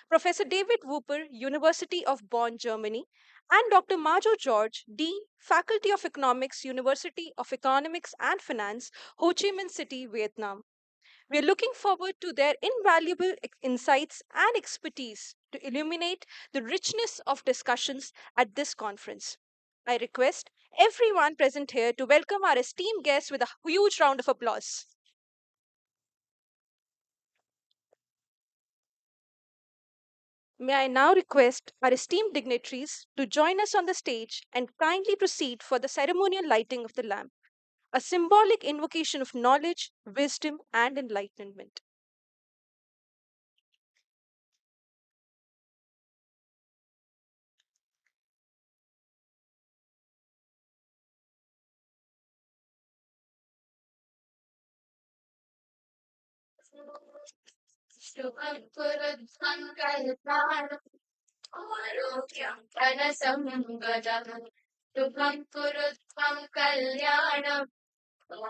Professor David Wooper, University of Bonn, Germany, and Dr. Majo George, Dean, Faculty of Economics, University of Economics and Finance, Ho Chi Minh City, Vietnam. We are looking forward to their invaluable insights and expertise to illuminate the richness of discussions at this conference. I request everyone present here to welcome our esteemed guests with a huge round of applause. May I now request our esteemed dignitaries to join us on the stage and kindly proceed for the ceremonial lighting of the lamp, a symbolic invocation of knowledge, wisdom, and enlightenment. शुभं कुरुध्वं कल्पाणम् आरोग्यं धनसम्पदः शुभं कुरुध्वं कल्याणम्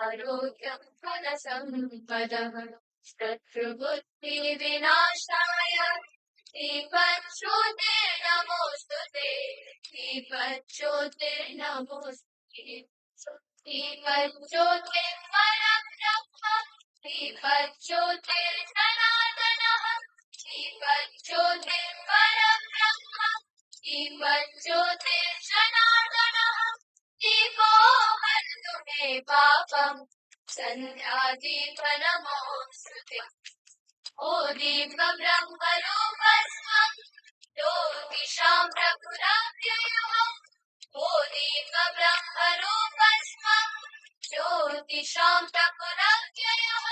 आरोग्यं धनसम्पदः शत्रुबुद्धिविनाशाय दीपज्योतिर्नमोऽस्तु ते दीपज्योतिर्नमोऽस्तु ते दीपज्योतिर्मनः दीपज्योतिर्जनार्दनः दीपज्योतिर्परब्रह्म दीपज्योतिर्जनार्दनः दीपो हरतु मे पापम् सन्ध्यादीपनमोऽस्तु ओ दीपब्रह्मरूपस्त्वम् ज्योतिषां प्रभुरव्ययः ओ दीपब्रह्मरूपस्त्वम् ज्योतिषां प्रभुरव्ययः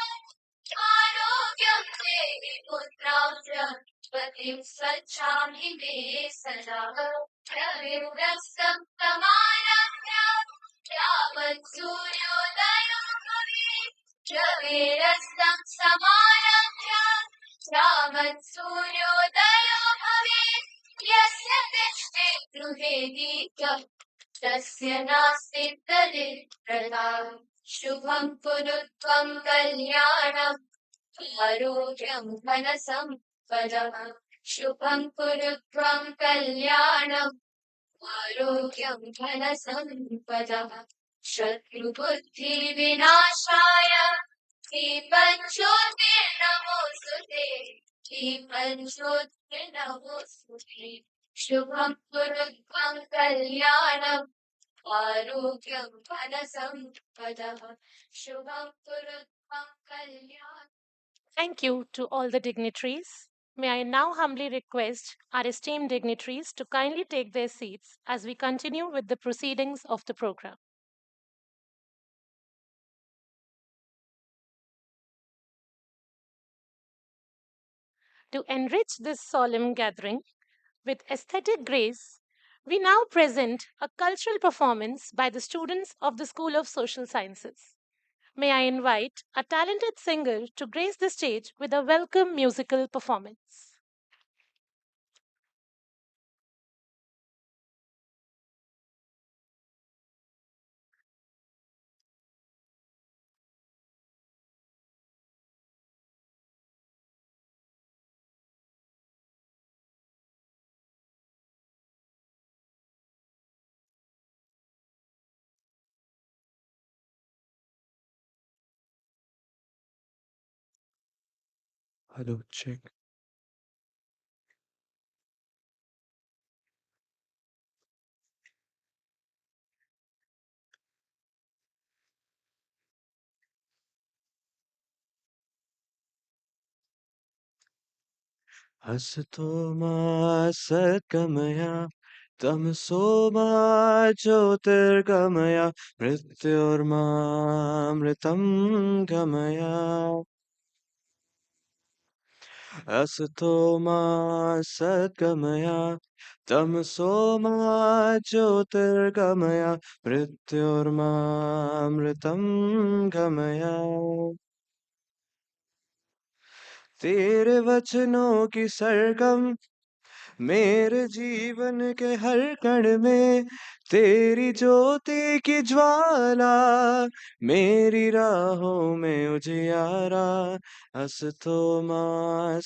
आरोग्यं देहि पुत्रां च पतिं स्वच्छामि मे सदा रविर्रक्तं समारभ्य यावत् सूर्योदयो भवेत् रविरस्तं समारभ्य यावत् सूर्योदयो भवेत् यस्य तिष्ठे गृहे दीप्तम् तस्य नास्ति दरिद्रता शुभं कुरु त्वं कल्याणम् आरोग्यं धनसम्पदः शुभं कुरु त्वं कल्याणम् आरोग्यं धनसम्पदः शत्रुबुद्धिविनाशाय दीपज्योतिर्नमोऽस्तु ते दीपज्योतिर्नमोऽस्तु ते शुभं कुरु त्वं कल्याणम् आरोग्यं धनसम्पदः शुभं कुरु त्वं कल्याणम्. Thank you to all the dignitaries. May I now humbly request our esteemed dignitaries to kindly take their seats as we continue with the proceedings of the program. To enrich this solemn gathering with aesthetic grace, we now present a cultural performance by the students of the School of Social Sciences. May I invite a talented singer to grace the stage with a welcome musical performance. Hello, check. हसतो मा सद्गमया तमसो मा ज्योतिर्गमय मृत्योर्मामृतं गमय असतो मा सद्गमय तमसो मा ज्योतिर्गमय मृत्योर्मामृतं गमय तेरे वचनों की सरगम मेरे जीवन के हर कण में तेरी ज्योति की ज्वाला, मेरी राहों में उजियारा, असतो मा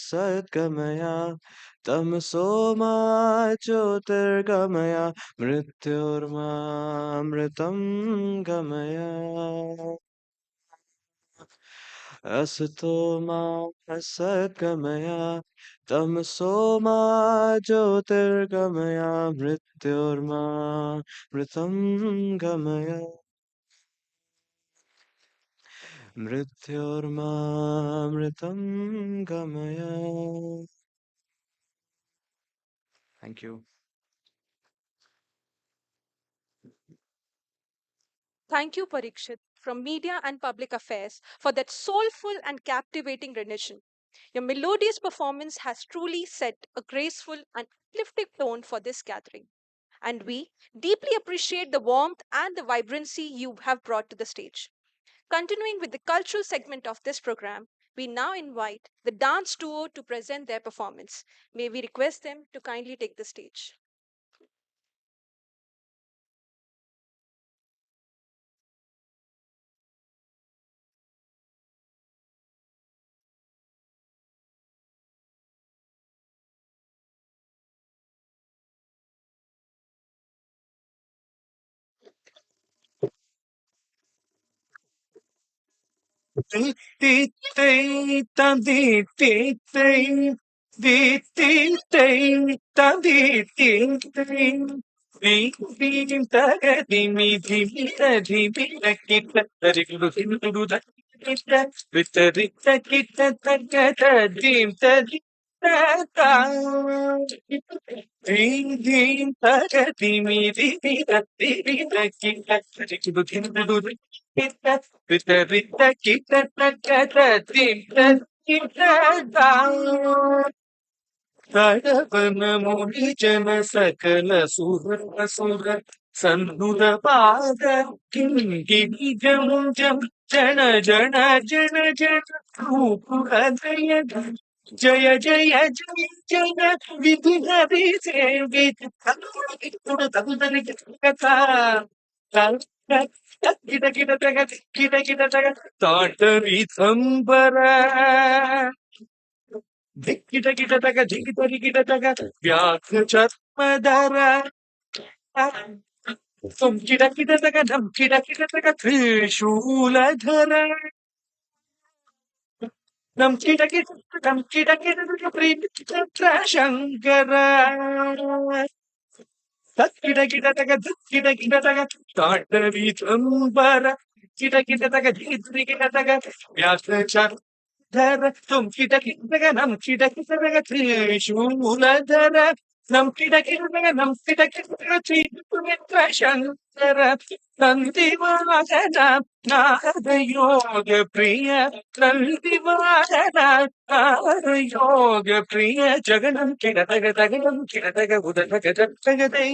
सद्गमया, तमसो मा ज्योतिर्गमया, मृत्योर्मामृतं गमया। असतो मा सद्गमय, तमसो मा ज्योतिर्गमय, मृत्योर्मा मृतं गमय, मृत्योर्मा मृतं गमय। Thank you. Thank you, Parikshit, from Media and Public Affairs, for that soulful and captivating rendition. Your melodious performance has truly set a graceful and uplifting tone for this gathering, and we deeply appreciate the warmth and the vibrancy you have brought to the stage. Continuing with the cultural segment of this program, we now invite the dance duo to present their performance. May we request them to kindly take the stage. Di di di da di di di di di di da di di di. Vi vi da ga di mi di mi da di mi da ki da da di du du da ki da vi da di da ki da da ga da di da di da da. Din din da ga di mi di mi da di mi da ki da da di du du da ki da vi da di da ki da da ga da di da ki da da. தடவன மொழி ஜன சகல சுர சுர சன்னுத பாத கிண்கிணி ஜமும் ஜம் ஜன ஜன ஜன ஜன ரூபுரதய ஜய ஜய ஜய ஜய விதி ஹரி சேவித் தகுடு தகுதனி கதா கிட கிட தக கிட கிட தக தாட்டரி சம்பர ಧಿಕ್ಕಿಟ ಗಿಟತಕ ಜಿಗಿತರಿ ಗಿಟತಕ ವ್ಯಾಘ್ರ ಚರ್ಮದರ ಸುಂಕಿಟ ಕಿಟತಕ ಧಂಕಿಟ ಕಿಟತಕ ತ್ರಿಶೂಲಧರ ನಮ್ಕಿಟ ಕಿಟ ಧಂಕಿಟ ಕಿಟತಕ ಪ್ರೀತಿ ಚಕ್ರ ಶಂಕರ ತಕ್ಕಿಟ ಕಿಟತಕ ಧಕ್ಕಿಟ ಕಿಟತಕ ತಾಟವಿ ಚಂಬರ ಕಿಟ ಕಿಟತಕ ಜಿಗಿತರಿ ಗಿಟತಕ ವ್ಯಾಘ್ರ ಚರ್ಮ ಧರ ತುಮ್ ಕಿಟಕಿಟಗ ನಮ್ ಕಿಟಕಿಟಗ ತ್ರಿಶೂಲಧರ ನಮ್ ಕಿಟಕಿಟಗ ನಮ್ ಕಿಟಕಿಟಗ ತ್ರಿಪುತ್ರ ಶಂಕರ ನಂದಿವಾಹನ ನಾರದ ಯೋಗ ಪ್ರಿಯ ನಂದಿವಾಹನ ನಾರದ ಯೋಗ ಪ್ರಿಯ ಜಗನಂ ಕಿಡತಗ ತಗನಂ ಕಿಡತಗ ಉದಗ ಜಗದೈ.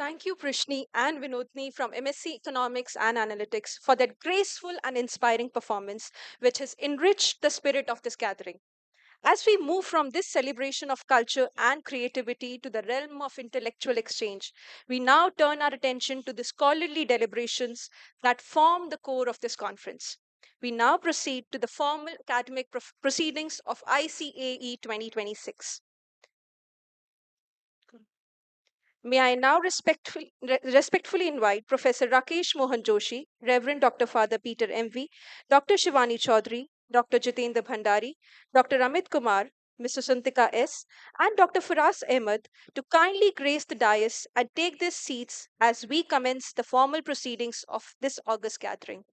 Thank you, Prishni and Vinodni from MSc Economics and Analytics, for that graceful and inspiring performance, which has enriched the spirit of this gathering. As we move from this celebration of culture and creativity to the realm of intellectual exchange, we now turn our attention to the scholarly deliberations that form the core of this conference. We now proceed to the formal academic proceedings of ICAE 2026. May I now respectfully invite Professor Rakesh Mohan Joshi, Reverend Dr. Father Peter M.V., Dr. Shivani Chaudhary, Dr. Jitendra Bhandari, Dr. Amit Kumar, Mr. Santika S., and Dr. Firas Ahmed to kindly grace the dais and take their seats as we commence the formal proceedings of this August gathering.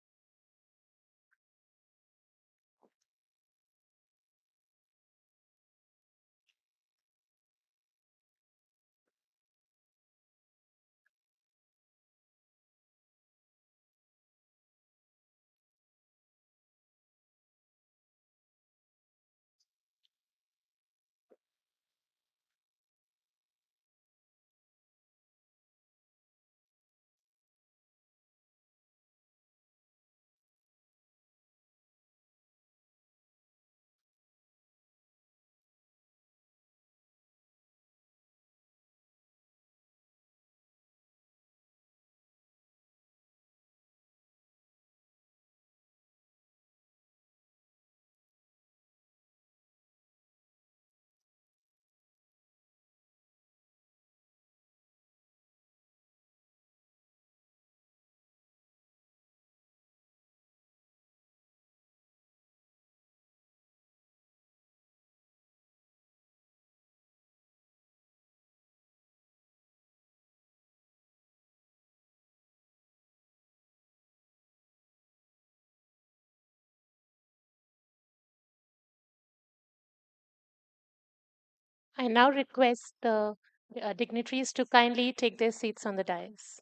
I now request the dignitaries to kindly take their seats on the dais.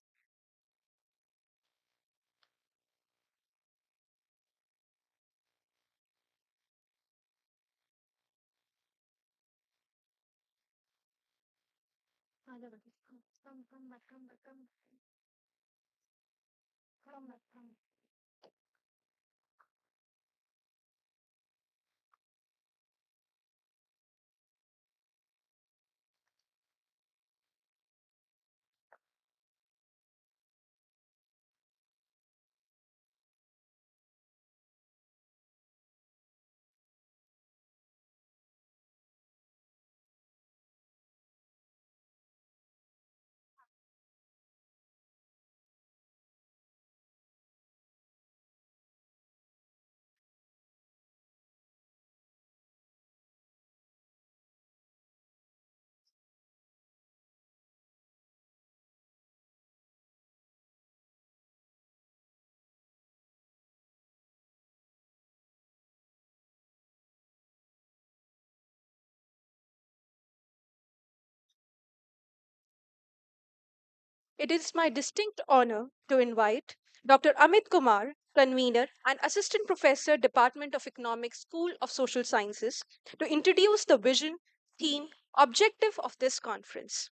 It is my distinct honor to invite Dr. Amit Kumar, convener and assistant professor, Department of Economics, School of Social Sciences, to introduce the vision, theme, objective of this conference.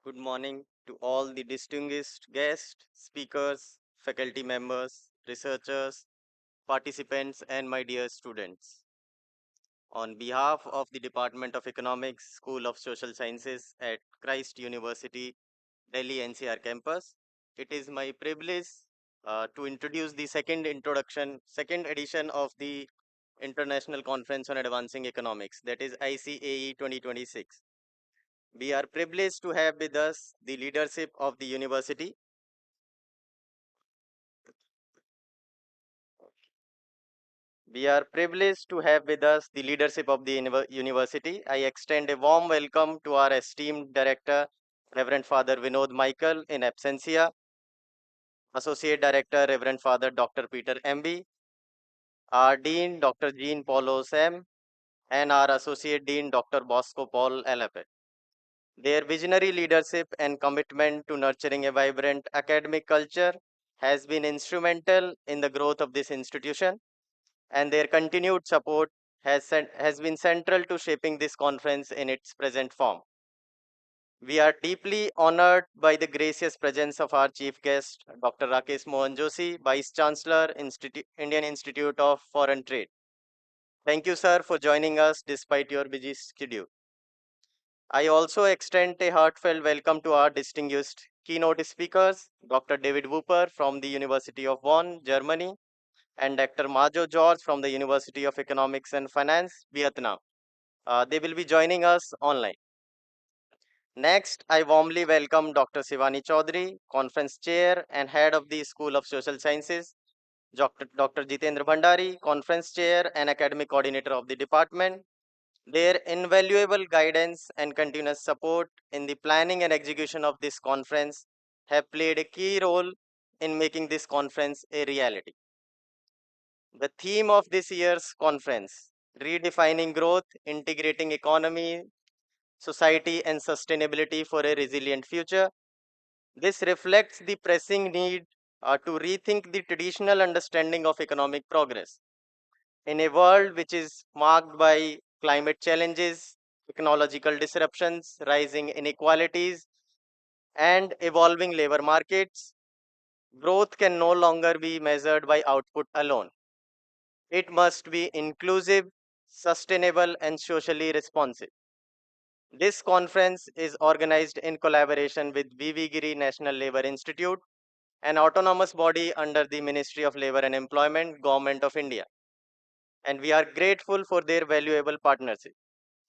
Good morning to all the distinguished guests, speakers, faculty members, researchers, participants, and my dear students. On behalf of the Department of Economics, School of Social Sciences at Christ University, Delhi NCR campus, it is my privilege to introduce the second edition of the International Conference on Advancing Economics, that is ICAE 2026. We are privileged to have with us the leadership of the university. We are privileged to have with us the leadership of the university. I extend a warm welcome to our esteemed director, Reverend Father Vinod Michael in absentia, Associate Director, Reverend Father Dr. Peter MB, our Dean, Dr. Jean Paulo Sam, and our Associate Dean, Dr. Bosco Paul Alape. Their visionary leadership and commitment to nurturing a vibrant academic culture has been instrumental in the growth of this institution, and their continued support has been central to shaping this conference in its present form. We are deeply honored by the gracious presence of our chief guest, Dr. Rakesh Mohan Joshi, Vice Chancellor, Indian Institute of Foreign Trade. Thank you, sir, for joining us despite your busy schedule. I also extend a heartfelt welcome to our distinguished keynote speakers, Dr. David Wooper from the University of Bonn, Germany, and Dr. Majo George from the University of Economics and Finance, Vietnam. They will be joining us online. Next, I warmly welcome Dr. Sivani Chaudhary, Conference Chair and Head of the School of Social Sciences, Dr. Jitendra Bhandari, Conference Chair and Academic Coordinator of the department. Their invaluable guidance and continuous support in the planning and execution of this conference have played a key role in making this conference a reality. The theme of this year's conference, Redefining Growth, Integrating Economy, Society, and Sustainability for a Resilient Future. This reflects the pressing need to rethink the traditional understanding of economic progress. In a world which is marked by climate challenges, technological disruptions, rising inequalities, and evolving labor markets, growth can no longer be measured by output alone. It must be inclusive, sustainable, and socially responsive. This conference is organized in collaboration with Giri National Labour Institute, an autonomous body under the Ministry of Labour and Employment, Government of India. And we are grateful for their valuable partnership.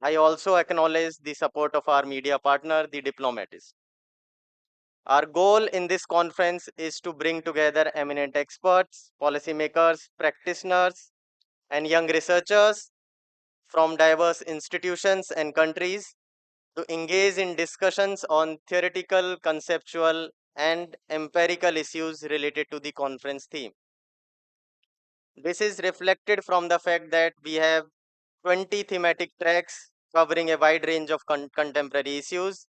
I also acknowledge the support of our media partner, The Diplomatist. Our goal in this conference is to bring together eminent experts, policymakers, practitioners, and young researchers from diverse institutions and countries to engage in discussions on theoretical, conceptual, and empirical issues related to the conference theme. This is reflected from the fact that we have 20 thematic tracks covering a wide range of contemporary issues,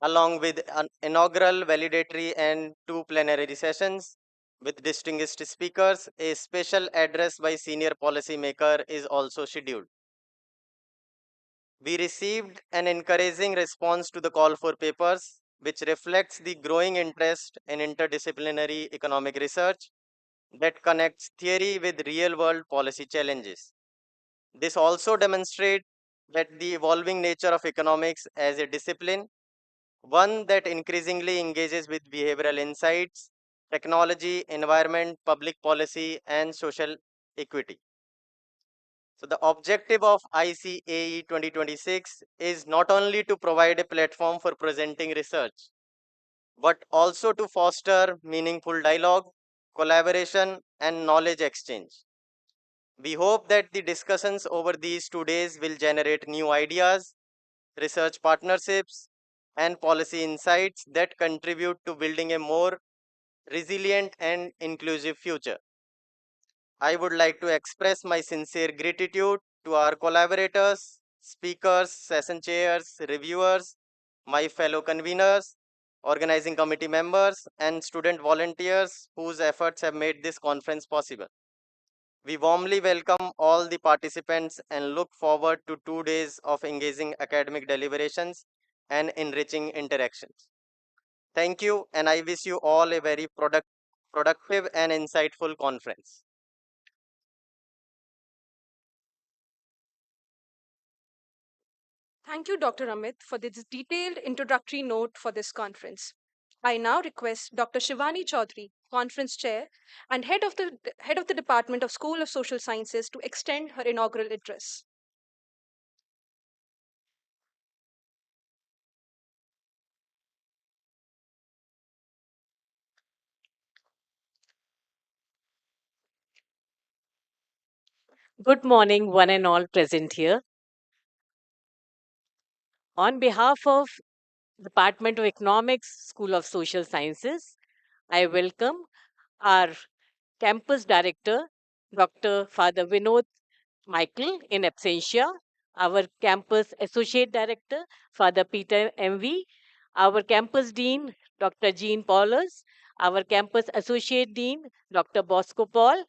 along with an inaugural, validatory, and two plenary sessions with distinguished speakers. A special address by senior policymaker is also scheduled. We received an encouraging response to the call for papers, which reflects the growing interest in interdisciplinary economic research that connects theory with real world policy challenges. This also demonstrates that the evolving nature of economics as a discipline, one that increasingly engages with behavioral insights, technology, environment, public policy, and social equity. So, the objective of ICAE 2026 is not only to provide a platform for presenting research, but also to foster meaningful dialogue, collaboration, and knowledge exchange. We hope that the discussions over these 2 days will generate new ideas, research partnerships, and policy insights that contribute to building a more resilient and inclusive future. I would like to express my sincere gratitude to our collaborators, speakers, session chairs, reviewers, my fellow conveners, organizing committee members, and student volunteers whose efforts have made this conference possible. We warmly welcome all the participants and look forward to 2 days of engaging academic deliberations and enriching interactions. Thank you, and I wish you all a very productive and insightful conference. Thank you, Dr. Amit, for this detailed introductory note for this conference. I now request Dr. Shivani Chaudhary, Conference Chair and Head of the Department of School of Social Sciences, to extend her inaugural address. Good morning, one and all present here. On behalf of Department of Economics, School of Social Sciences, I welcome our campus director, Dr. Father Vinod Michael in absentia, our campus associate director, Father Peter MV, our campus dean, Dr. Jean Paulus, our campus associate dean, Dr. Bosco Paul,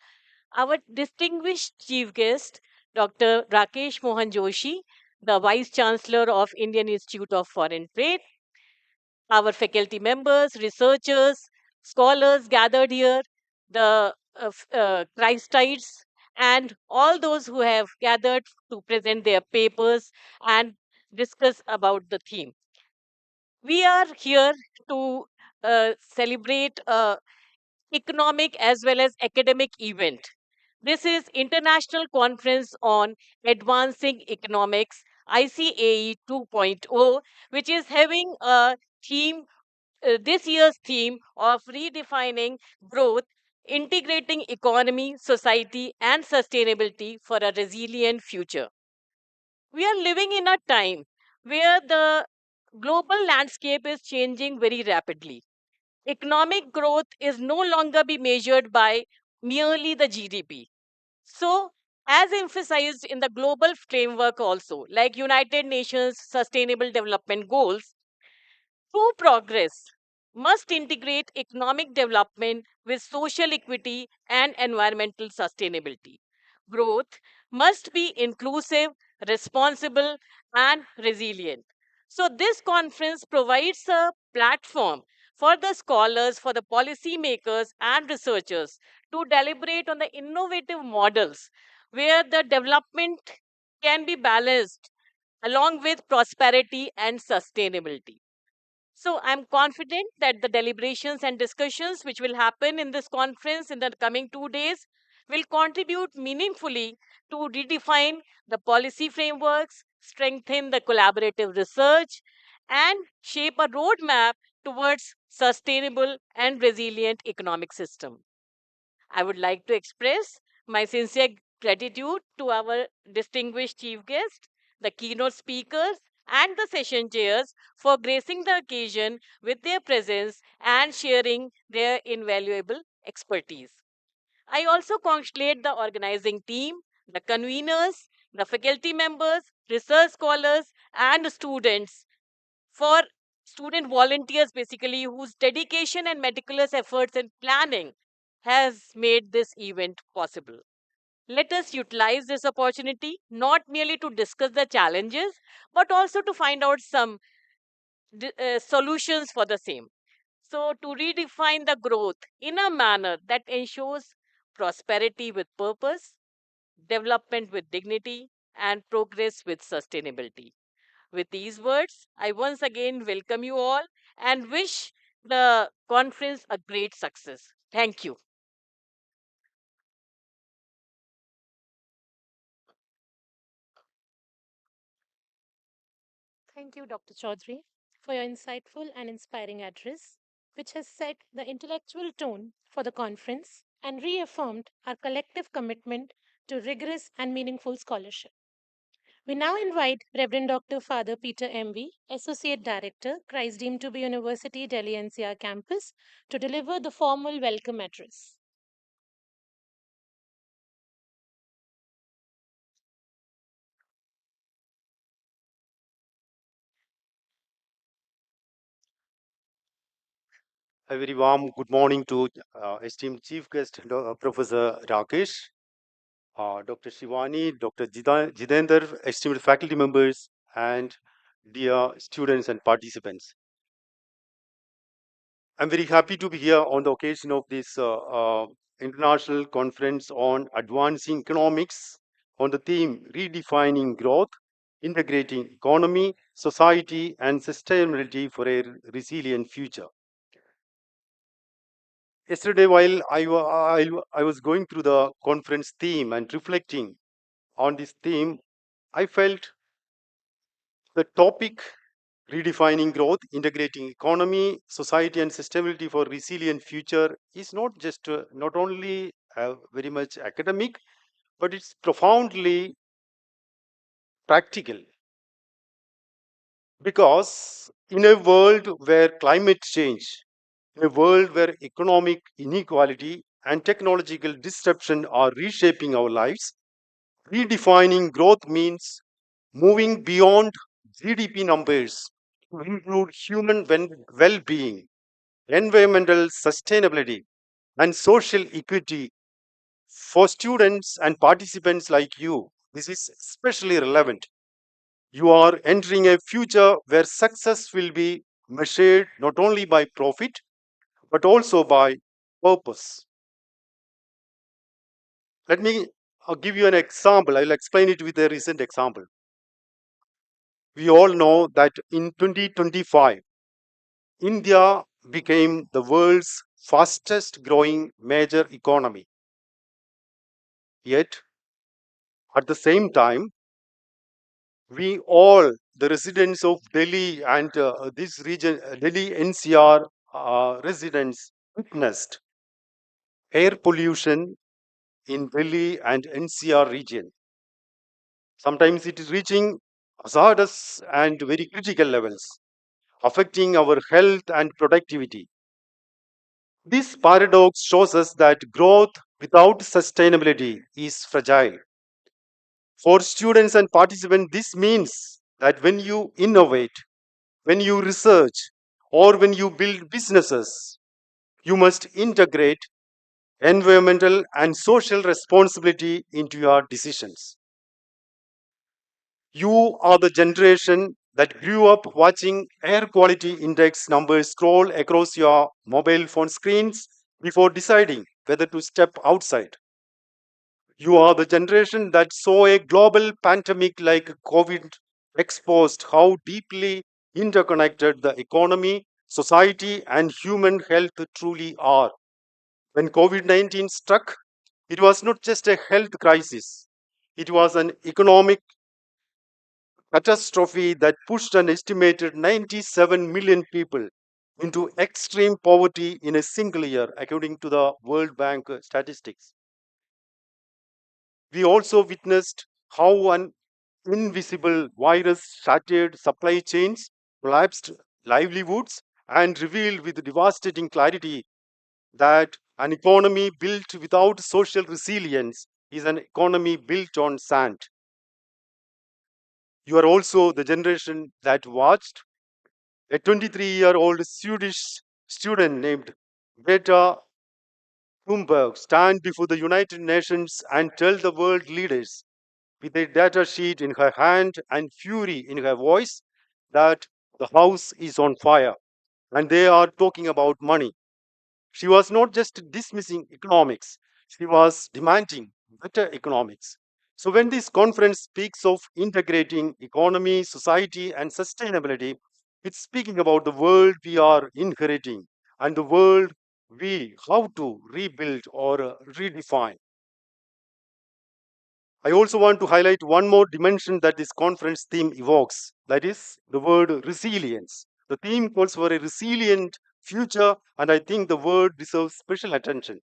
our distinguished chief guest, Dr. Rakesh Mohan Joshi, the Vice Chancellor of Indian Institute of Foreign Trade, our faculty members, researchers, scholars gathered here, the Christites, and all those who have gathered to present their papers and discuss about the theme. We are here to celebrate economic as well as academic event. This is International Conference on Advancing Economics, ICAE 2.0, which is having a theme, this year's theme of redefining growth, integrating economy, society, and sustainability for a resilient future. We are living in a time where the global landscape is changing very rapidly. Economic growth is no longer be measured by merely the GDP. So, as emphasized in the global framework also, like United Nations Sustainable Development Goals, true progress must integrate economic development with social equity and environmental sustainability. Growth must be inclusive, responsible, and resilient. So, this conference provides a platform for the scholars, for the policymakers, and researchers to deliberate on the innovative models where the development can be balanced along with prosperity and sustainability. So I'm confident that the deliberations and discussions which will happen in this conference in the coming 2 days will contribute meaningfully to redefine the policy frameworks, strengthen the collaborative research, and shape a roadmap towards sustainable and resilient economic system. I would like to express my sincere gratitude to our distinguished chief guest, the keynote speakers, and the session chairs for gracing the occasion with their presence and sharing their invaluable expertise. I also congratulate the organizing team, the conveners, the faculty members, research scholars, and students for student volunteers basically whose dedication and meticulous efforts in planning has made this event possible. Let us utilize this opportunity not merely to discuss the challenges but also to find out some solutions for the same. So, to redefine the growth in a manner that ensures prosperity with purpose, development with dignity, and progress with sustainability. With these words, I once again welcome you all and wish the conference a great success. Thank you. Thank you, Dr. Chaudhary, for your insightful and inspiring address, which has set the intellectual tone for the conference and reaffirmed our collective commitment to rigorous and meaningful scholarship. We now invite Reverend Dr. Father Peter M.V., Associate Director, Christ Deemed to be University, Delhi NCR campus, to deliver the formal welcome address. A very warm good morning to esteemed chief guest, Professor Rakesh, Dr. Shivani, Dr. Jitender, esteemed faculty members, and dear students and participants. I'm very happy to be here on the occasion of this international conference on advancing economics on the theme redefining growth, integrating economy, society, and sustainability for a resilient future. Yesterday, while I was going through the conference theme and reflecting on this theme, I felt the topic redefining growth, integrating economy, society, and sustainability for resilient future is not just not only very much academic, but it's profoundly practical. Because in a world where climate change, in a world where economic inequality and technological disruption are reshaping our lives, redefining growth means moving beyond GDP numbers to include human well being, environmental sustainability, and social equity. For students and participants like you, this is especially relevant. You are entering a future where success will be measured not only by profit but also by purpose. Let me give you an example. I'll explain it with a recent example. We all know that in 2025, India became the world's fastest growing major economy. Yet, at the same time, we all, the residents of Delhi and this region, Delhi NCR residents, witnessed air pollution in Delhi and NCR region. Sometimes it is reaching hazardous and very critical levels, affecting our health and productivity. This paradox shows us that growth without sustainability is fragile. For students and participants, this means that when you innovate, when you research, or when you build businesses, you must integrate environmental and social responsibility into your decisions. You are the generation that grew up watching air quality index numbers scroll across your mobile phone screens before deciding whether to step outside. You are the generation that saw a global pandemic like COVID exposed how deeply interconnected the economy, society, and human health truly are. When COVID 19 struck, it was not just a health crisis, it was an economic catastrophe that pushed an estimated 97 million people into extreme poverty in a single year, according to the World Bank statistics. We also witnessed how an invisible virus shattered supply chains, collapsed livelihoods, and revealed with devastating clarity that an economy built without social resilience is an economy built on sand. You are also the generation that watched a 23-year-old Swedish student named Greta Thunberg stand before the United Nations and tell the world leaders with a data sheet in her hand and fury in her voice that the house is on fire and they are talking about money. She was not just dismissing economics, she was demanding better economics. So, when this conference speaks of integrating economy, society, and sustainability, it's speaking about the world we are inheriting and the world we how to rebuild or redefine. I also want to highlight one more dimension that this conference theme evokes, that is the word resilience. The theme calls for a resilient future, and I think the word deserves special attention.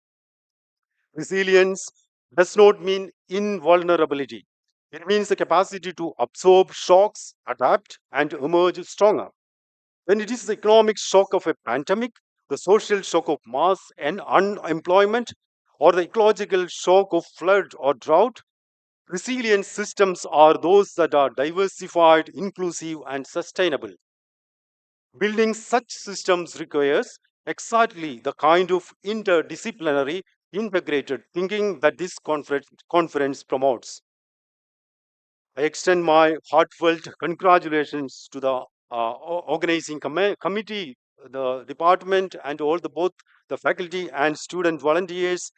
Resilience does not mean invulnerability, it means the capacity to absorb shocks, adapt, and emerge stronger. When it is the economic shock of a pandemic, the social shock of mass and unemployment, or the ecological shock of flood or drought, resilient systems are those that are diversified, inclusive, and sustainable. Building such systems requires exactly the kind of interdisciplinary, integrated thinking that this conference promotes. I extend my heartfelt congratulations to the organizing committee, the department, and all the both the faculty and student volunteers,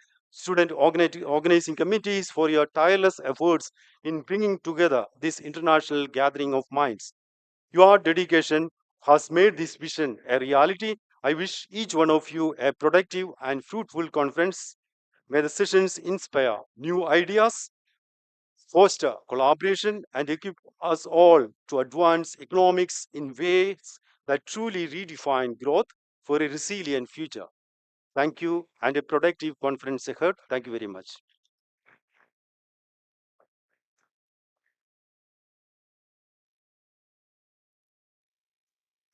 organizing committees for your tireless efforts in bringing together this international gathering of minds. Your dedication has made this vision a reality. I wish each one of you a productive and fruitful conference. May the sessions inspire new ideas, foster collaboration, and equip us all to advance economics in ways that truly redefine growth for a resilient future. Thank you, and a productive conference ahead. Thank you very much.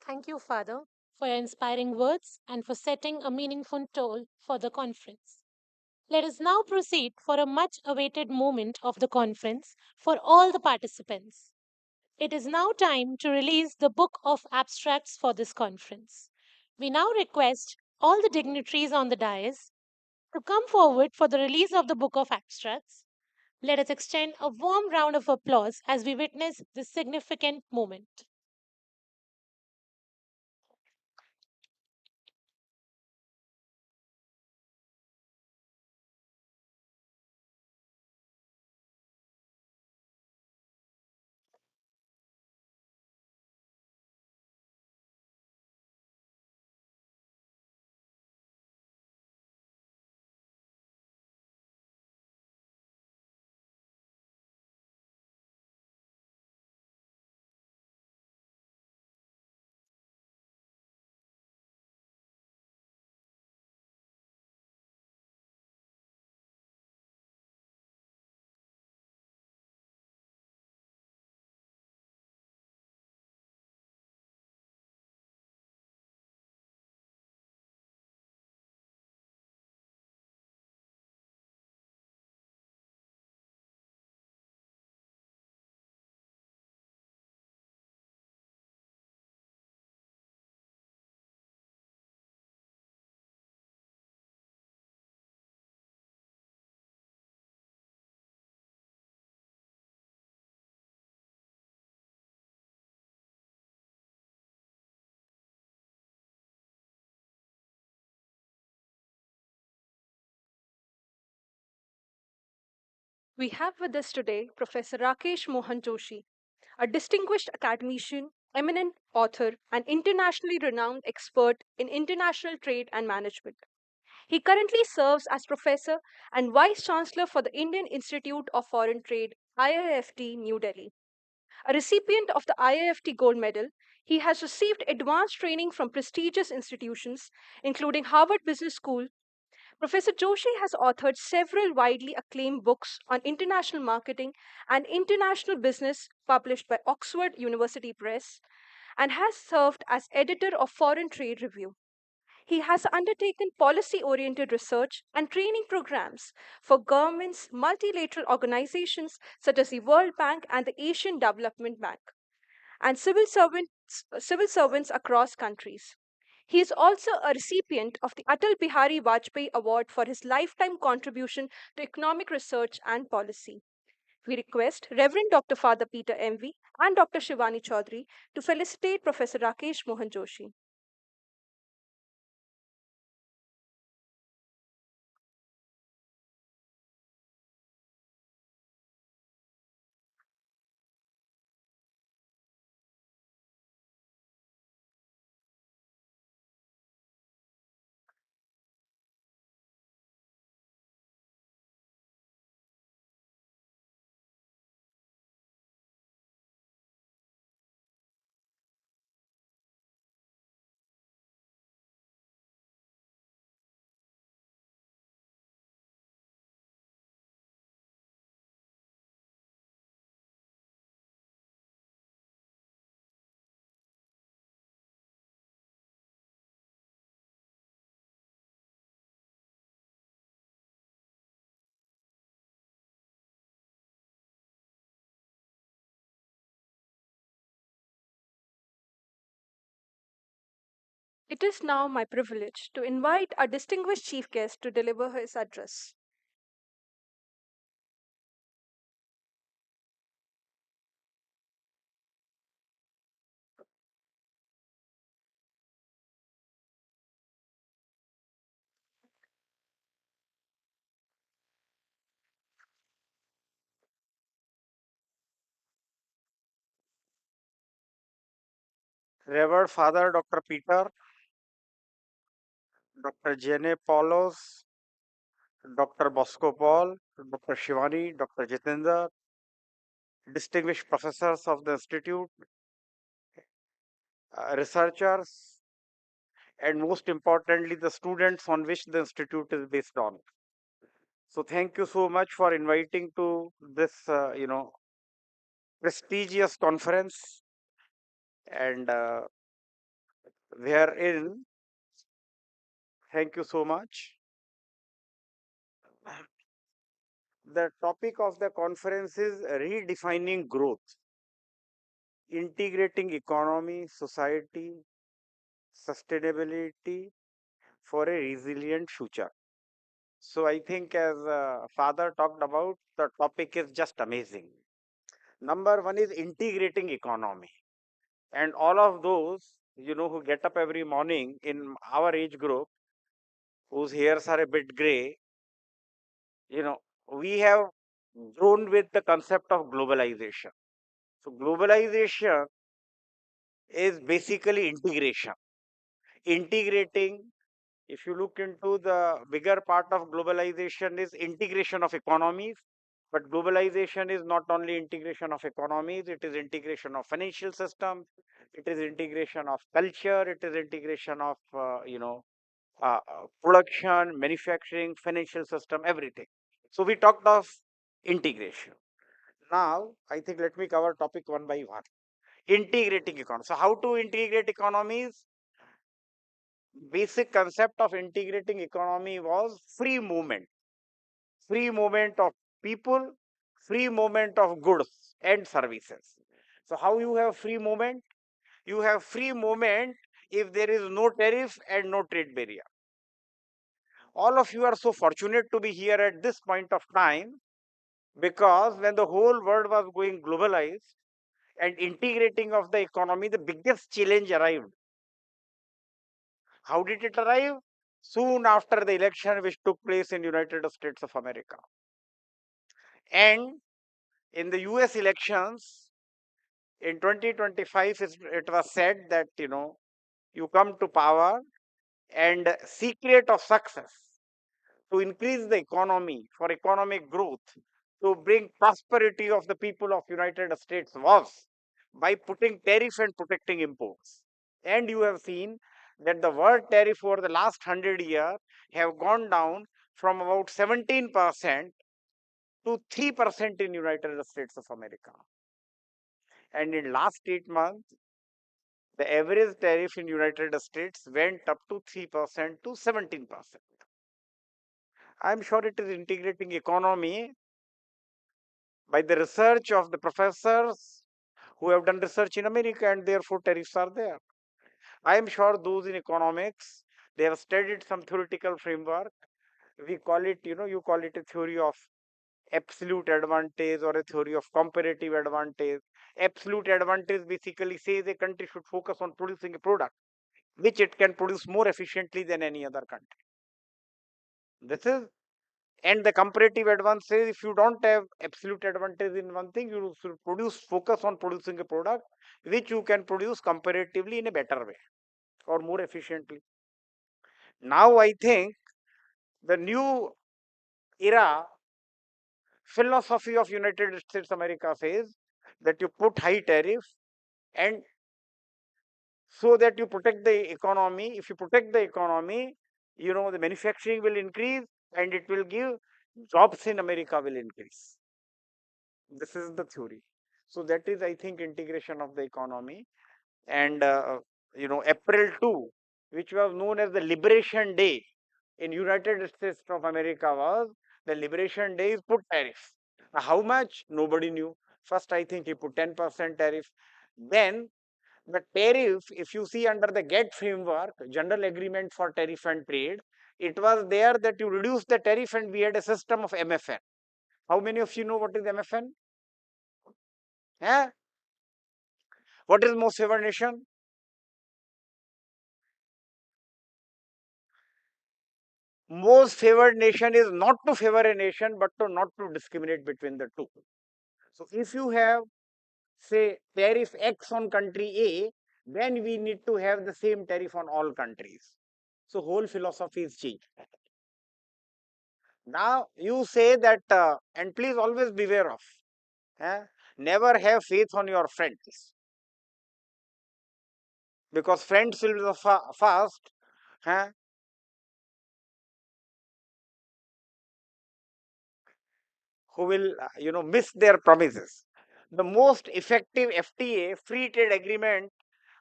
Thank you, Father, for your inspiring words and for setting a meaningful tone for the conference. Let us now proceed for a much awaited moment of the conference for all the participants. It is now time to release the book of abstracts for this conference. We now request all the dignitaries on the dais to come forward for the release of the book of abstracts. Let us extend a warm round of applause as we witness this significant moment. We have with us today Professor Rakesh Mohan Joshi, a distinguished academician, eminent author, and internationally renowned expert in international trade and management. He currently serves as professor and vice chancellor for the Indian Institute of Foreign Trade, IIFT, New Delhi. A recipient of the IIFT Gold Medal, he has received advanced training from prestigious institutions, including Harvard Business School, Professor Joshi has authored several widely acclaimed books on international marketing and international business published by Oxford University Press and has served as editor of Foreign Trade Review. He has undertaken policy oriented research and training programs for governments, multilateral organizations such as the World Bank and the Asian Development Bank, and civil servants across countries. He is also a recipient of the Atal Bihari Vajpayee Award for his lifetime contribution to economic research and policy. We request Reverend Dr. Father Peter MV and Dr. Shivani Chaudhary to felicitate Professor Rakesh Mohan Joshi. It is now my privilege to invite our distinguished chief guest to deliver his address. Revered Father Dr. Peter, Dr. Jene Paulos, Dr. Bosco Paul, Dr. Shivani, Dr. Jitendra, distinguished professors of the Institute, researchers, and most importantly, the students on which the Institute is based on. So thank you so much for inviting to this, prestigious conference, and wherein, thank you so much. The topic of the conference is redefining growth, integrating economy, society, sustainability for a resilient future. So I think as father talked about, the topic is just amazing. Number one is integrating economy. And all of those, who get up every morning in our age group, whose hairs are a bit gray, we have grown with the concept of globalization. So globalization is basically integration. Integrating, if you look into the bigger part of globalization, is integration of economies. But globalization is not only integration of economies, it is integration of financial system, it is integration of culture, it is integration of production, manufacturing, financial system, everything. So we talked of integration. Now I think let me cover topic one by one. Integrating economy. So how to integrate economies? Basic concept of integrating economy was free movement of people, free movement of goods and services. So how you have free movement? You have free movement if there is no tariff and no trade barrier. All of you are so fortunate to be here at this point of time, because when the whole world was going globalized and integrating of the economy, the biggest challenge arrived. How did it arrive? Soon after the election which took place in United States of America. And in the US elections in 2025, it was said that, you come to power and secret of success to increase the economy, for economic growth, to bring prosperity of the people of United States was by putting tariff and protecting imports. And you have seen that the world tariff over the last 100 years have gone down from about 17% to 3% in United States of America. And in last 8 months, the average tariff in United States went up to 3% to 17%. I'm sure it is integrating economy by the research of the professors who have done research in America, and therefore tariffs are there. I am sure those in economics, they have studied some theoretical framework. We call it, you call it a theory of absolute advantage or a theory of comparative advantage. Absolute advantage basically says a country should focus on producing a product which it can produce more efficiently than any other country. This is, and the comparative advantage, if you don't have absolute advantage in one thing, you should focus on producing a product which you can produce comparatively in a better way or more efficiently. Now I think the new era philosophy of United States America says that you put high tariff, and so that you protect the economy. If you protect the economy, the manufacturing will increase and it will give jobs in America will increase. This is the theory. So that is, I think, integration of the economy. And April 2, which was known as the Liberation Day in United States of America, was the Liberation Day is put tariff. How much? Nobody knew. First, I think he put 10% tariff. Then the tariff, if you see under the GATT framework, General Agreement for Tariff and Trade, it was there that you reduce the tariff and we had a system of MFN. How many of you know what is MFN? Eh? What is most favored nation? Most favored nation is not to favor a nation, but to not to discriminate between the two. So if you have, say, tariff X on country A, then we need to have the same tariff on all countries. So whole philosophy is changed. Now you say that, and please always beware of, never have faith on your friends, because friends will be the first who will miss their promises. The most effective FTA, free trade agreement,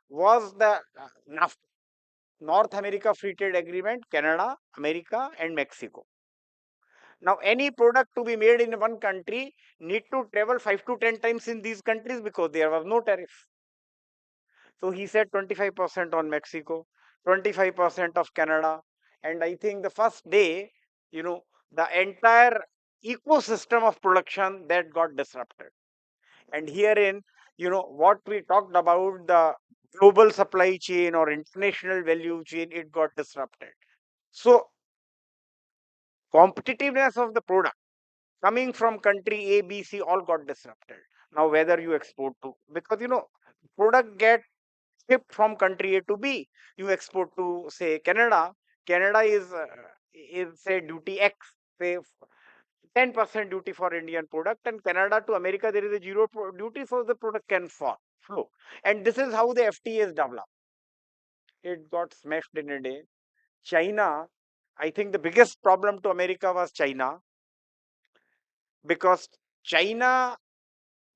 was the NAFTA, North America Free Trade Agreement, Canada, America, and Mexico. Now, any product to be made in one country need to travel 5 to 10 times in these countries because there was no tariff. So he said 25% on Mexico, 25% of Canada, and I think the first day, the entire ecosystem of production that got disrupted. And herein, what we talked about, the global supply chain or international value chain, it got disrupted. So competitiveness of the product coming from country A, B, C all got disrupted. Now whether you export to, because product get shipped from country A to B, you export to say Canada. Canada is say duty X, say 10% duty for Indian product, and Canada to America there is a zero duty, so the product can flow. And this is how the FTA is developed. It got smashed in a day. China, I think the biggest problem to America was China, because China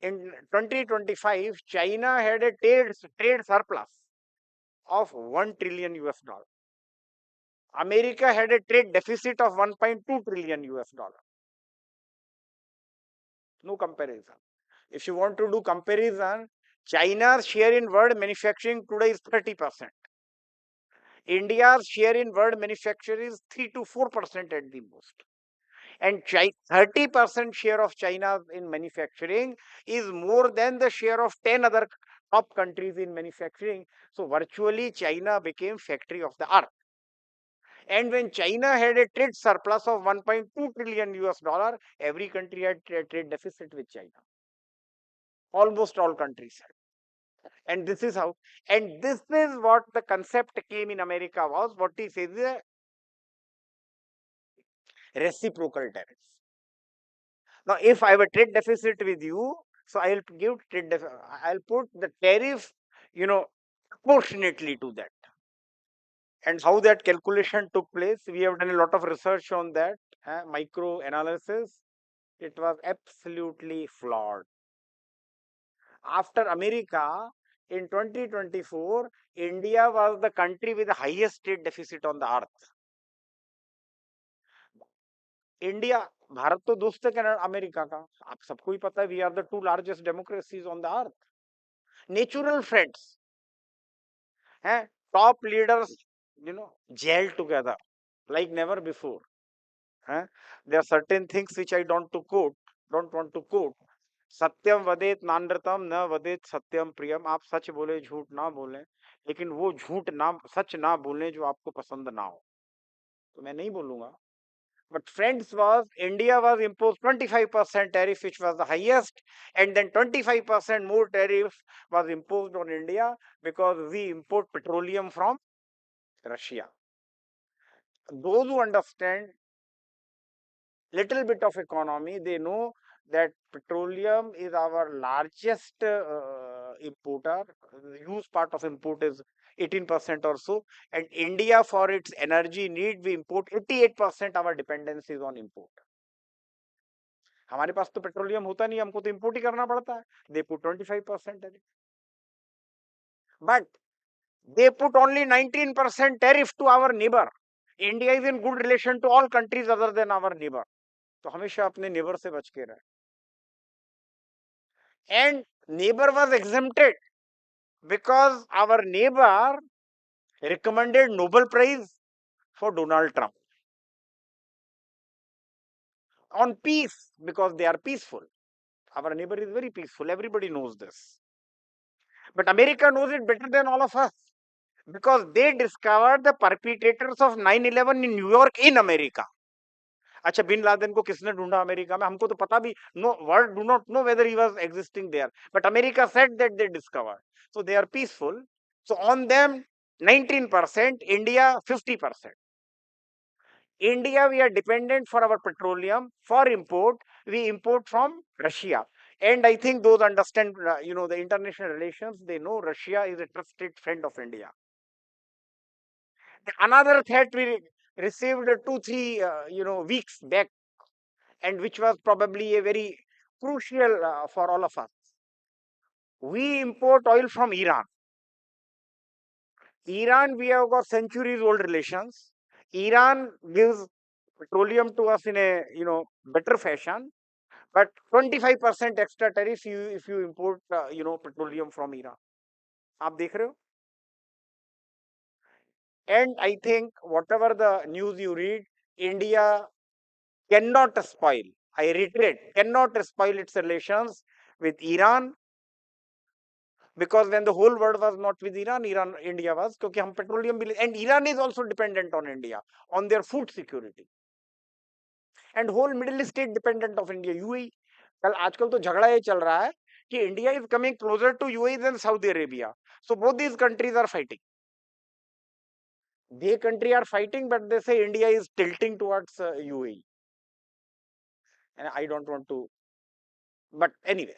in 2025, China had a trade surplus of 1 trillion US dollar. America had a trade deficit of 1.2 trillion US dollar. No comparison. If you want to do comparison, China's share in world manufacturing today is 30%. India's share in world manufacturing is 3 to 4% at the most. And 30% share of China in manufacturing is more than the share of 10 other top countries in manufacturing. So virtually China became factory of the earth. And when China had a trade surplus of 1.2 trillion US dollar, every country had trade deficit with China. Almost all countries had. And this is how, and this is what the concept came in America was, what he says is a reciprocal tariffs. Now, if I have a trade deficit with you, so I'll give I'll put the tariff, proportionately to that. And how that calculation took place, we have done a lot of research on that, micro analysis. It was absolutely flawed. After America, in 2024, India was the country with the highest state deficit on the earth. India, Bharat तो दोस्त है Canada America का, आप सबको ही पता है, we are the two largest democracies on the earth. Natural friends हैं, top leaders, jailed together like never before. There are certain things which I don't want to quote. सत्यम वदेत नानृतम न वदेत सत्यम प्रियम. आप सच बोले, झूठ ना बोले, लेकिन वो झूठ ना, सच ना बोले जो आपको पसंद ना हो. तो मैं नहीं बोलूंगा. But friends was, India was imposed 25% tariff, which was the highest, and then 25% more tariff was imposed on India because we import petroleum from Russia. Those who understand little bit of economy, they know that petroleum is our largest importer. The huge part of import is 18% or so, and India, for its energy need, we import 88%. Our dependency is on import. हमारे पास तो petroleum होता नहीं, हमको तो import ही करना पड़ता है. They put 25% tariff, but they put only 19% tariff to our neighbor. India is in good relation to all countries other than our neighbor. तो हमेशा अपने नेबर से बच के रहे. And neighbor was exempted because our neighbor recommended Nobel Prize for Donald Trump on peace because they are peaceful. Our neighbor is very peaceful. Everybody knows this. But America knows it better than all of us because they discovered the perpetrators of 9/11 in New York in America. अच्छा, bin Laden को किसने ढूंढा America में, हमको तो पता भी, no world do not know whether he was existing there, but America said that they discovered. So they are peaceful. So on them 19%, India 50%. India, we are dependent for our petroleum. For import, we import from Russia. And I think those understand, the international relations, they know Russia is a trusted friend of India. Another threat we received 2-3 weeks back, and which was probably a very crucial for all of us. We import oil from Iran. Iran, we have got centuries old relations. Iran gives petroleum to us in a better fashion, but 25% extra tariff if you import petroleum from Iran. आप देख रहे हो? And I think whatever the news you read, India cannot spoil, I reiterate, cannot spoil its relations with Iran, because when the whole world was not with Iran, India was, क्योंकि हम petroleum भी, and Iran is also dependent on India on their food security, and whole Middle East is dependent of India. UAE, कल आजकल तो झगड़ा ये चल रहा है कि India is coming closer to UAE than Saudi Arabia. So both these countries are fighting. They country are fighting, but they say India is tilting towards UAE, and I don't want to, but anyway.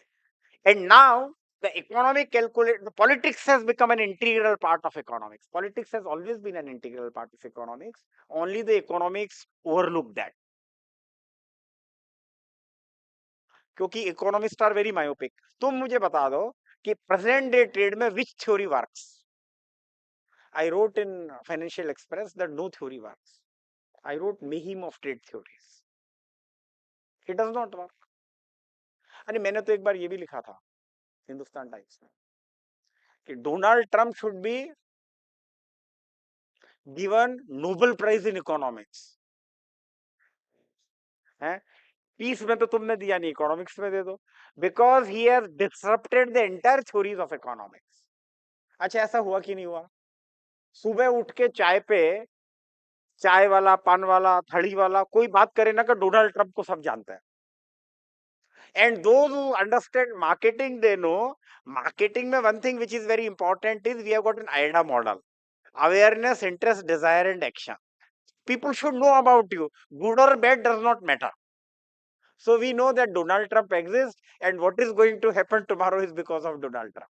And now the economic the politics has become an integral part of economics. Politics has always been an integral part of economics. Only the economics overlook that. क्योंकि economist are very myopic. तुम मुझे बता दो कि present day trade में विच theory works. I wrote in Financial Express that no theory works. I wrote mayhem of trade theories. It does not work. अरे मैंने तो एक बार ये भी लिखा था हिंदुस्तान टाइम्स में कि Donald Trump should be given Nobel prize in economics. Peace में तो तुमने दिया नहीं, इकोनॉमिक्स में दे दो, because he has disrupted the entire theories of economics. अच्छा, ऐसा हुआ कि नहीं हुआ? सुबह उठ के चाय पे, चाय वाला, पान वाला, थड़ी वाला कोई बात करे ना कि डोनाल्ड ट्रंप को सब जानता है. And those who understand marketing, they know marketing में one thing which is very important is we have got an AIDA model: awareness, interest, desire, and action. People should know about you. Good or bad does not matter. So we know that Donald Trump exists, and what is going to happen tomorrow is because of Donald Trump.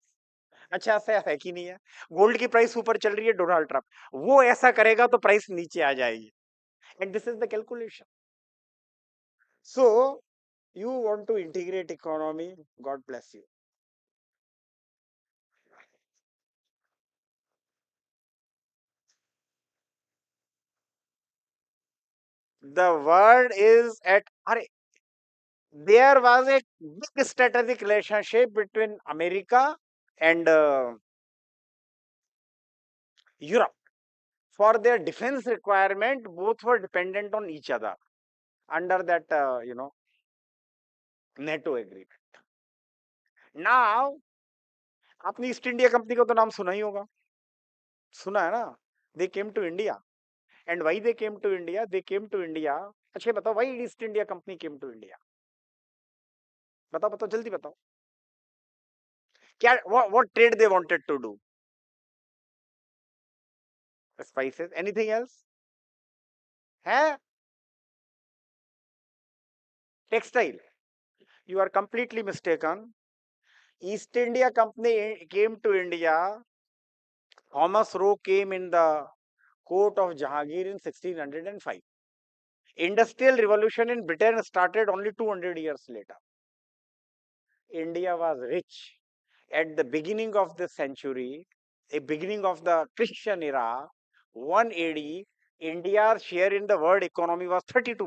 अच्छा ऐसा है कि नहीं है? Gold की price ऊपर चल रही है, डोनाल्ड ट्रंप वो ऐसा करेगा तो प्राइस नीचे आ जाएगी, and this is the calculation. So you want to integrate economy, God bless you. The word is at, there was a big strategic relationship between America and Europe. For their defense requirement, both were dependent on each other under that, NATO agreement. Now, आपने east India company का तो नाम सुना ही होगा, सुना है ना? They came to India, and why they came to India? They came to India. अच्छा बताओ, why East India Company came to India? बताओ बताओ जल्दी बताओ. क्या, what trade they wanted to do? Spices. Anything else? है? Textile. You are completely mistaken. East India Company came to India. Thomas Roe came in the court of Jahangir in 1605. Industrial revolution in Britain started only 200 years later. India was rich at the beginning of the century, a beginning of the Christian era, 1 AD. India's share in the world economy was 32%.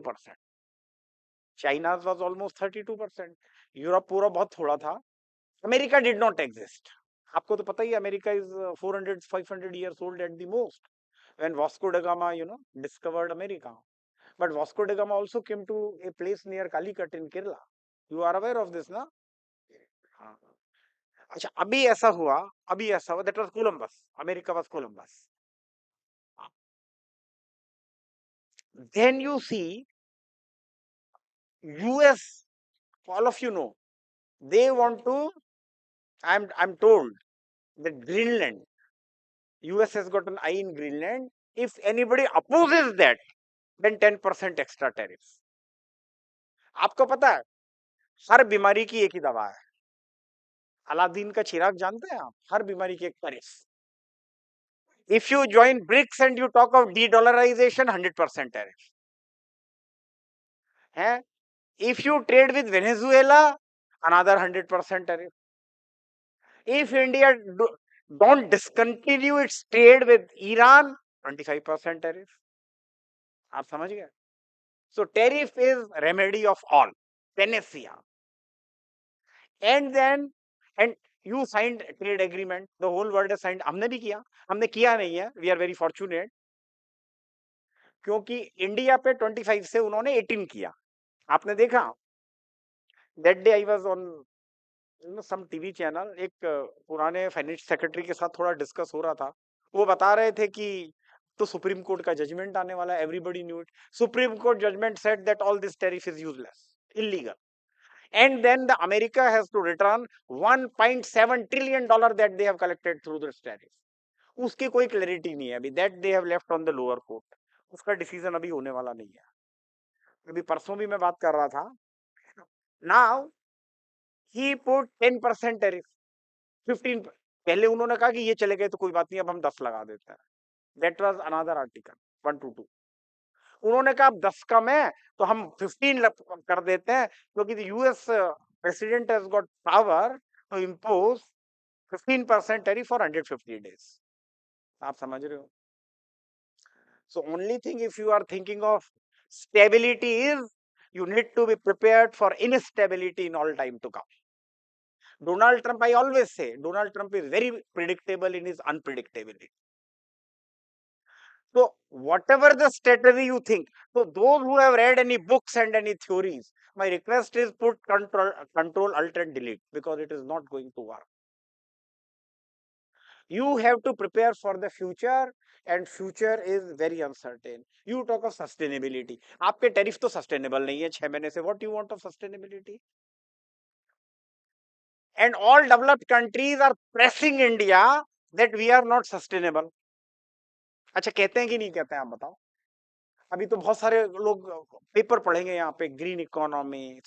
China's was almost 32%. Europe पूरा बहुत थोड़ा था. America did not exist. आपको तो पता ही, America is 400, 500 years old at the most. When Vasco da Gama, discovered America. But Vasco da Gama also came to a place near Calicut in Kerala. You are aware of this, na? हाँ. अच्छा, अभी ऐसा हुआ, that was Columbus. America was Columbus. Then you see, US, all of you know, they want to, I'm told that Greenland, US has got an eye in Greenland. If anybody opposes that, then 10% extra tariffs. आपको पता है, हर बीमारी की एक ही दवा है. Aladdin का चिराग जानते हैं आप? हर बीमारी की एक tariff. If you join BRICS and you talk of de-dollarization, 100% tariff. है? If you trade with Venezuela, another 100% tariff. If India don't discontinue its trade with Iran, 25% tariff. आप समझ गए? So tariff is remedy of all, panacea. And then, and you signed trade agreement, the whole world has signed. हमने भी किया, हमने किया नहीं है, we are very fortunate, क्योंकि इंडिया पे 25 से उन्होंने 18 किया. आपने देखा? That day I was on some TV channel, एक पुराने फाइनेंस सेक्रेटरी के साथ थोड़ा डिस्कस हो रहा था. वो बता रहे थे कि तो सुप्रीम कोर्ट का जजमेंट आने वाला है. Everybody knew it. Supreme court judgement said that all this tariff is useless, illegal. And then the America has to return $1.7 trillion that they have collected through this tariff. उसकी कोई clarity नहीं है अभी. That they have left on the lower court. उसका decision अभी होने वाला नहीं है. अभी परसों भी मैं बात कर रहा था. Now he put 10% tariff, 15. पहले उन्होंने कहा कि ये चले गए तो कोई बात नहीं, अब हम 10 लगा देते हैं. That was another article 122. उन्होंने कहा अब 10 कम है तो हम 15 कर देते हैं, क्योंकि US president has got power to impose 15% tariff for 150 days. आप समझ रहे हो? So only thing, if you are thinking of stability, is you need to be prepared for instability in all time to come. Donald Trump, I always say, Donald Trump is very predictable in his unpredictability. So whatever the strategy you think, so those who have read any books and any theories, my request is put control alt and delete, because it is not going to work. You have to prepare for the future, and future is very uncertain. You talk of sustainability. आपके tariff तो sustainable नहीं है 6 महीने से. What you want of sustainability? And all developed countries are pressing India that we are not sustainable. अच्छा कहते हैं कि नहीं कहते हैं, आप बताओ. अभी तो बहुत सारे लोग पेपर पढ़ेंगे यहाँ पे, green economy,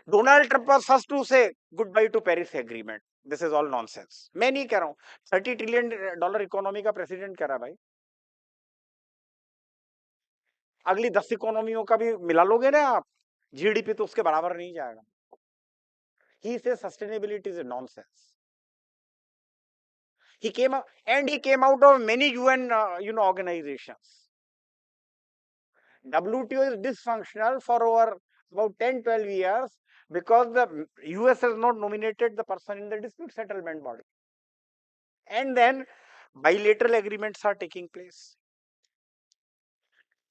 Donald Trump was first to say good bye to Paris agreement. This is all nonsense. मैं नहीं कह रहा हूँ. $30 ट्रिलियन इकोनॉमी का प्रेसिडेंट कह रहा है भाई. अगली 10 इकोनॉमियों का भी मिला लोगे ना आप, जीडीपी तो उसके बराबर नहीं जाएगा. He says sustainability is a nonsense. He came out of many UN organizations. WTO is dysfunctional for over about 10-12 years because the US has not nominated the person in the dispute settlement body. And then bilateral agreements are taking place.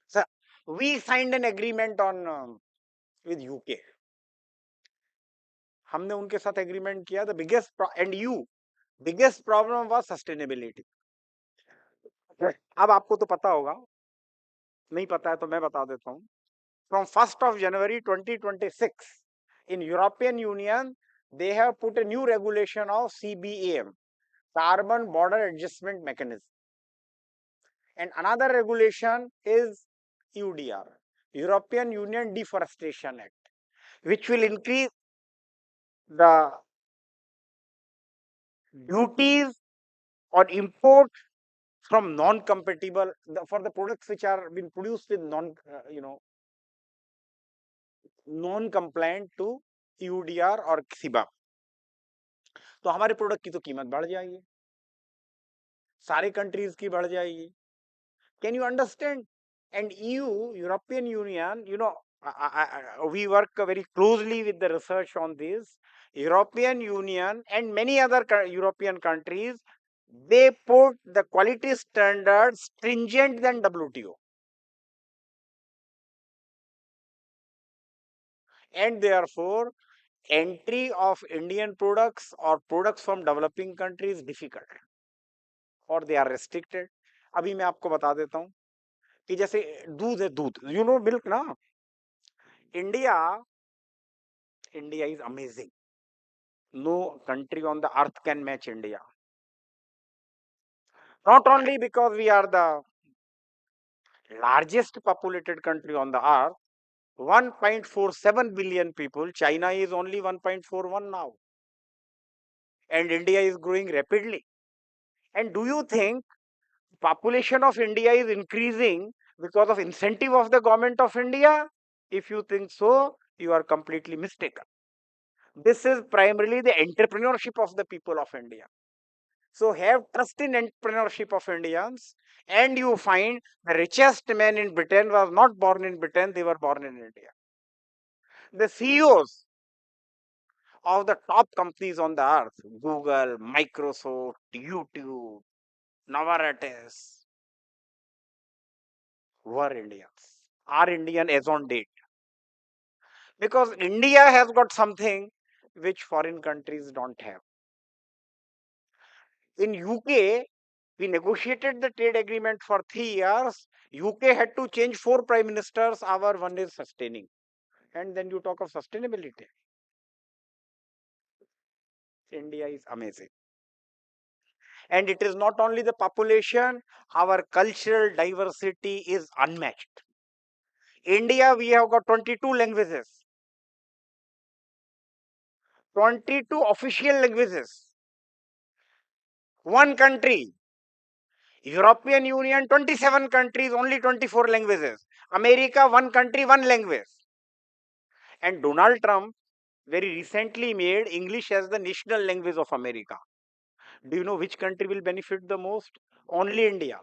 So we signed an agreement on with UK. हमने उनके साथ agreement किया. The biggest problem was sustainability. अब आपको तो पता होगा, नहीं पता है तो मैं बता देता हूँ. From 1st of January 2026, in European Union, they have put a new regulation of CBAM, Carbon Border Adjustment Mechanism. And another regulation is EUDR, European Union Deforestation Act, which will increase the duties on import from non-compatible, for the products which are being produced with non-compliant to EUDR or CBAM. तो हमारे product की तो कीमत बढ़ जाएगी, सारे countries की बढ़ जाएगी. Can you understand? And European union, we work very closely with the research on this. European Union and many other European countries, they put the quality standards stringent than WTO. And therefore, entry of Indian products or products from developing countries is difficult, or they are restricted. अभी मैं आपको बता देता हूँ कि जैसे दूध है, दूध, मिल्क ना. India is amazing. No country on the earth can match India. Not only because we are the largest populated country on the earth, 1.47 billion people. China is only 1.41 now, and India is growing rapidly. And do you think population of India is increasing because of incentive of the government of India? If you think so, you are completely mistaken. This is primarily the entrepreneurship of the people of India. So have trust in entrepreneurship of Indians, and you find the richest man in Britain was not born in Britain, they were born in India. The CEOs of the top companies on the earth, Google, Microsoft, YouTube, Novartis, were Indians, are Indian as on date. Because India has got something which foreign countries don't have. In UK, we negotiated the trade agreement for 3 years. UK had to change 4 prime ministers. Our one is sustaining. And then you talk of sustainability. India is amazing. And it is not only the population, our cultural diversity is unmatched. India, we have got 22 languages, 22 official languages. One country, European Union, 27 countries, only 24 languages. America, one country, one language. And Donald Trump very recently made English as the national language of America. Do you know which country will benefit the most? Only India.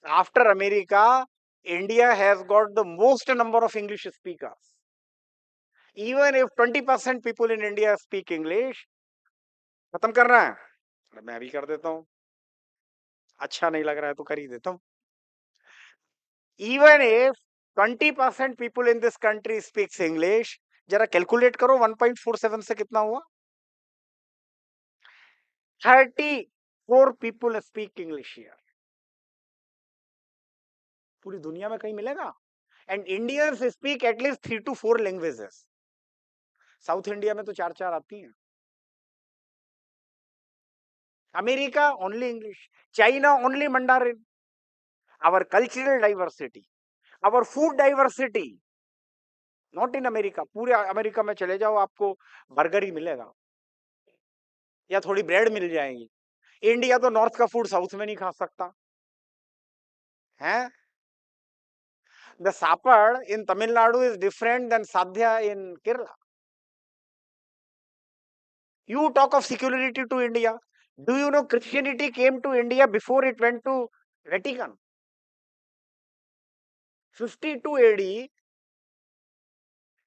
After America, India has got the most number of English speakers. Even if 20% people in India speak English, खत्म करना है, मैं भी कर देता हूँ. अच्छा नहीं लग रहा है तो कर ही देता हूँ. Even if 20% people in this country speaks English, जरा कैलकुलेट करो 1.47 से कितना हुआ. 34 people speak English here. पूरी दुनिया में कहीं मिलेगा? And Indians speak at least 3 to 4 languages. South India में तो 4 आती हैं. America only English. China only Mandarin. Our cultural diversity. Our food diversity, not in America. पूरे अमेरिका में चले जाओ, आपको बर्गर ही मिलेगा या थोड़ी ब्रेड मिल जाएगी. इंडिया तो नॉर्थ का फूड साउथ में नहीं खा सकता है. The sapad in Tamil Nadu is different than sadhya in Kerala. You talk of secularity to India. Do you know Christianity came to India before it went to Vatican? 52 AD,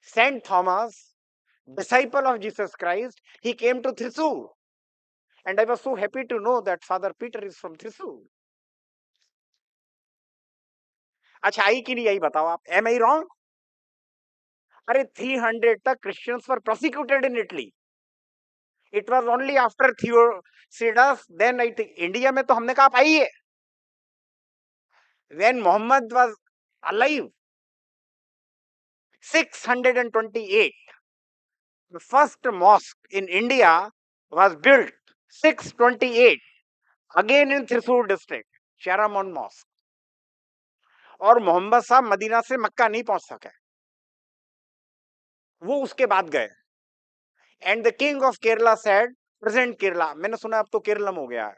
Saint Thomas, disciple of Jesus Christ, he came to Thrissur. And I was so happy to know that Father Peter is from Thrissur. अच्छा आई कि नहीं आई बताओ आप. Am I wrong? अरे 300 तक Christians were prosecuted in Italy. It was only after Theodosius, then I think India में तो हमने कहा आप आइए. When Muhammad was alive, 628, the first mosque in India was built. 628, again in Thrissur district, Sharamon Mosque. और मोहम्मद साहब Medina से मक्का नहीं पहुंच सके, वो उसके बाद गए. And the king of Kerala said, present Kerala, मैंने सुना अब तो केरलम हो गया है,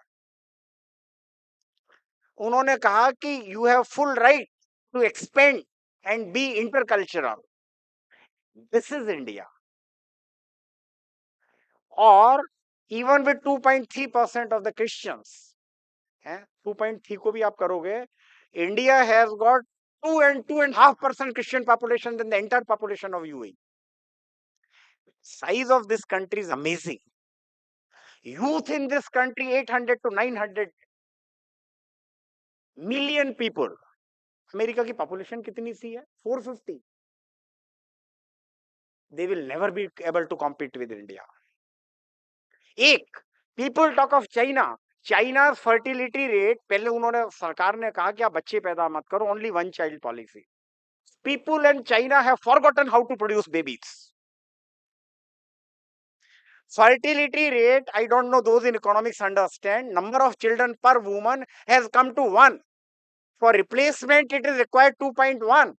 उन्होंने कहा कि you have full right to expand and be intercultural. This is India. और even with 2.3% of the Christians, 2.3 को भी आप करोगे, India has got 2.5% Christian population than the entire population of UAE. Size of this country is amazing. Youth in this country 800 to 900 million people. America की population कितनी सी है? 450. They will never be able to compete with India. एक, people talk of China. China's fertility rate, पहले उन्होंने सरकार ने कहा कि आप बच्चे पैदा मत करो, only one child policy. People in China have forgotten how to produce babies. Fertility rate, I don't know, those in economics understand. Number of children per woman has come to 1. For replacement, it is required 2.1.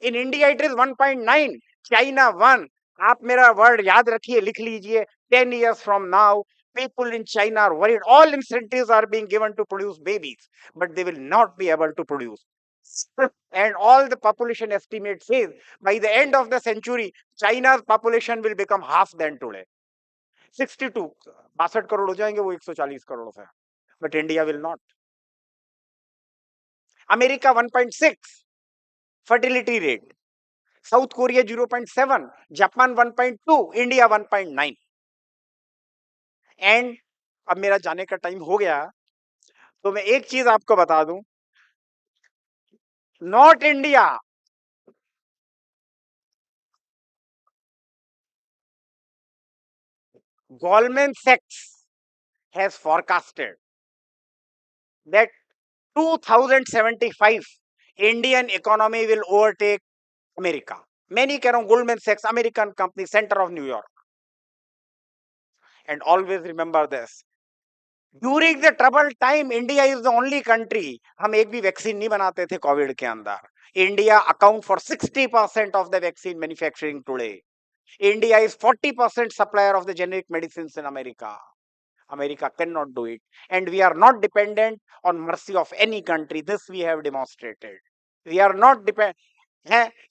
In India, it is 1.9. China 1. आप मेरा word याद रखिए, लिख लीजिए. 10 years from now, people in China are worried. All incentives are being given to produce babies, but they will not be able to produce. And all the population estimate says by the end of the century, China's population will become half than today. 62, 62 crore हो जाएंगे वो 140 करोड़ से. But India will not. America 1.6 fertility rate. South Korea 0.7, Japan 1.2, India 1.9. And अब मेरा जाने का time हो गया, तो मैं एक चीज आपको बता दूं, not India. Goldman Sachs has forecasted that 2075 Indian economy will overtake America. मैं नहीं कह रहा हूं, Goldman Sachs, American company, center of New York. And always remember this. During the troubled time, India is the only country, हम एक भी vaccine नहीं बनाते थे कोविड के अंदर. India account for 60% of the vaccine manufacturing today. India is 40% supplier of the generic medicines in America. America cannot do it. And we are not dependent on mercy of any country. This we have demonstrated. We are not dependent.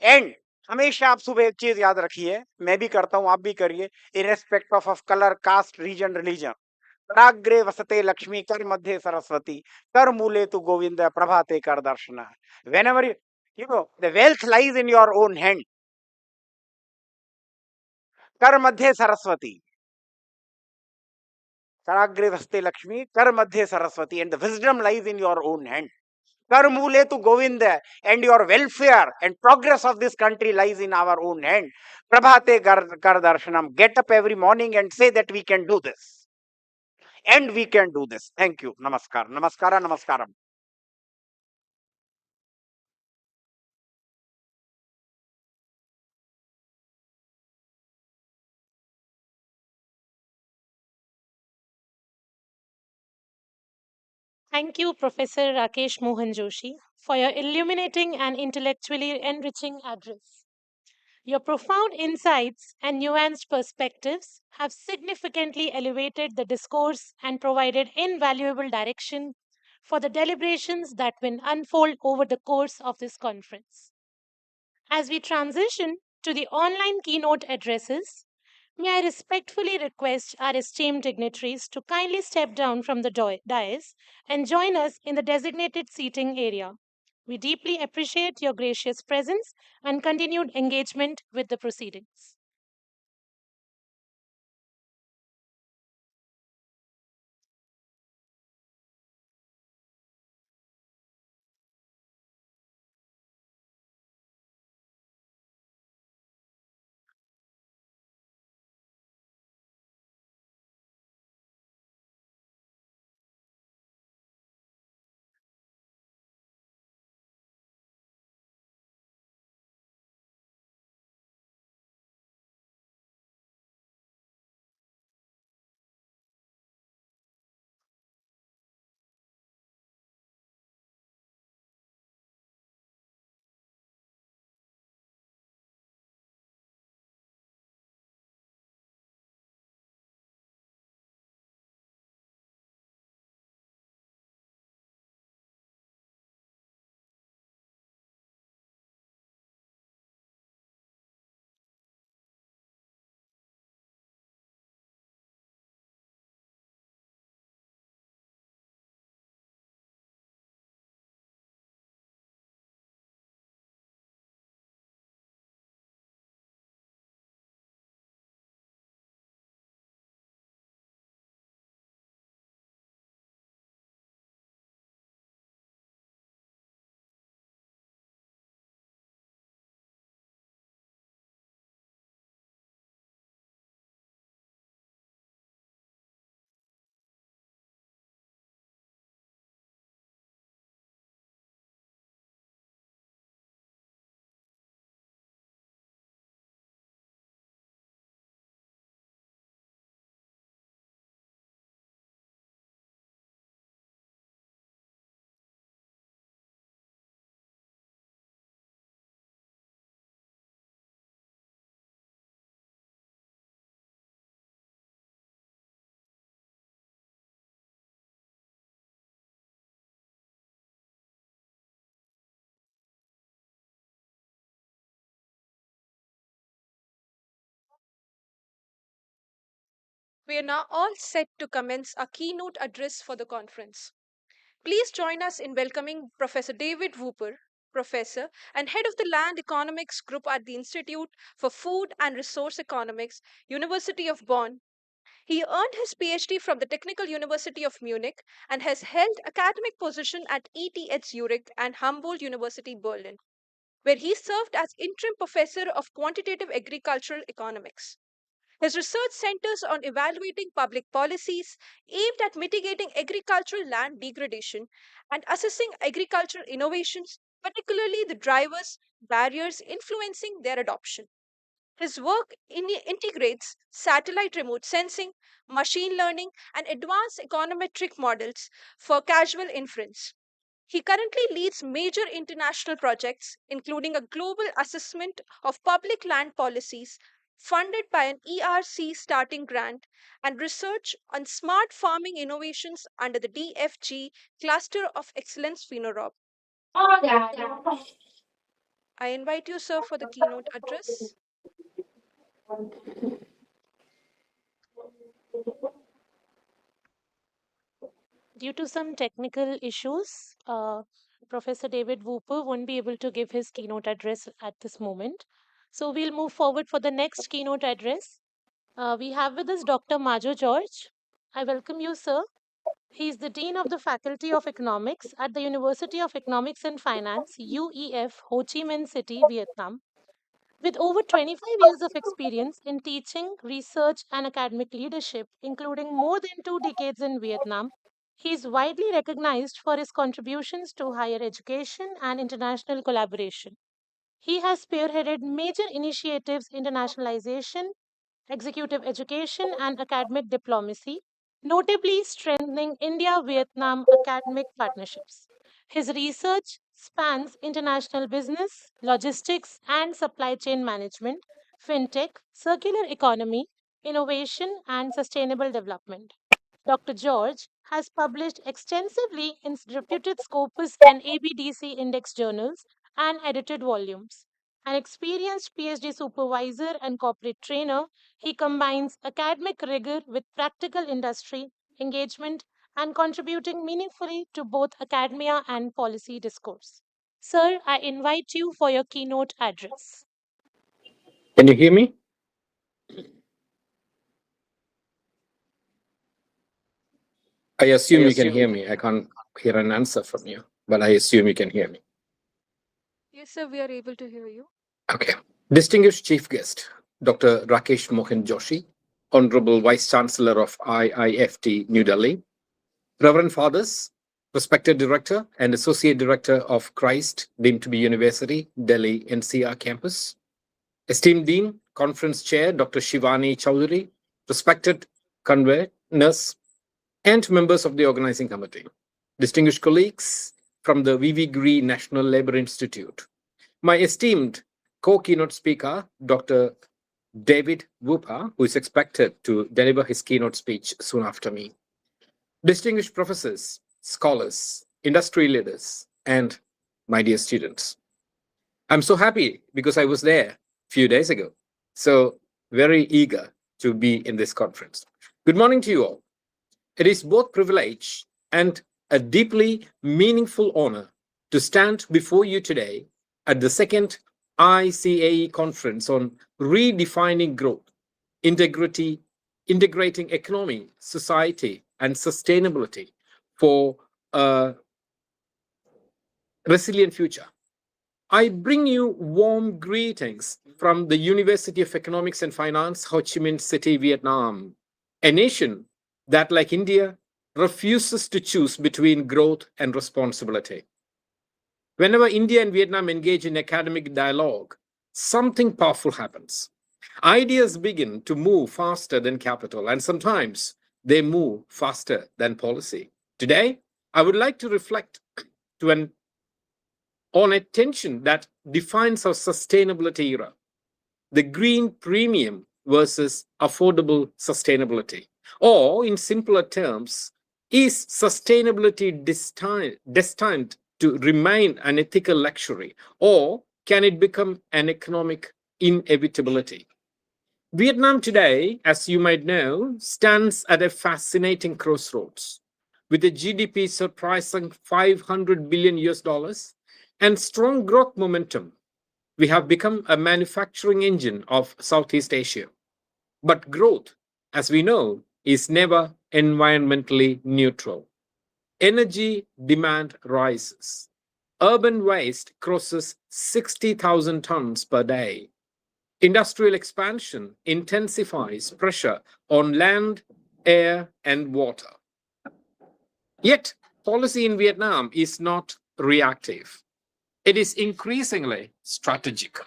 And हमेशा आप सुबह एक चीज याद रखिए, मैं भी करता हूं, आप भी करिए, irrespective of color, caste, region, religion. कराग्रे वसते Lakshmi, कर मध्ये सरस्वती, कर मूले तु गोविंद, प्रभाते कर दर्शन. Whenever you know, the wealth lies in your own hand. कर मध्ये सरस्वती, कराग्रे वसते लक्ष्मी, कर मध्ये Saraswati, and the wisdom lies in your own hand. कर मूले तु Govind, and your welfare and progress of this country lies in our own hand. प्रभाते कर दर्शनम. Get up every morning and say that we can do this. And we can do this. Thank you. Namaskar. Namaskara. Namaskaram. Thank you, Professor Rakesh Mohan Joshi. for your illuminating and intellectually enriching address. Your profound insights and nuanced perspectives have significantly elevated the discourse and provided invaluable direction for the deliberations that will unfold over the course of this conference. As we transition to the online keynote addresses, may I respectfully request our esteemed dignitaries to kindly step down from the dais and join us in the designated seating area. We deeply appreciate your gracious presence and continued engagement with the proceedings. We are now all set to commence our keynote address for the conference. Please join us in welcoming Professor David Whooper, Professor and Head of the Land Economics Group at the Institute for Food and Resource Economics, University of Bonn. He earned his PhD from the Technical University of Munich and has held academic position at ETH Zurich and Humboldt University Berlin, where he served as interim professor of quantitative agricultural economics. His research centers on evaluating public policies aimed at mitigating agricultural land degradation and assessing agricultural innovations, particularly the drivers, barriers influencing their adoption. His work integrates satellite remote sensing, machine learning, and advanced econometric models for causal inference. He currently leads major international projects, including a global assessment of public land policies funded by an ERC starting grant and research on smart farming innovations under the DFG Cluster of Excellence FINOROB. I invite you, sir, for the keynote address. Due to some technical issues, Professor David Whooper won't be able to give his keynote address at this moment. So we'll move forward for the next keynote address. We have with us Dr. Majo George. I welcome you, sir. He is the Dean of the Faculty of Economics at the University of Economics and Finance, UEF, Ho Chi Minh City, Vietnam. With over 25 years of experience in teaching, research, and academic leadership, including more than 2 decades in Vietnam, he is widely recognized for his contributions to higher education and international collaboration. He has spearheaded major initiatives in internationalization, executive education, and academic diplomacy, notably strengthening India Vietnam academic partnerships. His research spans international business, logistics, and supply chain management, fintech, circular economy, innovation, and sustainable development. Dr. George has published extensively in reputed Scopus and ABDC index journals and edited volumes. An experienced PhD supervisor and corporate trainer, he combines academic rigor with practical industry engagement and contributing meaningfully to both academia and policy discourse. Sir, I invite you for your keynote address. Can you hear me? I assume you can hear me. I can't hear an answer from you, but I assume you can hear me. Yes, sir, we are able to hear you. Okay. Distinguished Chief Guest, Dr. Rakesh Mohan Joshi, Honorable Vice Chancellor of IIFT, New Delhi, Reverend Fathers, Respected Director and Associate Director of Christ, deemed to be University, Delhi NCR campus, Esteemed Dean, Conference Chair, Dr. Shivani Chowdhury, respected conveners, and members of the organizing committee, distinguished colleagues from the VV Giri National Labour Institute, my esteemed co-keynote speaker, Dr. David Wupa, who is expected to deliver his keynote speech soon after me, distinguished professors, scholars, industry leaders, and my dear students. I'm so happy because I was there a few days ago. So very eager to be in this conference. Good morning to you all. It is both privilege and a deeply meaningful honor to stand before you today at the second ICAE conference on redefining growth, integrating economy, society, and sustainability for a resilient future. I bring you warm greetings from the University of Economics and Finance, Ho Chi Minh City, Vietnam, a nation that, like India, refuses to choose between growth and responsibility. Whenever India and Vietnam engage in academic dialogue, something powerful happens. Ideas begin to move faster than capital, and sometimes they move faster than policy. Today, I would like to reflect on a tension that defines our sustainability era, the green premium versus affordable sustainability. Or, in simpler terms, is sustainability destined to remain an ethical luxury, or can it become an economic inevitability? Vietnam today, as you might know, stands at a fascinating crossroads. With a GDP surpassing 500 billion US dollars and strong growth momentum, we have become a manufacturing engine of Southeast Asia. But growth, as we know, is never environmentally neutral. Energy demand rises. Urban waste crosses 60,000 tons per day. Industrial expansion intensifies pressure on land, air, and water. Yet, policy in Vietnam is not reactive. It is increasingly strategic.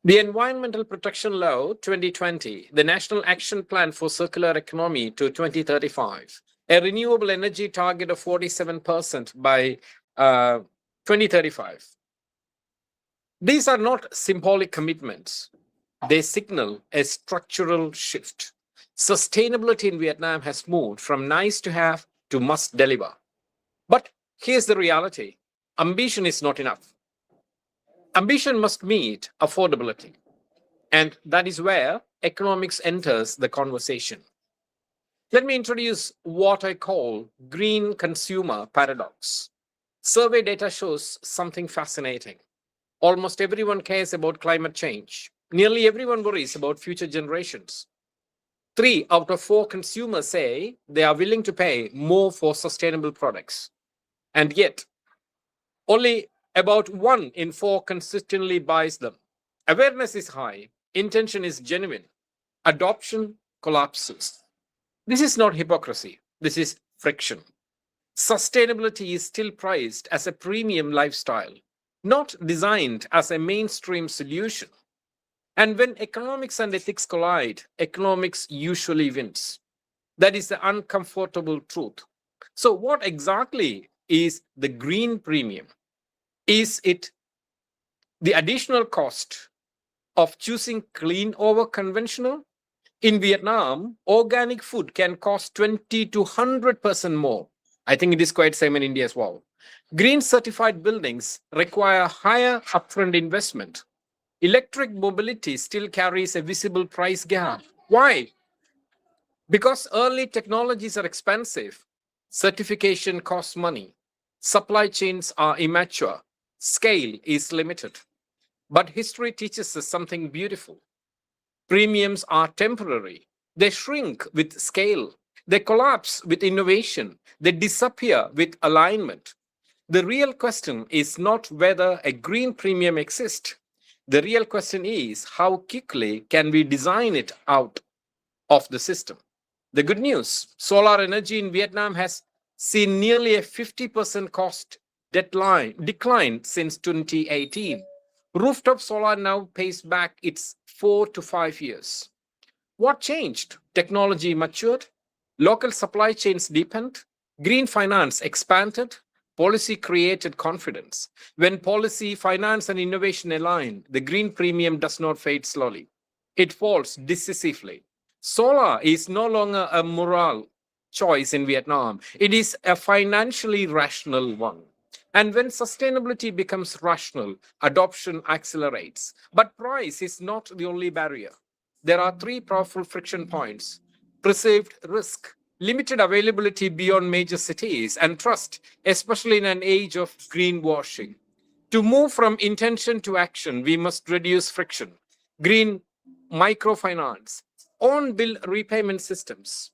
The Environmental Protection Law 2020, the National Action Plan for Circular Economy to 2035, a renewable energy target of 47% by 2035. These are not symbolic commitments. They signal a structural shift. Sustainability in Vietnam has moved from nice to have to must deliver. But here's the reality. Ambition is not enough. Ambition must meet affordability. And that is where economics enters the conversation. Let me introduce what I call green consumer paradox. Survey data shows something fascinating. Almost everyone cares about climate change. Nearly everyone worries about future generations. 3 out of 4 consumers say they are willing to pay more for sustainable products. And yet, only about 1 in 4 consistently buys them. Awareness is high, intention is genuine, adoption collapses. This is not hypocrisy, this is friction. Sustainability is still priced as a premium lifestyle, not designed as a mainstream solution. And when economics and ethics collide, economics usually wins. That is the uncomfortable truth. So, what exactly is the green premium. Is it the additional cost of choosing clean over conventional? In Vietnam, organic food can cost 20 to 100% more. I think it is quite same in India as well. Green certified buildings require higher upfront investment. Electric mobility still carries a visible price gap. Why? Because early technologies are expensive, certification costs money, supply chains are immature, scale is limited. But history teaches us something beautiful. Premiums are temporary. They shrink with scale. They collapse with innovation. They disappear with alignment. The real question is not whether a green premium exists. The real question is how quickly can we design it out of the system. The good news, solar energy in Vietnam has seen nearly a 50% cost decline since 2018. Rooftop solar now pays back its 4 to 5 years. What changed? Technology matured, local supply chains deepened, green finance expanded, policy created confidence. When policy, finance, and innovation align, the green premium does not fade slowly, it falls decisively. Solar is no longer a moral choice in Vietnam, it is a financially rational one. And when sustainability becomes rational, adoption accelerates. But price is not the only barrier. There are three powerful friction points: perceived risk, limited availability beyond major cities, and trust, especially in an age of greenwashing. To move from intention to action, we must reduce friction. Green microfinance, on bill repayment systems,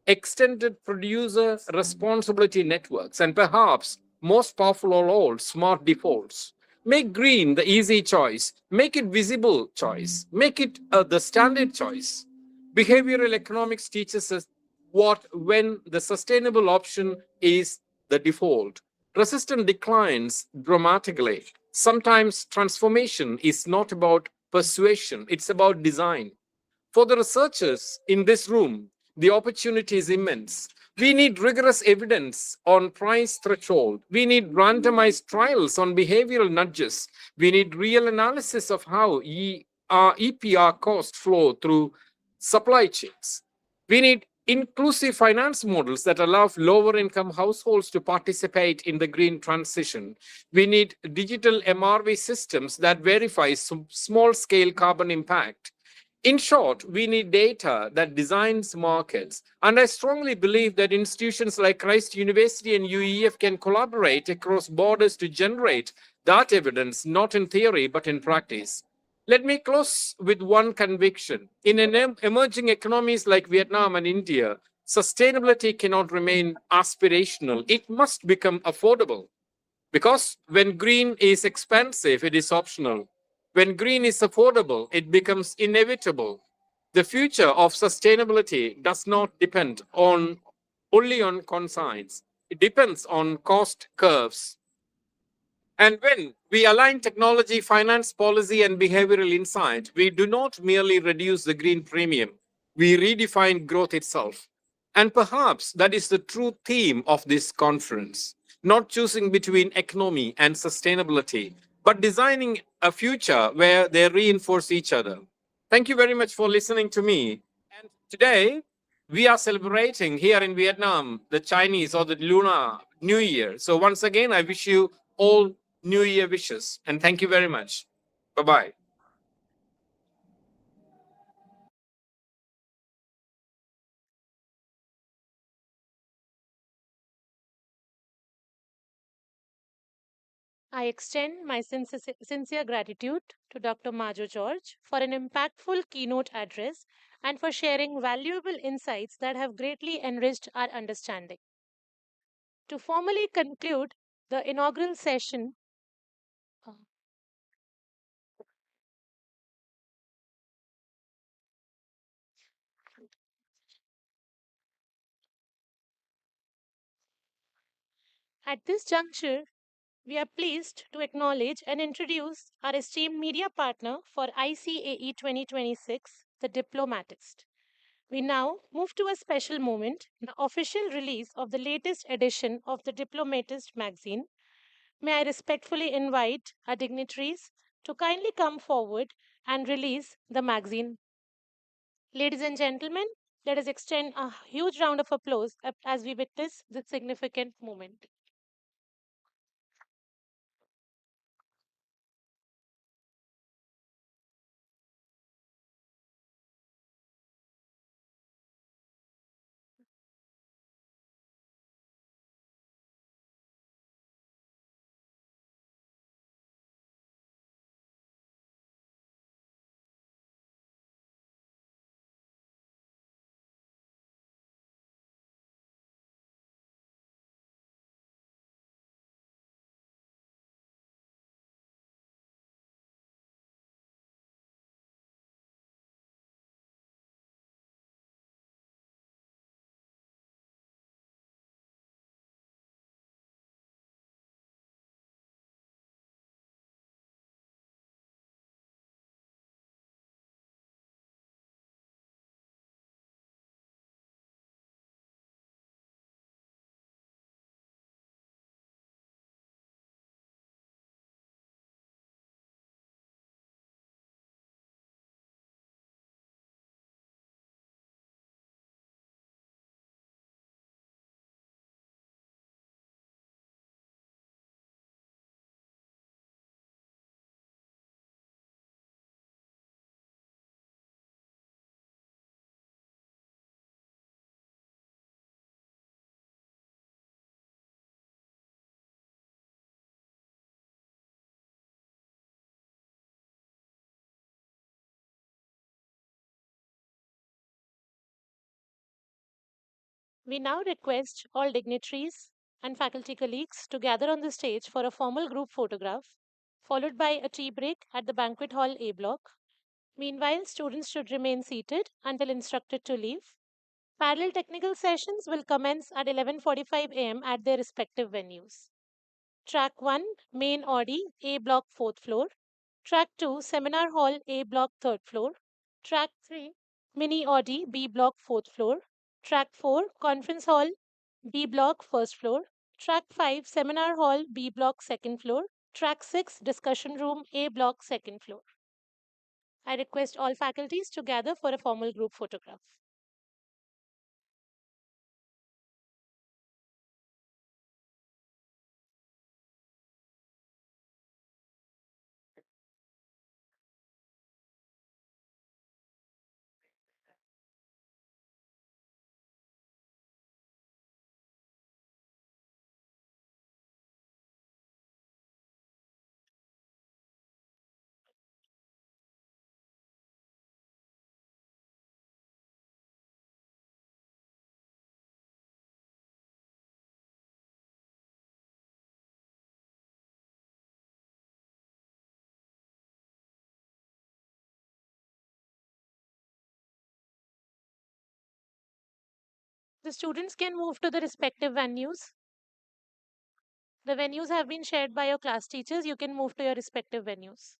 extended producer responsibility networks, and perhaps most powerful of all, smart defaults. Make green the easy choice, make it visible choice, make it the standard choice. Behavioral economics teaches us what when the sustainable option is the default. Resistance declines dramatically. Sometimes transformation is not about persuasion, it's about design. For the researchers in this room, the opportunity is immense. We need rigorous evidence on price threshold. We need randomized trials on behavioral nudges. We need real analysis of how EPR costs flow through supply chains. We need inclusive finance models that allow lower income households to participate in the green transition. We need digital MRV systems that verify small scale carbon impact. In short, we need data that designs markets. And I strongly believe that institutions like Christ University and UEF can collaborate across borders to generate that evidence, not in theory, but in practice. Let me close with one conviction. In emerging economies like Vietnam and India, sustainability cannot remain aspirational. It must become affordable. Because when green is expensive, it is optional. When green is affordable, it becomes inevitable. The future of sustainability does not depend on only on conscience. It depends on cost curves. And when we align technology, finance policy, and behavioral insight, we do not merely reduce the green premium, we redefine growth itself. And perhaps that is the true theme of this conference: not choosing between economy and sustainability, but designing a future where they reinforce each other. Thank you very much for listening to me. And today, we are celebrating here in Vietnam the Chinese or the Lunar New Year. So, once again, I wish you all New Year wishes. And thank you very much. Bye bye. I extend my sincere gratitude to Dr. Majo George for an impactful keynote address and for sharing valuable insights that have greatly enriched our understanding. To formally conclude the inaugural session, uh, at this juncture, we are pleased to acknowledge and introduce our esteemed media partner for ICAE 2026, the Diplomatist. We now move to a special moment, the official release of the latest edition of the Diplomatist magazine. May I respectfully invite our dignitaries to kindly come forward and release the magazine. Ladies and gentlemen, let us extend a huge round of applause as we witness this significant moment. We now request all dignitaries and faculty colleagues to gather on the stage for a formal group photograph, followed by a tea break at the banquet hall A block. Meanwhile, students should remain seated until instructed to leave. Parallel technical sessions will commence at 11:45 a.m. at their respective venues. Track 1, Main Audi, A block 4th floor. Track 2, Seminar Hall, A block 3rd floor. Track 3, Mini Audi, B block 4th floor. Track 4, Conference Hall, B block 1st floor. Track 5, Seminar Hall, B block 2nd floor. Track 6, Discussion Room, A block 2nd floor. I request all faculties to gather for a formal group photograph. The students can move to the respective venues. The venues have been shared by your class teachers. You can move to your respective venues.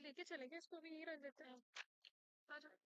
लेके चलेंगे इसको भी यहीं रख देते हैं आ जाओ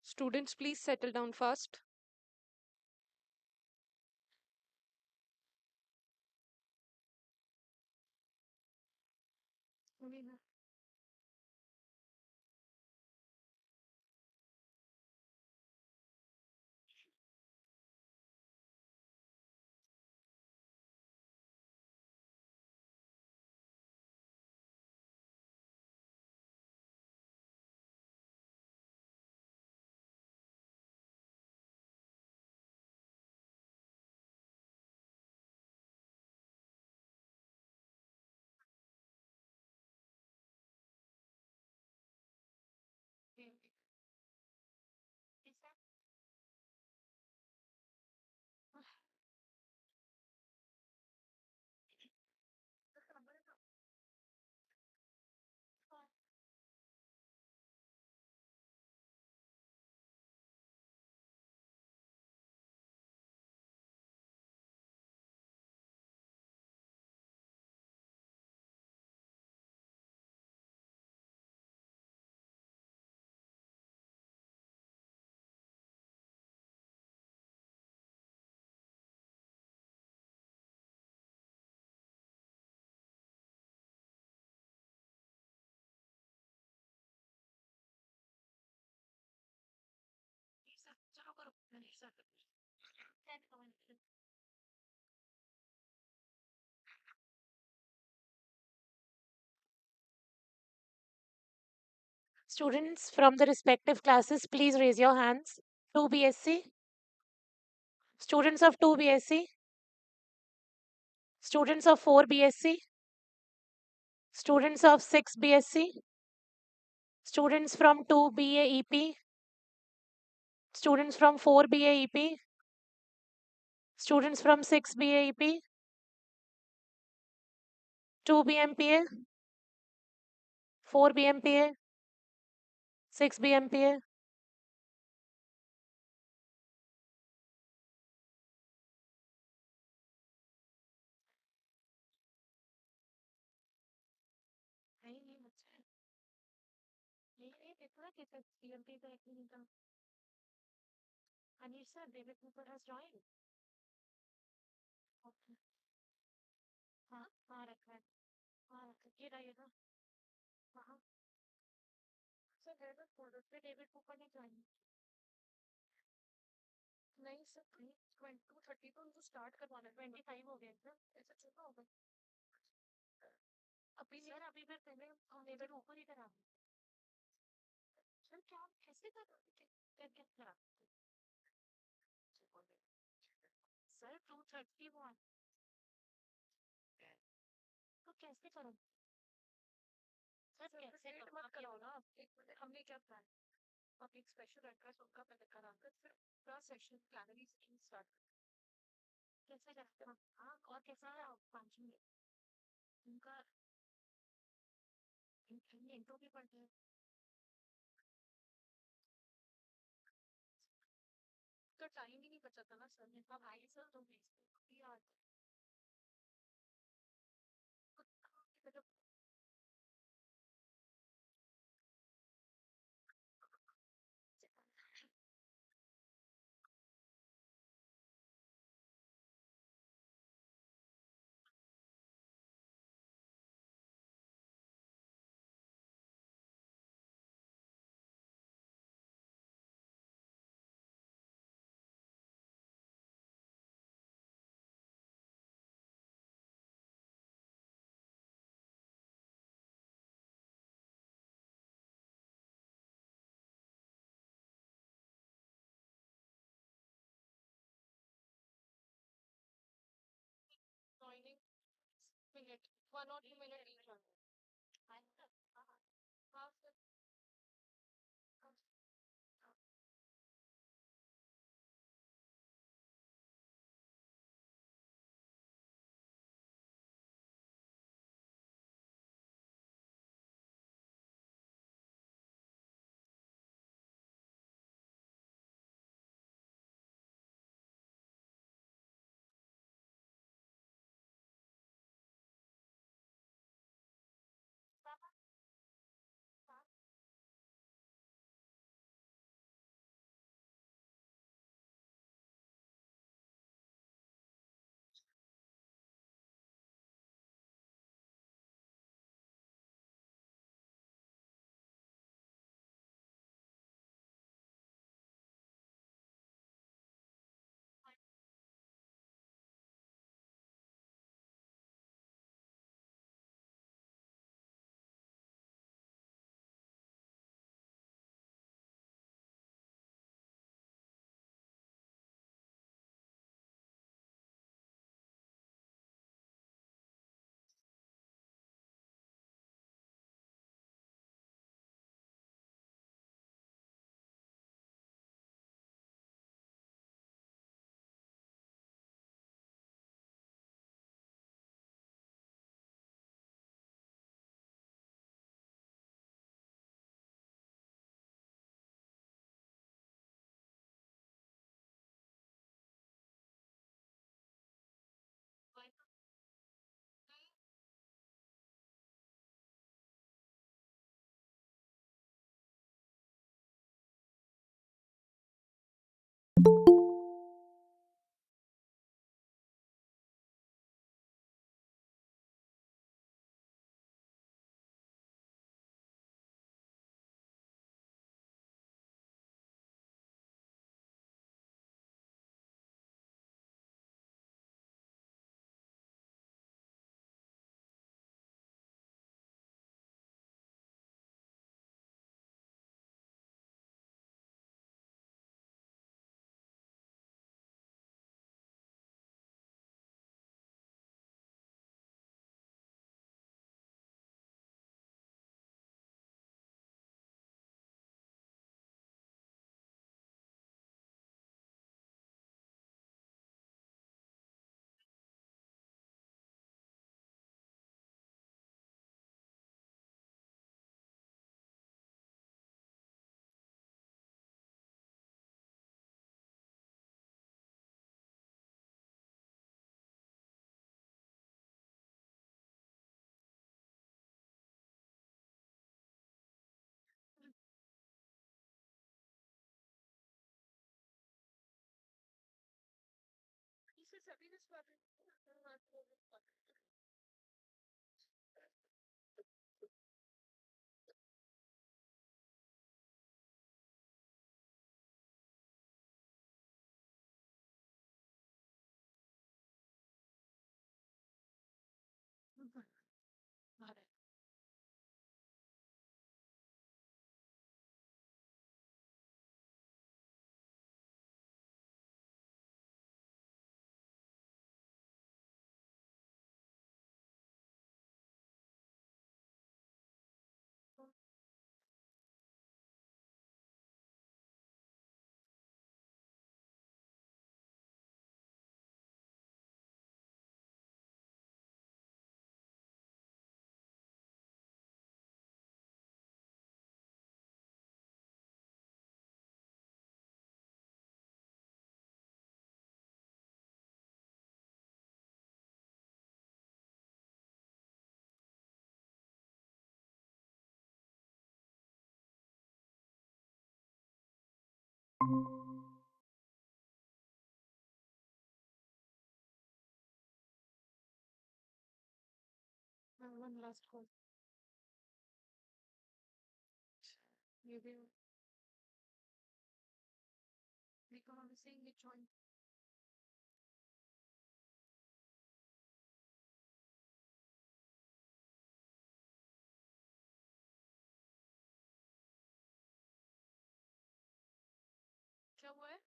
Students, please settle down fast. Students from the respective classes, please raise your hands. 2 BSc. Students of 2 BSc. Students of 4 BSc. Students of 6 BSc. Students from 2 BAEP. Students from 4 BAEP. Students from 6 BAEP. 2 BMPA. 4 BMPA. 6 BMPA. Anish sir, David Cooper has joined. Okay. हाँ हाँ रखा है हाँ रखा है ये रहा ये रहा हाँ सर डेविड फोल्डर पे डेविड कूपर ने ज्वाइन नहीं सर नहीं 22:30 तो उनको स्टार्ट करवाना 25 हो गए ना ऐसा छोटा होगा अभी सर अभी मैं पहले डेविड ऊपर ही करा सर क्या आप कैसे कर क्या क्या करा सर 2:31 तो कैसे करो सर कैसे लेट मत कराओ ना एक मिनट हमने क्या प्लान अब एक स्पेशल एड्रेस उनका पहले कराकर फिर पूरा सेशन प्लानरी सेशन स्टार्ट कैसे करते हैं हाँ और कैसा है आप 5 मिनट उनका इंट्रो भी पढ़ते हैं तो टाइम ही नहीं बचा था ना सर ने अब आए सर तो भेजते यार मतलब joining minute 1 or 2 minute each one हाँ हाँ sir One last call. Maybe we can only saying we join. क्या हुआ है?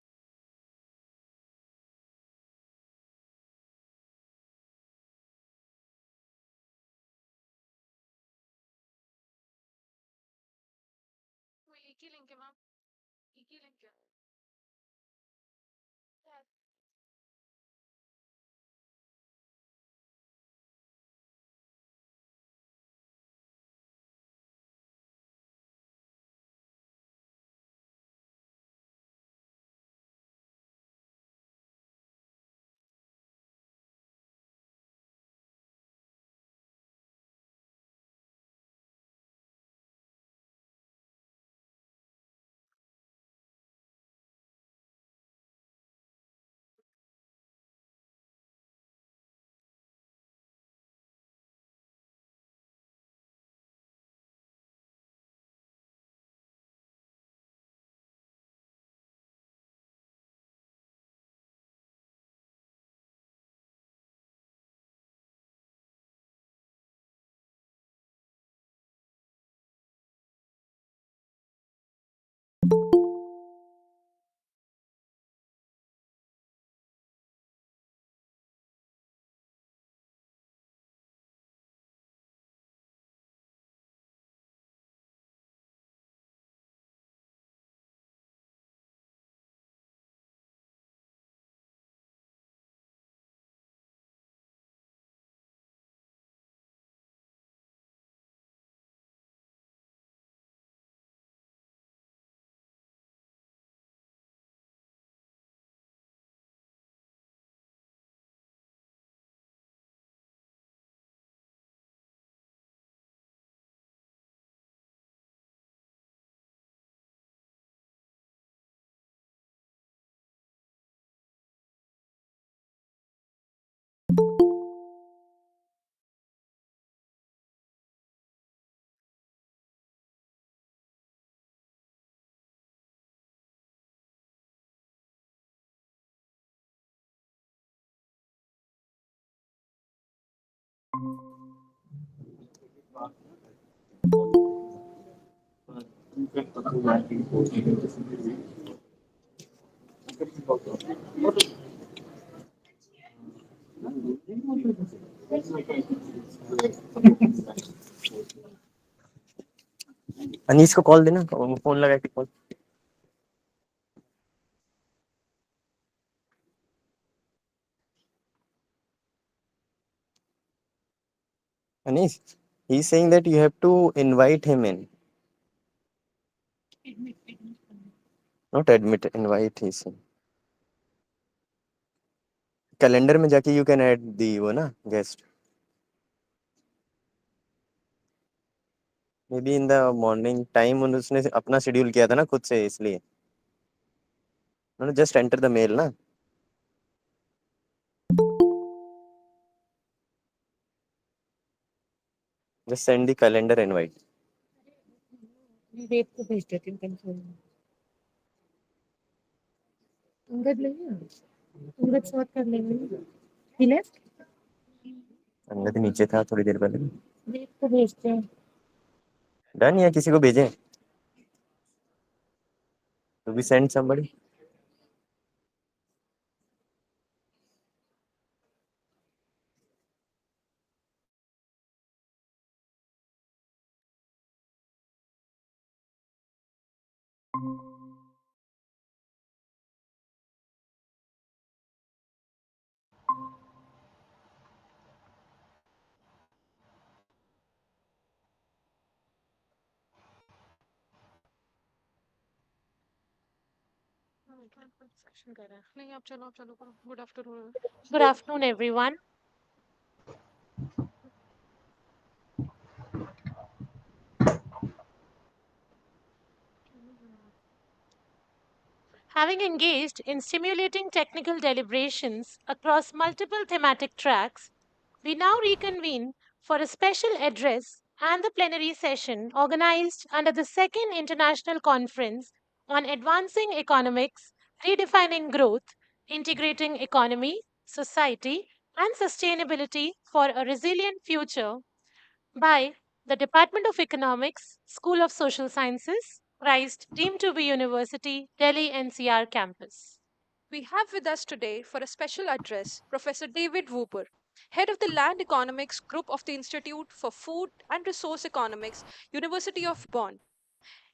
वो एक ही लिंक है मैम, एक ही लिंक है। अनीस को कॉल देना, फोन लगा के call. Anis, he's saying that you have to invite him in. Not admit, invite he's saying. Calendar में जाके यू कैन ऐड दी वो ना guest, may be in the morning time उसने अपना शेड्यूल किया था ना खुद से, इसलिए जस्ट एंटर द मेल ना। Just send the calendar invite. वेट को भेज देती हूँ कंफर्म अंगद नहीं है अंगद सॉर्ट कर लेंगे ही लेफ्ट अंगद नीचे था थोड़ी देर पहले। वेट को भेजते हैं डन, या किसी को भेजें? To be send somebody. नहीं, आप चलो करो। Good afternoon. Good afternoon everyone Having engaged in stimulating technical deliberations across multiple thematic tracks, we now reconvene for a special address and the plenary session organized under the Second International Conference on Advancing Economics, Redefining Growth, Integrating Economy, Society, and Sustainability for a Resilient Future by the Department of Economics, School of Social Sciences, Christ deemed to be University, Delhi NCR campus. We have with us today for a special address Professor David Wooper, head of the Land Economics Group of the Institute for Food and Resource Economics, University of Bonn.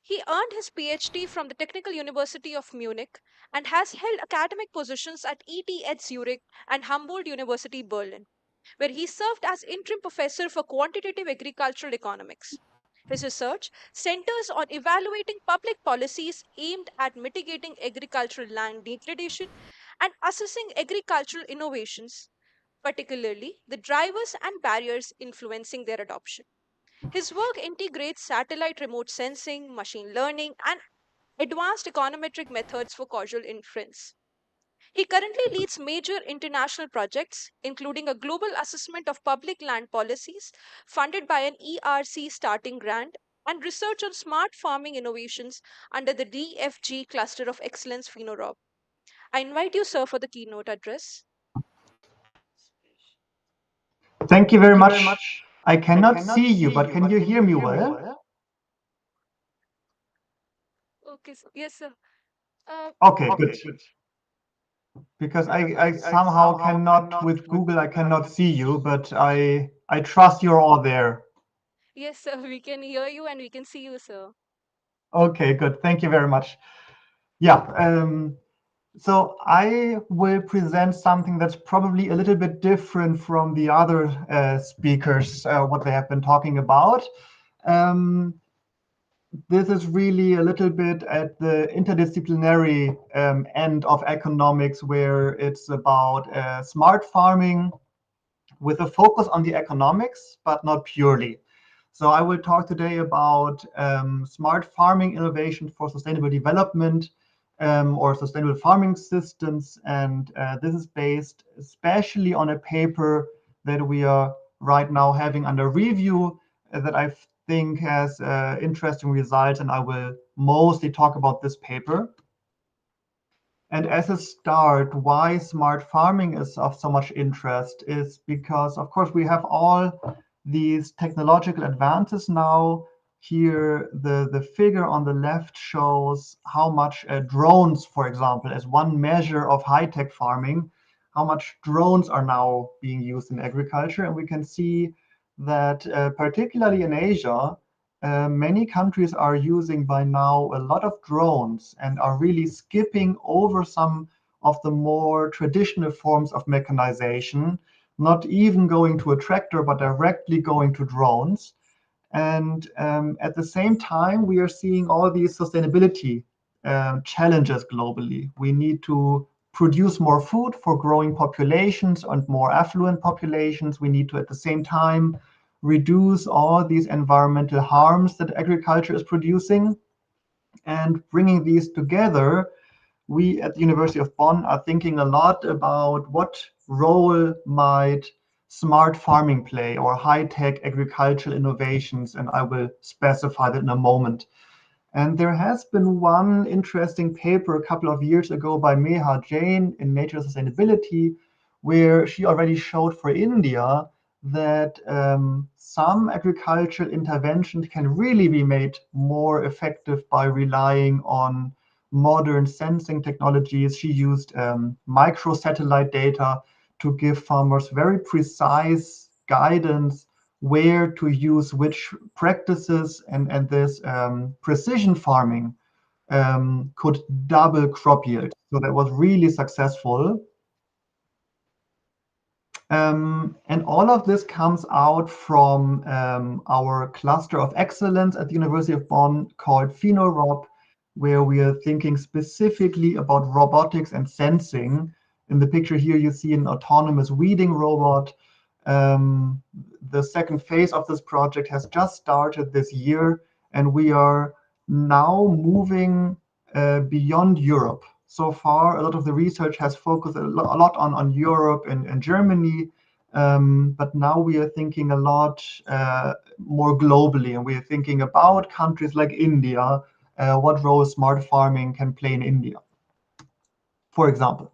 He earned his PhD from the Technical University of Munich and has held academic positions at ETH Zurich and Humboldt University Berlin, where he served as interim professor for quantitative agricultural economics. His research centers on evaluating public policies aimed at mitigating agricultural land degradation and assessing agricultural innovations, particularly the drivers and barriers influencing their adoption. His work integrates satellite remote sensing, machine learning, and advanced econometric methods for causal inference. He currently leads major international projects, including a global assessment of public land policies funded by an ERC starting grant and research on smart farming innovations under the DFG Cluster of Excellence FINOROB. I invite you, sir, for the keynote address. Thank you very much. I cannot see you, but can you hear me well? Okay, yes, sir. Okay, good. Because I somehow cannot, with Google, I cannot see you, but I trust you're all there. Yes, sir, we can hear you and we can see you, sir. Okay, good. Thank you very much. Yeah, so I will present something that's probably a little bit different from the other speakers, what they have been talking about. This is really a little bit at the interdisciplinary end of economics, where it's about smart farming with a focus on the economics, but not purely. So I will talk today about smart farming innovation for sustainable development or sustainable farming systems. And this is based especially on a paper that we are right now having under review that I think has interesting results. And I will mostly talk about this paper. And as a start, why smart farming is of so much interest is because, of course, we have all these technological advances now. Here, the figure on the left shows how much drones, for example, as one measure of high-tech farming, how much drones are now being used in agriculture. And we can see that particularly in Asia, many countries are using by now a lot of drones and are really skipping over some of the more traditional forms of mechanization, not even going to a tractor, but directly going to drones. And at the same time, we are seeing all these sustainability challenges globally. We need to produce more food for growing populations and more affluent populations. We need to, at the same time, reduce all these environmental harms that agriculture is producing. And bringing these together, we at the University of Bonn are thinking a lot about what role might smart farming play or high-tech agricultural innovations, and I will specify that in a moment. And there has been one interesting paper a couple of years ago by Meha Jain in Nature Sustainability, where she already showed for India that some agricultural interventions can really be made more effective by relying on modern sensing technologies. She used microsatellite data to give farmers very precise guidance where to use which practices, and this precision farming could double crop yield. So that was really successful. And all of this comes out from our cluster of excellence at the University of Bonn called PhenoRob, where we are thinking specifically about robotics and sensing. In the picture here, you see an autonomous weeding robot. The second phase of this project has just started this year, and we are now moving beyond Europe. So far, a lot of the research has focused a lot on Europe and Germany, but now we are thinking a lot more globally, and we are thinking about countries like India, what role smart farming can play in India, for example.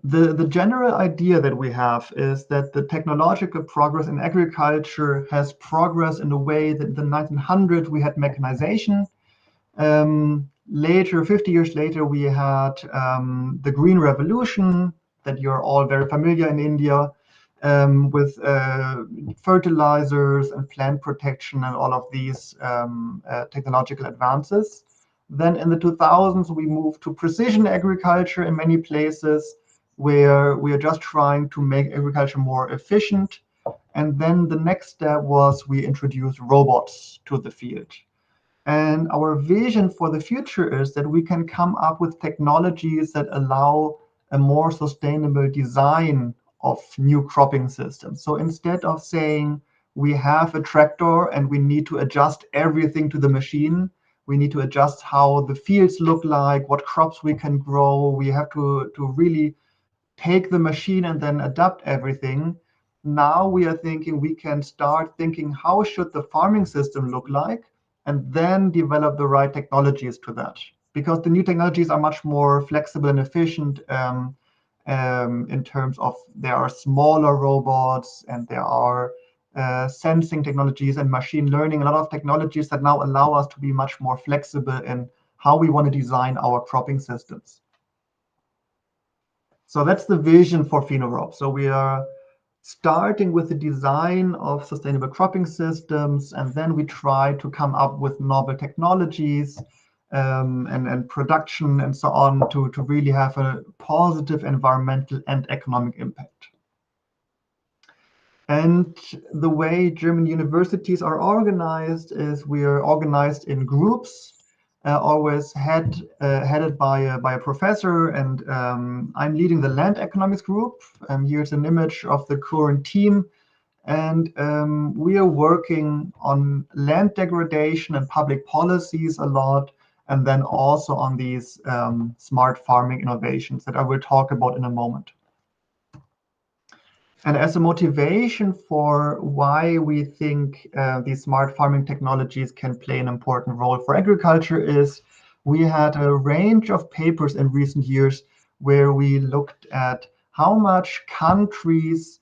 The general idea that we have is that the technological progress in agriculture has progressed in a way that in the 1900s we had mechanization. Later, 50 years later, we had the Green Revolution that you're all very familiar in India, with fertilizers and plant protection and all of these technological advances. Then in the 2000s, we moved to precision agriculture in many places, where we are just trying to make agriculture more efficient. And then the next step was we introduced robots to the field. And our vision for the future is that we can come up with technologies that allow a more sustainable design of new cropping systems. So instead of saying we have a tractor and we need to adjust everything to the machine, we need to adjust how the fields look like, what crops we can grow. We have to really take the machine and then adapt everything. Now we are thinking we can start thinking how should the farming system look like, and then develop the right technologies to that. Because the new technologies are much more flexible and efficient in terms of there are smaller robots and there are sensing technologies and machine learning, a lot of technologies that now allow us to be much more flexible in how we want to design our cropping systems. So that's the vision for PhenoRob. So we are starting with the design of sustainable cropping systems, and then we try to come up with novel technologies and production and so on to really have a positive environmental and economic impact. And the way German universities are organized is we are organized in groups, always headed by a professor, and I'm leading the land economics group. Here's an image of the current team, and we are working on land degradation and public policies a lot, and then also on these smart farming innovations that I will talk about in a moment. And as a motivation for why we think these smart farming technologies can play an important role for agriculture is we had a range of papers in recent years where we looked at how much countries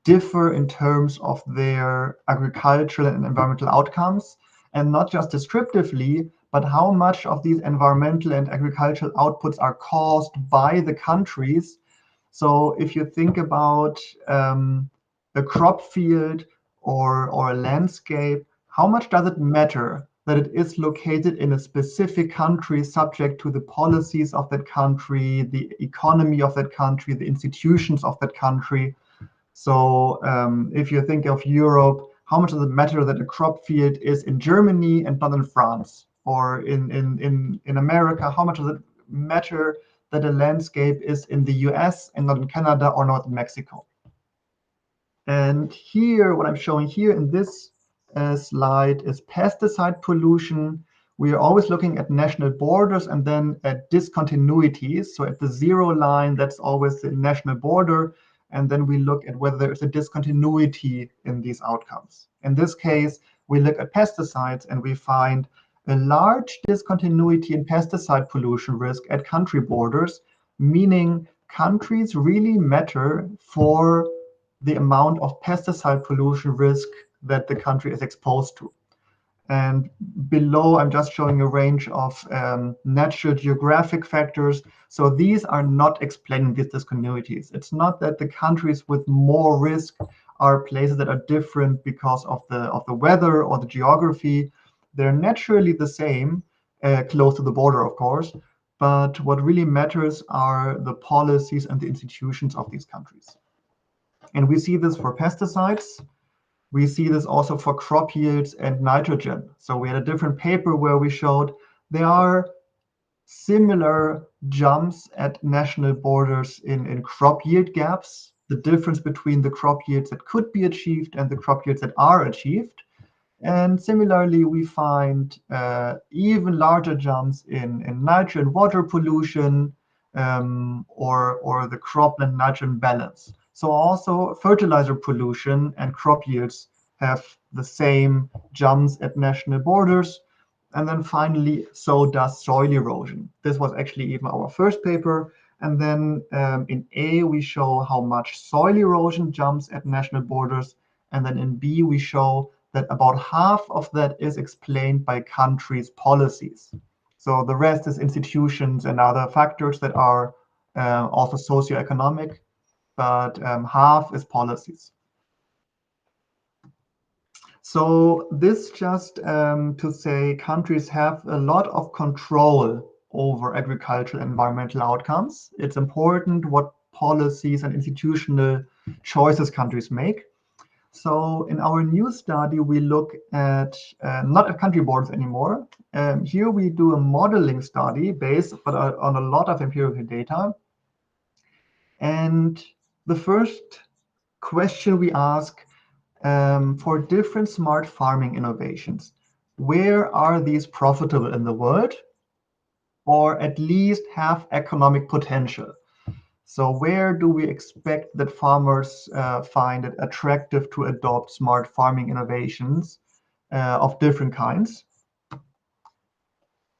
differ in terms of their agricultural and environmental outcomes, and not just descriptively, but how much of these environmental and agricultural outputs are caused by the countries. So if you think about a crop field or a landscape, how much does it matter that it is located in a specific country subject to the policies of that country, the economy of that country, the institutions of that country? So if you think of Europe, how much does it matter that a crop field is in Germany and not in France? Or in America, how much does it matter that a landscape is in the US and not in Canada or not in Mexico? And here, what I'm showing here in this slide is pesticide pollution. We are always looking at national borders and then at discontinuities. So at the zero line, that's always the national border. and then we look at whether there is a discontinuity in these outcomes. In this case, we look at pesticides and we find a large discontinuity in pesticide pollution risk at country borders, meaning countries really matter for the amount of pesticide pollution risk that the country is exposed to. And below, I'm just showing a range of natural geographic factors. So these are not explaining these discontinuities. It's not that the countries with more risk are places that are different because of the weather or the geography. They're naturally the same, close to the border, of course. But what really matters are the policies and the institutions of these countries. And we see this for pesticides. We see this also for crop yields and nitrogen. So we had a different paper where we showed there are similar jumps at national borders in crop yield gaps, the difference between the crop yields that could be achieved and the crop yields that are achieved. And similarly, we find even larger jumps in nitrogen water pollution or the cropland nitrogen balance. So also fertilizer pollution and crop yields have the same jumps at national borders. And then finally, so does soil erosion. This was actually even our first paper. And then in A, we show how much soil erosion jumps at national borders. And then in B, we show that about half of that is explained by countries' policies. So the rest is institutions and other factors that are also socioeconomic, but half is policies. So this just to say countries have a lot of control over agricultural and environmental outcomes. It's important what policies and institutional choices countries make. So in our new study, we look at not at country borders anymore. Here we do a modeling study based but on a lot of empirical data. And the first question we ask for different smart farming innovations, where are these profitable in the world or at least have economic potential? So where do we expect that farmers find it attractive to adopt smart farming innovations of different kinds?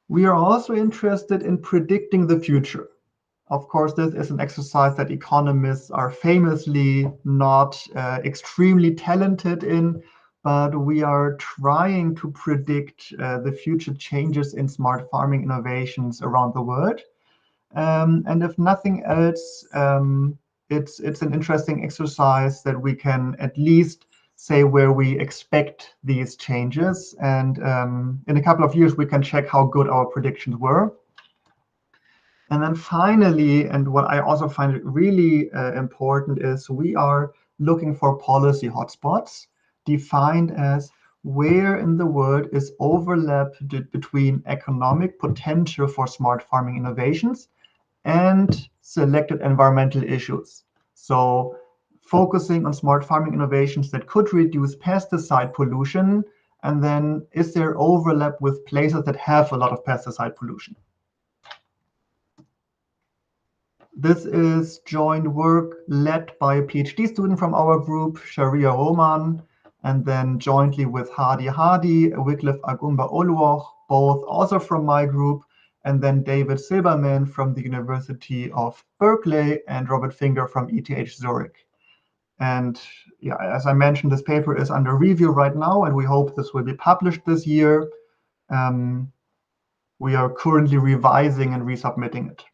We are also interested in predicting the future. Of course, this is an exercise that economists are famously not extremely talented in, but we are trying to predict the future changes in smart farming innovations around the world. And if nothing else, it's an interesting exercise that we can at least say where we expect these changes. And in a couple of years, we can check how good our predictions were. And then finally, and what I also find really important is we are looking for policy hotspots defined as where in the world is overlap between economic potential for smart farming innovations and selected environmental issues. So focusing on smart farming innovations that could reduce pesticide pollution, and then is there overlap with places that have a lot of pesticide pollution? This is joint work led by a PhD student from our group, Sharia Roman, and then jointly with Hadi, Wycliffe Agumba Oluoch, both also from my group, and then David Silberman from the University of Berkeley and Robert Finger from ETH Zurich. And yeah, as I mentioned, this paper is under review right now, and we hope this will be published this year. We are currently revising and resubmitting it.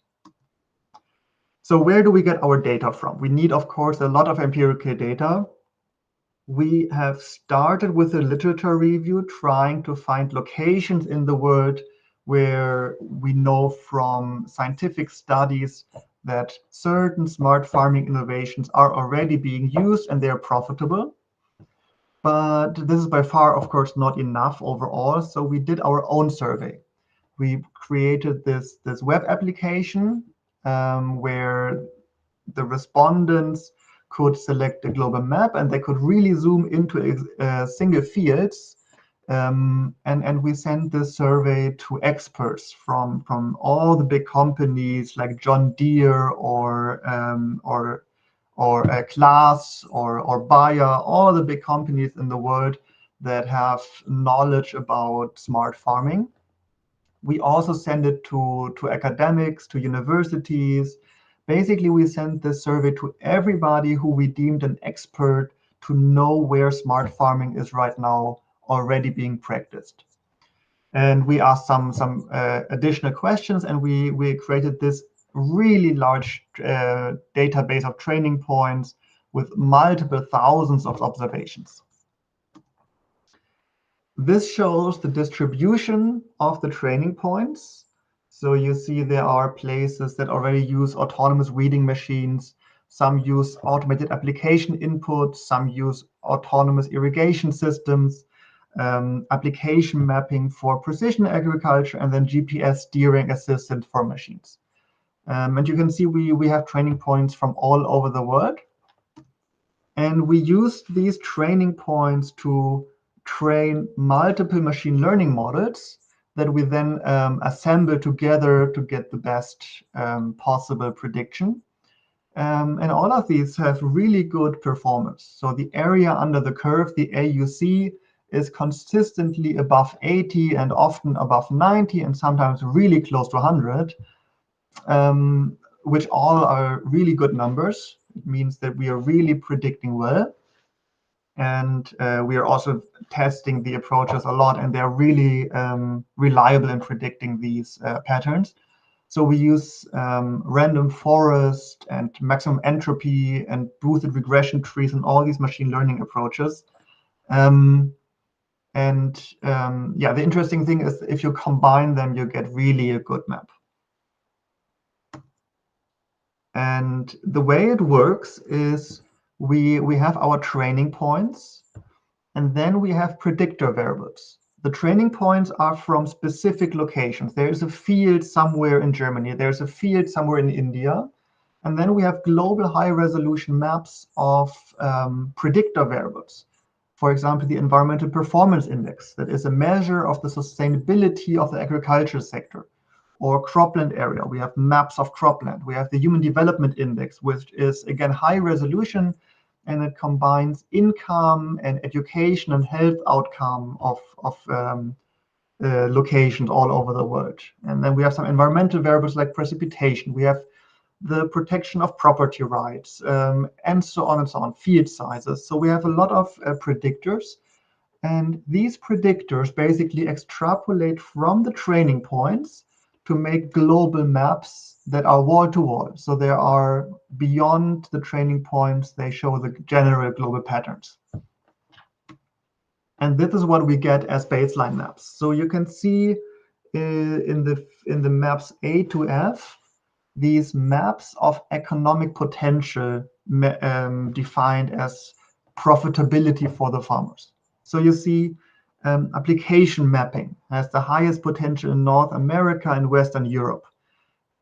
So where do we get our data from? We need, of course, a lot of empirical data. We have started with a literature review, trying to find locations in the world where we know from scientific studies that certain smart farming innovations are already being used and they are profitable. But this is by far, of course, not enough overall. So we did our own survey. We created this web application where the respondents could select a global map and they could really zoom into single fields. And we sent this survey to experts from all the big companies like John Deere or or Class or Bayer, all the big companies in the world that have knowledge about smart farming. We also send it to academics, to universities. Basically, we send this survey to everybody who we deemed an expert to know where smart farming is right now already being practiced. And we asked some additional questions, and we created this really large database of training points with multiple thousands of observations. This shows the distribution of the training points. So you see there are places that already use autonomous weeding machines. Some use automated application input. Some use autonomous irrigation systems, application mapping for precision agriculture, and then GPS steering assistant for machines. And you can see we have training points from all over the world. And we used these training points to train multiple machine learning models that we then assemble together to get the best possible prediction. And all of these have really good performance. So the area under the curve, the AUC, is consistently above 80 and often above 90 and sometimes really close to 100, which all are really good numbers. It means that we are really predicting well. And we are also testing the approaches a lot, and they're really reliable in predicting these patterns. So we use random forest and maximum entropy and boosted regression trees and all these machine learning approaches. Yeah, the interesting thing is if you combine them, you get really a good map. And the way it works is we have our training points, and then we have predictor variables. The training points are from specific locations. There's a field somewhere in Germany. There's a field somewhere in India. And then we have global high resolution maps of predictor variables. For example, the Environmental Performance Index, that is a measure of the sustainability of the agriculture sector. Or cropland area, we have maps of cropland. We have the Human Development Index, which is, again, high resolution, and it combines income and education and health outcome of locations all over the world. And then we have some environmental variables like precipitation. We have the protection of property rights, and so on and so on, field sizes. So we have a lot of predictors. And these predictors basically extrapolate from the training points to make global maps that are wall to wall. So they are beyond the training points, they show the general global patterns. And this is what we get as baseline maps. So you can see in the maps A to F, these maps of economic potential defined as profitability for the farmers. So you see application mapping has the highest potential in North America and Western Europe.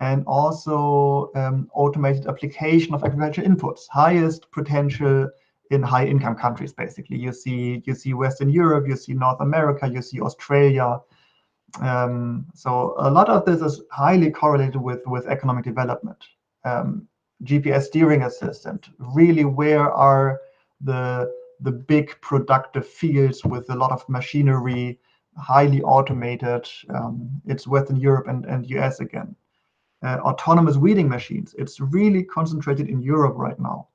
And also automated application of agricultural inputs, highest potential in high income countries, basically. You see Western Europe, you see North America, you see Australia. So a lot of this is highly correlated with economic development. GPS steering assistant, really where are the big productive fields with a lot of machinery, highly automated. It's Western Europe and US again. Autonomous weeding machines, it's really concentrated in Europe right now,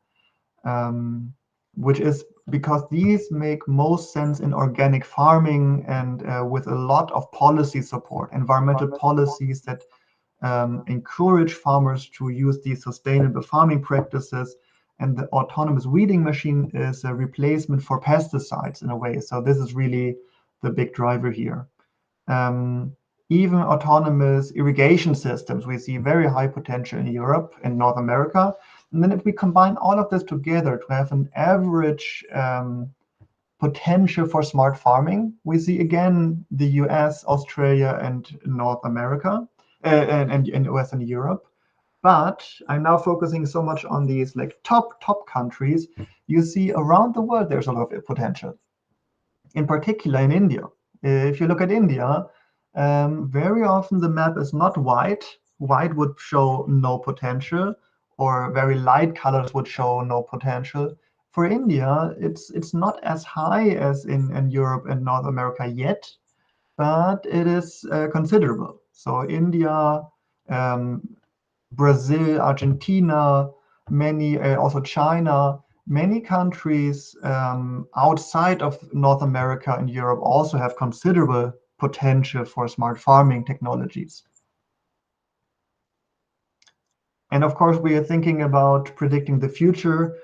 which is because these make most sense in organic farming and with a lot of policy support, environmental policies that encourage farmers to use these sustainable farming practices. And the autonomous weeding machine is a replacement for pesticides in a way. So this is really the big driver here. Even autonomous irrigation systems, we see very high potential in Europe and North America. And then if we combine all of this together to have an average potential for smart farming, we see again the US, Australia, and North America, and Western Europe. But I'm now focusing so much on these like top countries. You see around the world there's a lot of potential. In particular in India. If you look at India, very often the map is not white. White would show no potential, or very light colors would show no potential. For India, it's not as high as in Europe and North America yet, but it is considerable. So India, um, Brazil, Argentina, many also China, many countries outside of North America and Europe also have considerable potential for smart farming technologies. And of course, we are thinking about predicting the future.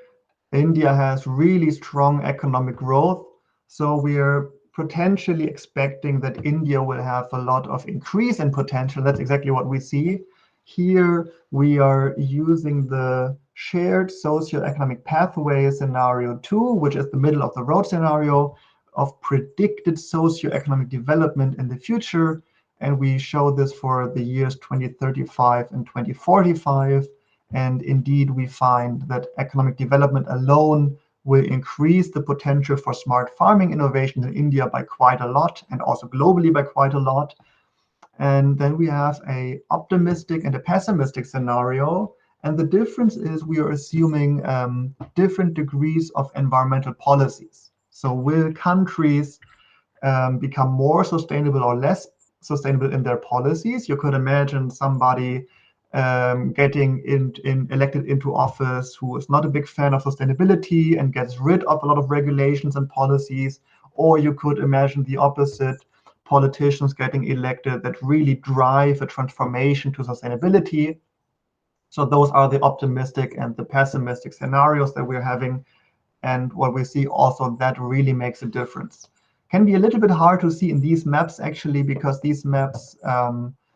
India has really strong economic growth, so we are potentially expecting that India will have a lot of increase in potential. That's exactly what we see. Here we are using the shared socioeconomic pathway scenario 2, which is the middle of the road scenario of predicted socioeconomic development in the future. And we show this for the years 2035 and 2045. And indeed, we find that economic development alone will increase the potential for smart farming innovation in India by quite a lot, and also globally by quite a lot. And then we have a optimistic and a pessimistic scenario. And the difference is we are assuming different degrees of environmental policies. So will countries become more sustainable or less sustainable in their policies? You could imagine somebody getting elected into office who is not a big fan of sustainability and gets rid of a lot of regulations and policies. Or you could imagine the opposite, politicians getting elected that really drive a transformation to sustainability. So those are the optimistic and the pessimistic scenarios that we're having. And what we see also that really makes a difference. Can be a little bit hard to see in these maps actually, because these maps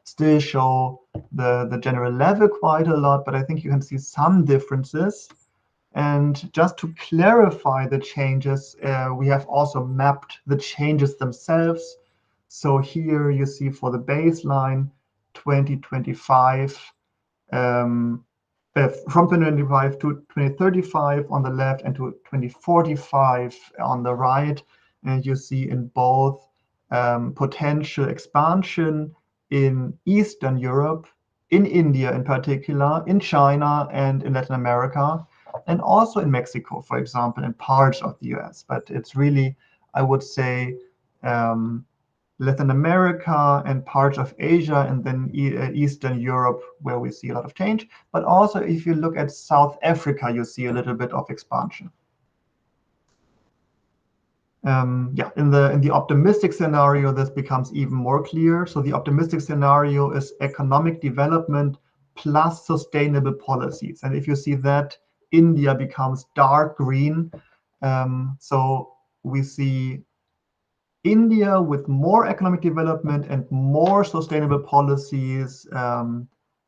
still show the general level quite a lot, but I think you can see some differences. And just to clarify the changes, we have also mapped the changes themselves. So here you see for the baseline 2025, um, from 2025 to 2035 on the left and to 2045 on the right. And you see in both potential expansion in Eastern Europe, in India in particular, in China and in Latin America, and also in Mexico, for example, and parts of the US. But it's really, I would say, Latin America and parts of Asia, and then Eastern Europe, where we see a lot of change. But also, if you look at South Africa, you see a little bit of expansion. Yeah, in the optimistic scenario, this becomes even more clear. So the optimistic scenario is economic development plus sustainable policies. And if you see that, India becomes dark green. So we see India with more economic development and more sustainable policies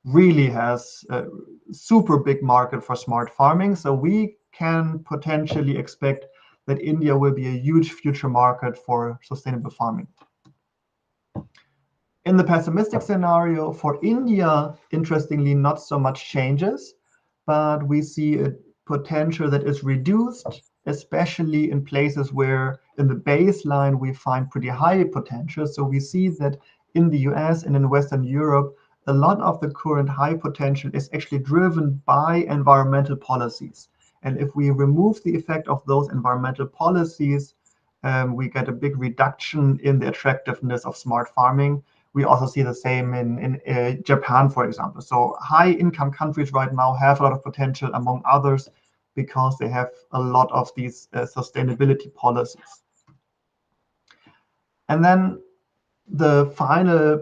really has a super big market for smart farming. So we can potentially expect that India will be a huge future market for sustainable farming. In the pessimistic scenario for India, interestingly, not so much changes, but we see a potential that is reduced, especially in places where in the baseline we find pretty high potential. So we see that in the US and in Western Europe, a lot of the current high potential is actually driven by environmental policies. And if we remove the effect of those environmental policies, we get a big reduction in the attractiveness of smart farming. We also see the same in Japan, for example. So high income countries right now have a lot of potential, among others, because they have a lot of these sustainability policies. And then the final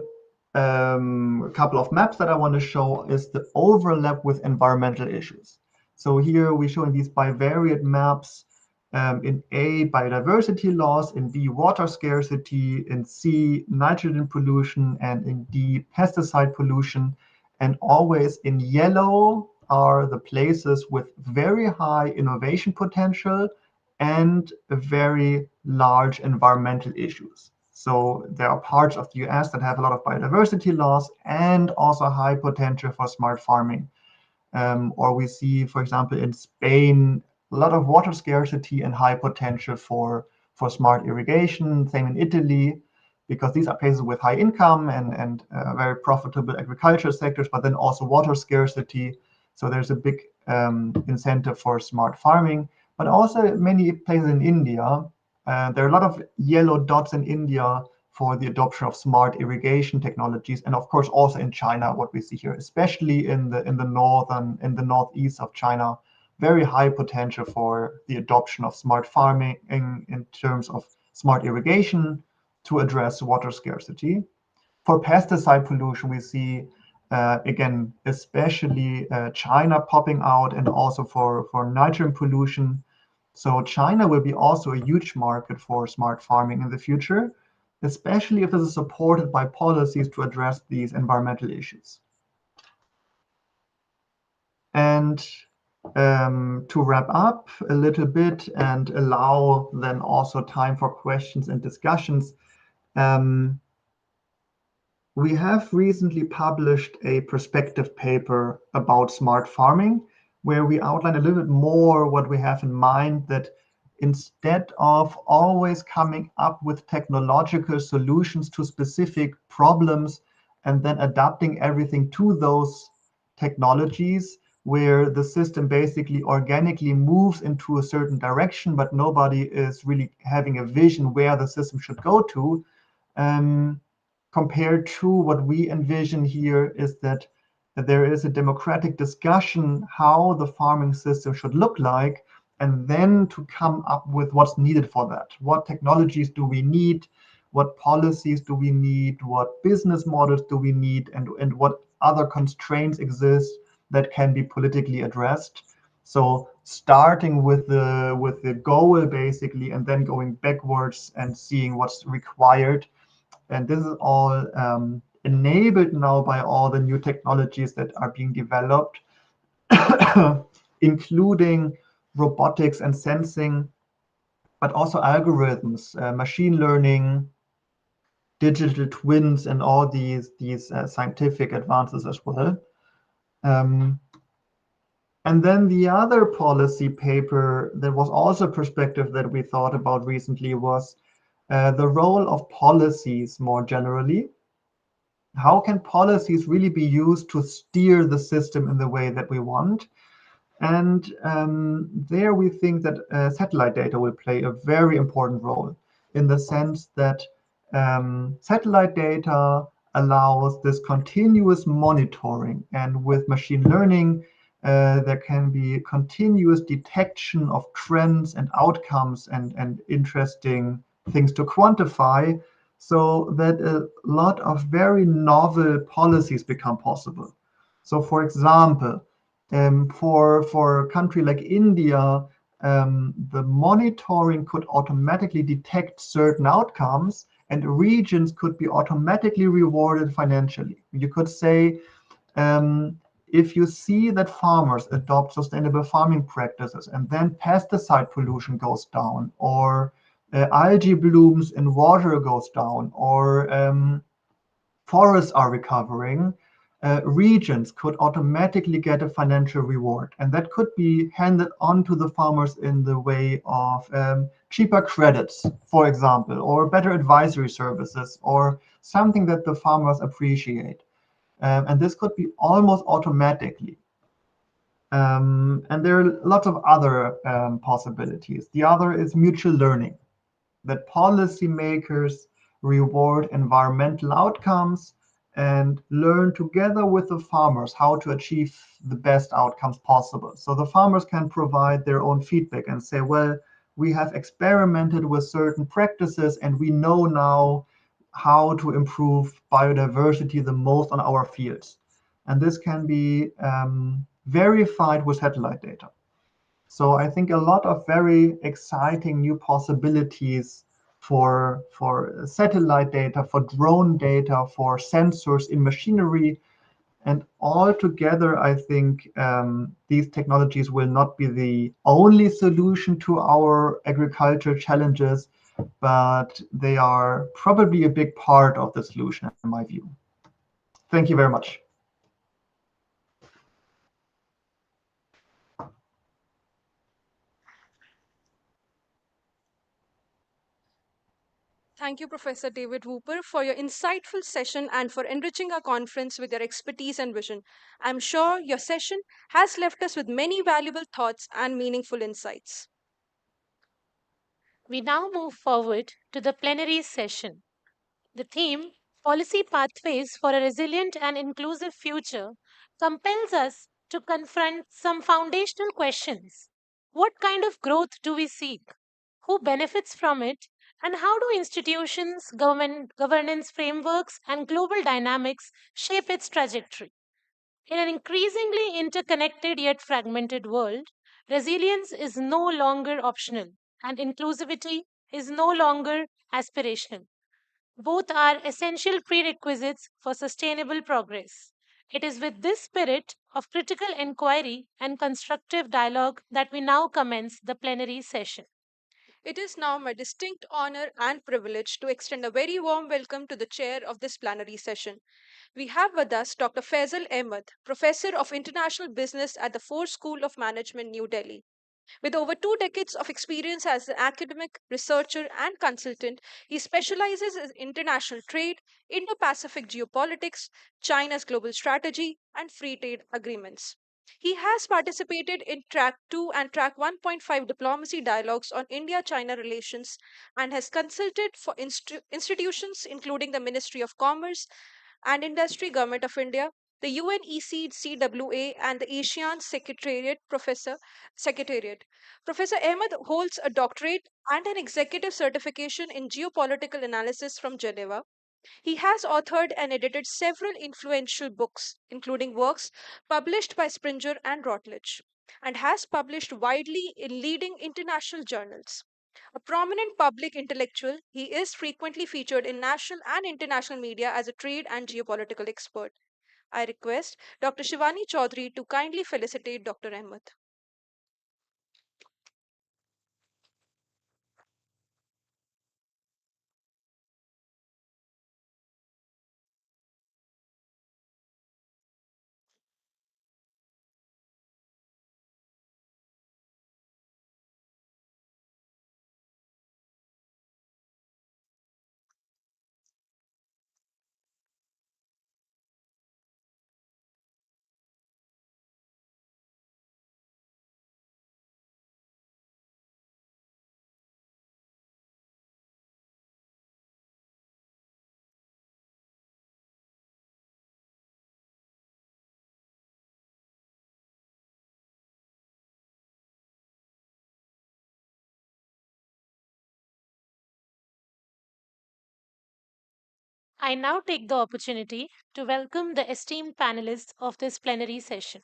couple of maps that I want to show is the overlap with environmental issues. So here we're showing these bivariate maps in A, biodiversity loss, in B, water scarcity, in C, nitrogen pollution, and in D, pesticide pollution. And always in yellow are the places with very high innovation potential and very large environmental issues. So there are parts of the US that have a lot of biodiversity loss and also high potential for smart farming. Or we see, for example, in Spain, a lot of water scarcity and high potential for smart irrigation. Same in Italy, because these are places with high income and very profitable agriculture sectors, but then also water scarcity. So there's a big incentive for smart farming, but also many places in India. There are a lot of yellow dots in India for the adoption of smart irrigation technologies, and of course also in China, what we see here, especially in the northeast of China, very high potential for the adoption of smart farming in terms of smart irrigation to address water scarcity. For pesticide pollution, we see again, especially China popping out, and also for nitrogen pollution. So China will be also a huge market for smart farming in the future, especially if this is supported by policies to address these environmental issues. And to wrap up a little bit and allow then also time for questions and discussions, um, we have recently published a perspective paper about smart farming, where we outline a little bit more what we have in mind, that instead of always coming up with technological solutions to specific problems and then adapting everything to those technologies, where the system basically organically moves into a certain direction, but nobody is really having a vision where the system should go to. Um, Compared to what we envision here is that there is a democratic discussion how the farming system should look like, and then to come up with what's needed for that. What technologies do we need? What policies do we need? What business models do we need? And what other constraints exist that can be politically addressed? So starting with the goal basically, and then going backwards and seeing what's required, and this is all enabled now by all the new technologies that are being developed, including robotics and sensing, but also algorithms, machine learning, digital twins, and all these scientific advances as well. Um, and then the other policy paper that was also a perspective that we thought about recently was the role of policies more generally. How can policies really be used to steer the system in the way that we want? And there we think that satellite data will play a very important role, in the sense that satellite data allows this continuous monitoring. And with machine learning, there can be continuous detection of trends and outcomes and interesting things to quantify, so that a lot of very novel policies become possible. So, for example, for a country like India, the monitoring could automatically detect certain outcomes, and regions could be automatically rewarded financially. You could say, if you see that farmers adopt sustainable farming practices and then pesticide pollution goes down, or algae blooms in water goes down, or forests are recovering, regions could automatically get a financial reward. And that could be handed on to the farmers in the way of cheaper credits, for example, or better advisory services, or something that the farmers appreciate. And this could be almost automatically. And there are lots of other possibilities. The other is mutual learning, that policymakers reward environmental outcomes and learn together with the farmers how to achieve the best outcomes possible. So the farmers can provide their own feedback and say, well, we have experimented with certain practices and we know now how to improve biodiversity the most on our fields. And this can be verified with satellite data. So I think a lot of very exciting new possibilities for satellite data, for drone data, for sensors in machinery, and all together, I think these technologies will not be the only solution to our agriculture challenges, but they are probably a big part of the solution, in my view. Thank you very much. Thank you, Professor David Hooper, for your insightful session and for enriching our conference with your expertise and vision. I'm sure your session has left us with many valuable thoughts and meaningful insights. We now move forward to the plenary session. The theme, Policy Pathways for a Resilient and Inclusive Future, compels us to confront some foundational questions. What kind of growth do we seek? Who benefits from it? And how do institutions, governance frameworks, and global dynamics shape its trajectory? In an increasingly interconnected yet fragmented world, resilience is no longer optional and inclusivity is no longer aspirational. Both are essential prerequisites for sustainable progress. It is with this spirit of critical inquiry and constructive dialogue that we now commence the plenary session. It is now my distinct honor and privilege to extend a very warm welcome to the chair of this plenary session. We have with us Dr. Faisal Ahmed, Professor of International Business at the Ford School of Management, New Delhi. With over 2 decades of experience as an academic, researcher, and consultant, he specializes in international trade, Indo Pacific geopolitics, China's global strategy, and free trade agreements. He has participated in Track 2 and Track 1.5 diplomacy dialogues on India China relations and has consulted for institutions including the Ministry of Commerce and Industry, Government of India, the UNECCWA, and the ASEAN Secretariat. Professor Ahmed holds a doctorate and an executive certification in geopolitical analysis from Geneva. He has authored and edited several influential books, including works published by Springer and Routledge, and has published widely in leading international journals. A prominent public intellectual, he is frequently featured in national and international media as a trade and geopolitical expert. I request Dr. Shivani Chaudhary to kindly felicitate Dr. Ahmed. I now take the opportunity to welcome the esteemed panelists of this plenary session.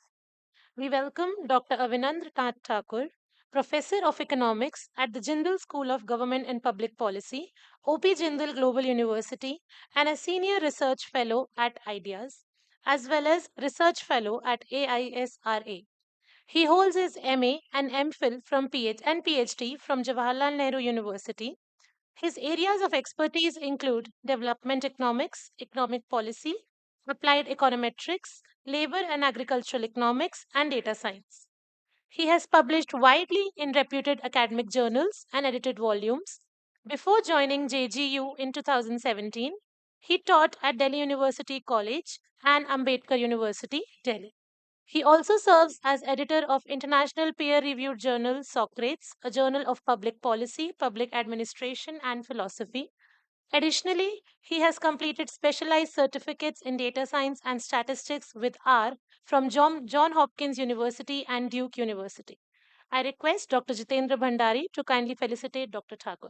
We welcome Dr. Avinandra Nath Thakur, Professor of Economics at the Jindal School of Government and Public Policy, OP Jindal Global University, and a Senior Research Fellow at IDEAS, as well as Research Fellow at AISRA. He holds his MA and MPhil from and PhD from Jawaharlal Nehru University. His areas of expertise include development economics, economic policy, applied econometrics, labor and agricultural economics, and data science. He has published widely in reputed academic journals and edited volumes. Before joining JGU in 2017, he taught at Delhi University College and Ambedkar University, Delhi. He also serves as editor of international peer reviewed journal Socrates, a journal of public policy, public administration, and philosophy. Additionally, he has completed specialized certificates in data science and statistics with R from John Hopkins University and Duke University. I request Dr. Jitendra Bhandari to kindly felicitate Dr. Thakur.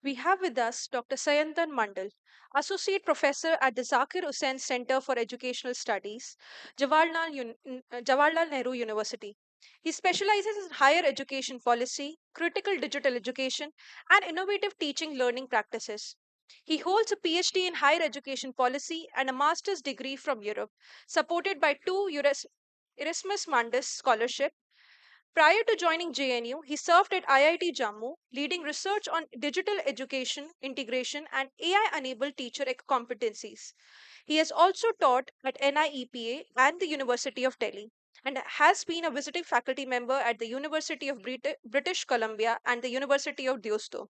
We have with us Dr. Sayantan Mandal, Associate Professor at the Zakir Hussain Center for Educational Studies, Jawaharlal Nehru University. He specializes in higher education policy, critical digital education, and innovative teaching learning practices. He holds a PhD in higher education policy and a master's degree from Europe, supported by two Erasmus Mundus scholarship. Prior to joining JNU, he served at IIT Jammu, leading research on digital education integration and AI enabled teacher competencies. He has also taught at NIEPA and the University of Delhi and has been a visiting faculty member at the University of British Columbia and the University of Deusto.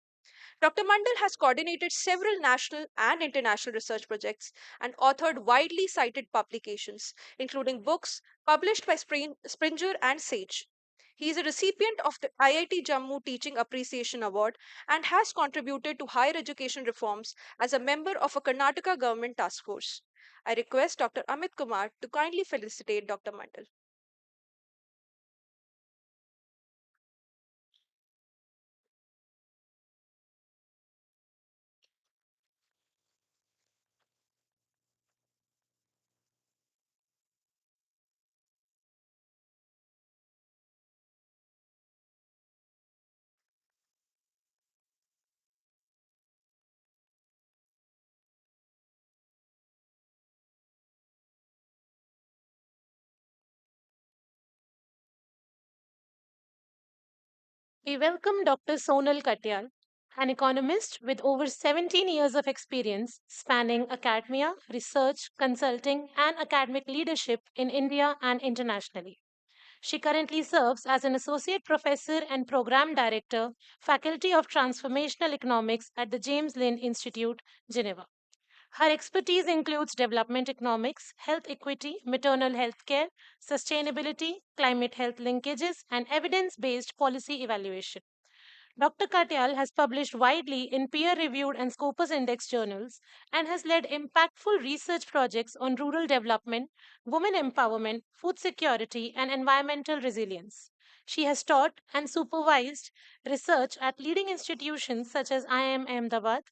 Dr. Mandal has coordinated several national and international research projects and authored widely cited publications, including books published by Springer and Sage. He is a recipient of the IIT Jammu Teaching Appreciation Award and has contributed to higher education reforms as a member of a Karnataka government task force. I request Dr. Amit Kumar to kindly felicitate Dr. Mandal. We welcome Dr. Sonal Katyal, an economist with over 17 years of experience spanning academia, research, consulting, and academic leadership in India and internationally. She currently serves as an associate professor and program director, Faculty of Transformational Economics at the James Lind Institute, Geneva. Her expertise includes development economics, health equity, maternal health care, sustainability, climate health linkages, and evidence based policy evaluation. Dr. Katyal has published widely in peer reviewed and Scopus Index journals and has led impactful research projects on rural development, women empowerment, food security, and environmental resilience. She has taught and supervised research at leading institutions such as IIM Ahmedabad,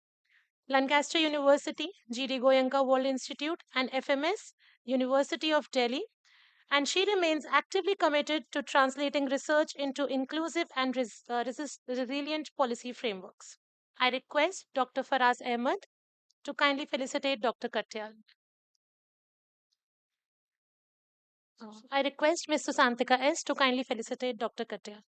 Lancaster University, Giri World Institute, and FMS, University of Delhi, and she remains actively committed to translating research into inclusive and resilient policy frameworks. I request Dr. Faraz Ahmed to kindly felicitate Dr. Katyal. I request Ms. Susantika S. to kindly felicitate Dr. Katyal.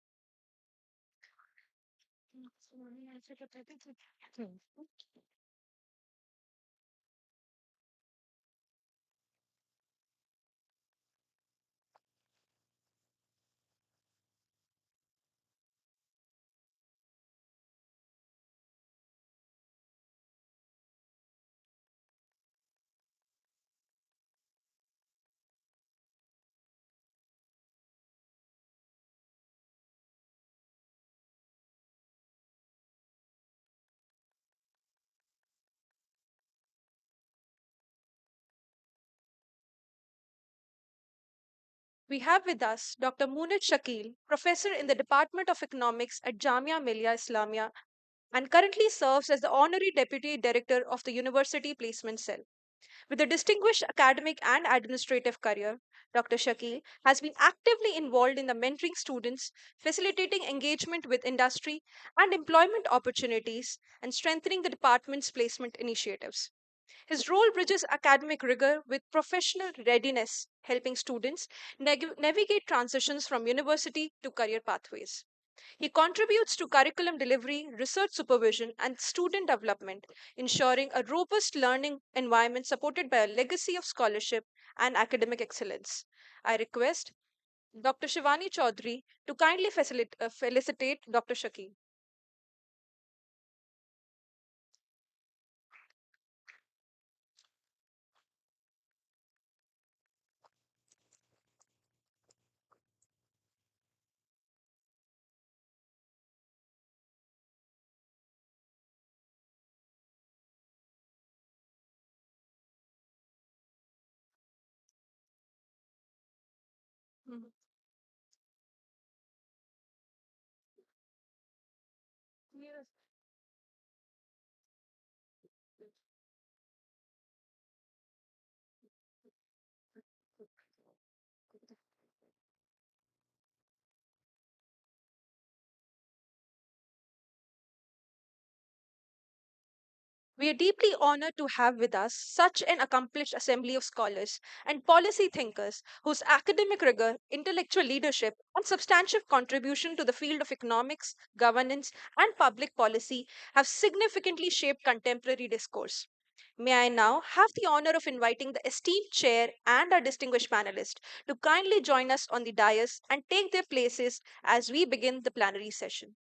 We have with us Dr. Munir Shakil, professor in the Department of Economics at Jamia Millia Islamia and currently serves as the Honorary Deputy Director of the University Placement Cell. With a distinguished academic and administrative career, Dr. Shakil has been actively involved in the mentoring students, facilitating engagement with industry and employment opportunities, and strengthening the department's placement initiatives. His role bridges academic rigor with professional readiness, helping students navigate transitions from university to career pathways. He contributes to curriculum delivery, research supervision, and student development, ensuring a robust learning environment supported by a legacy of scholarship and academic excellence. I request Dr. Shivani Chaudhary to kindly felicitate Dr. Shakil. Mhm. Yes. We are deeply honored to have with us such an accomplished assembly of scholars and policy thinkers whose academic rigor, intellectual leadership, and substantial contribution to the field of economics, governance, and public policy have significantly shaped contemporary discourse. May I now have the honor of inviting the esteemed chair and our distinguished panelists to kindly join us on the dais and take their places as we begin the plenary session.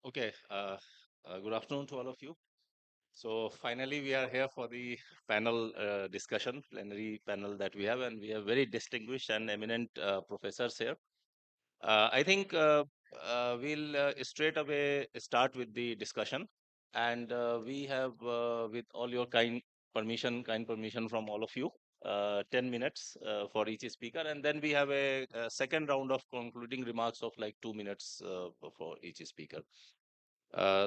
Okay, good afternoon to all of you. So finally, we are here for the panel discussion, plenary panel that we have, and we have very distinguished and eminent professors here. I think we'll straight away start with the discussion, and we have, with all your kind permission from all of you, 10 minutes for each speaker, and then we have a second round of concluding remarks of like 2 minutes for each speaker.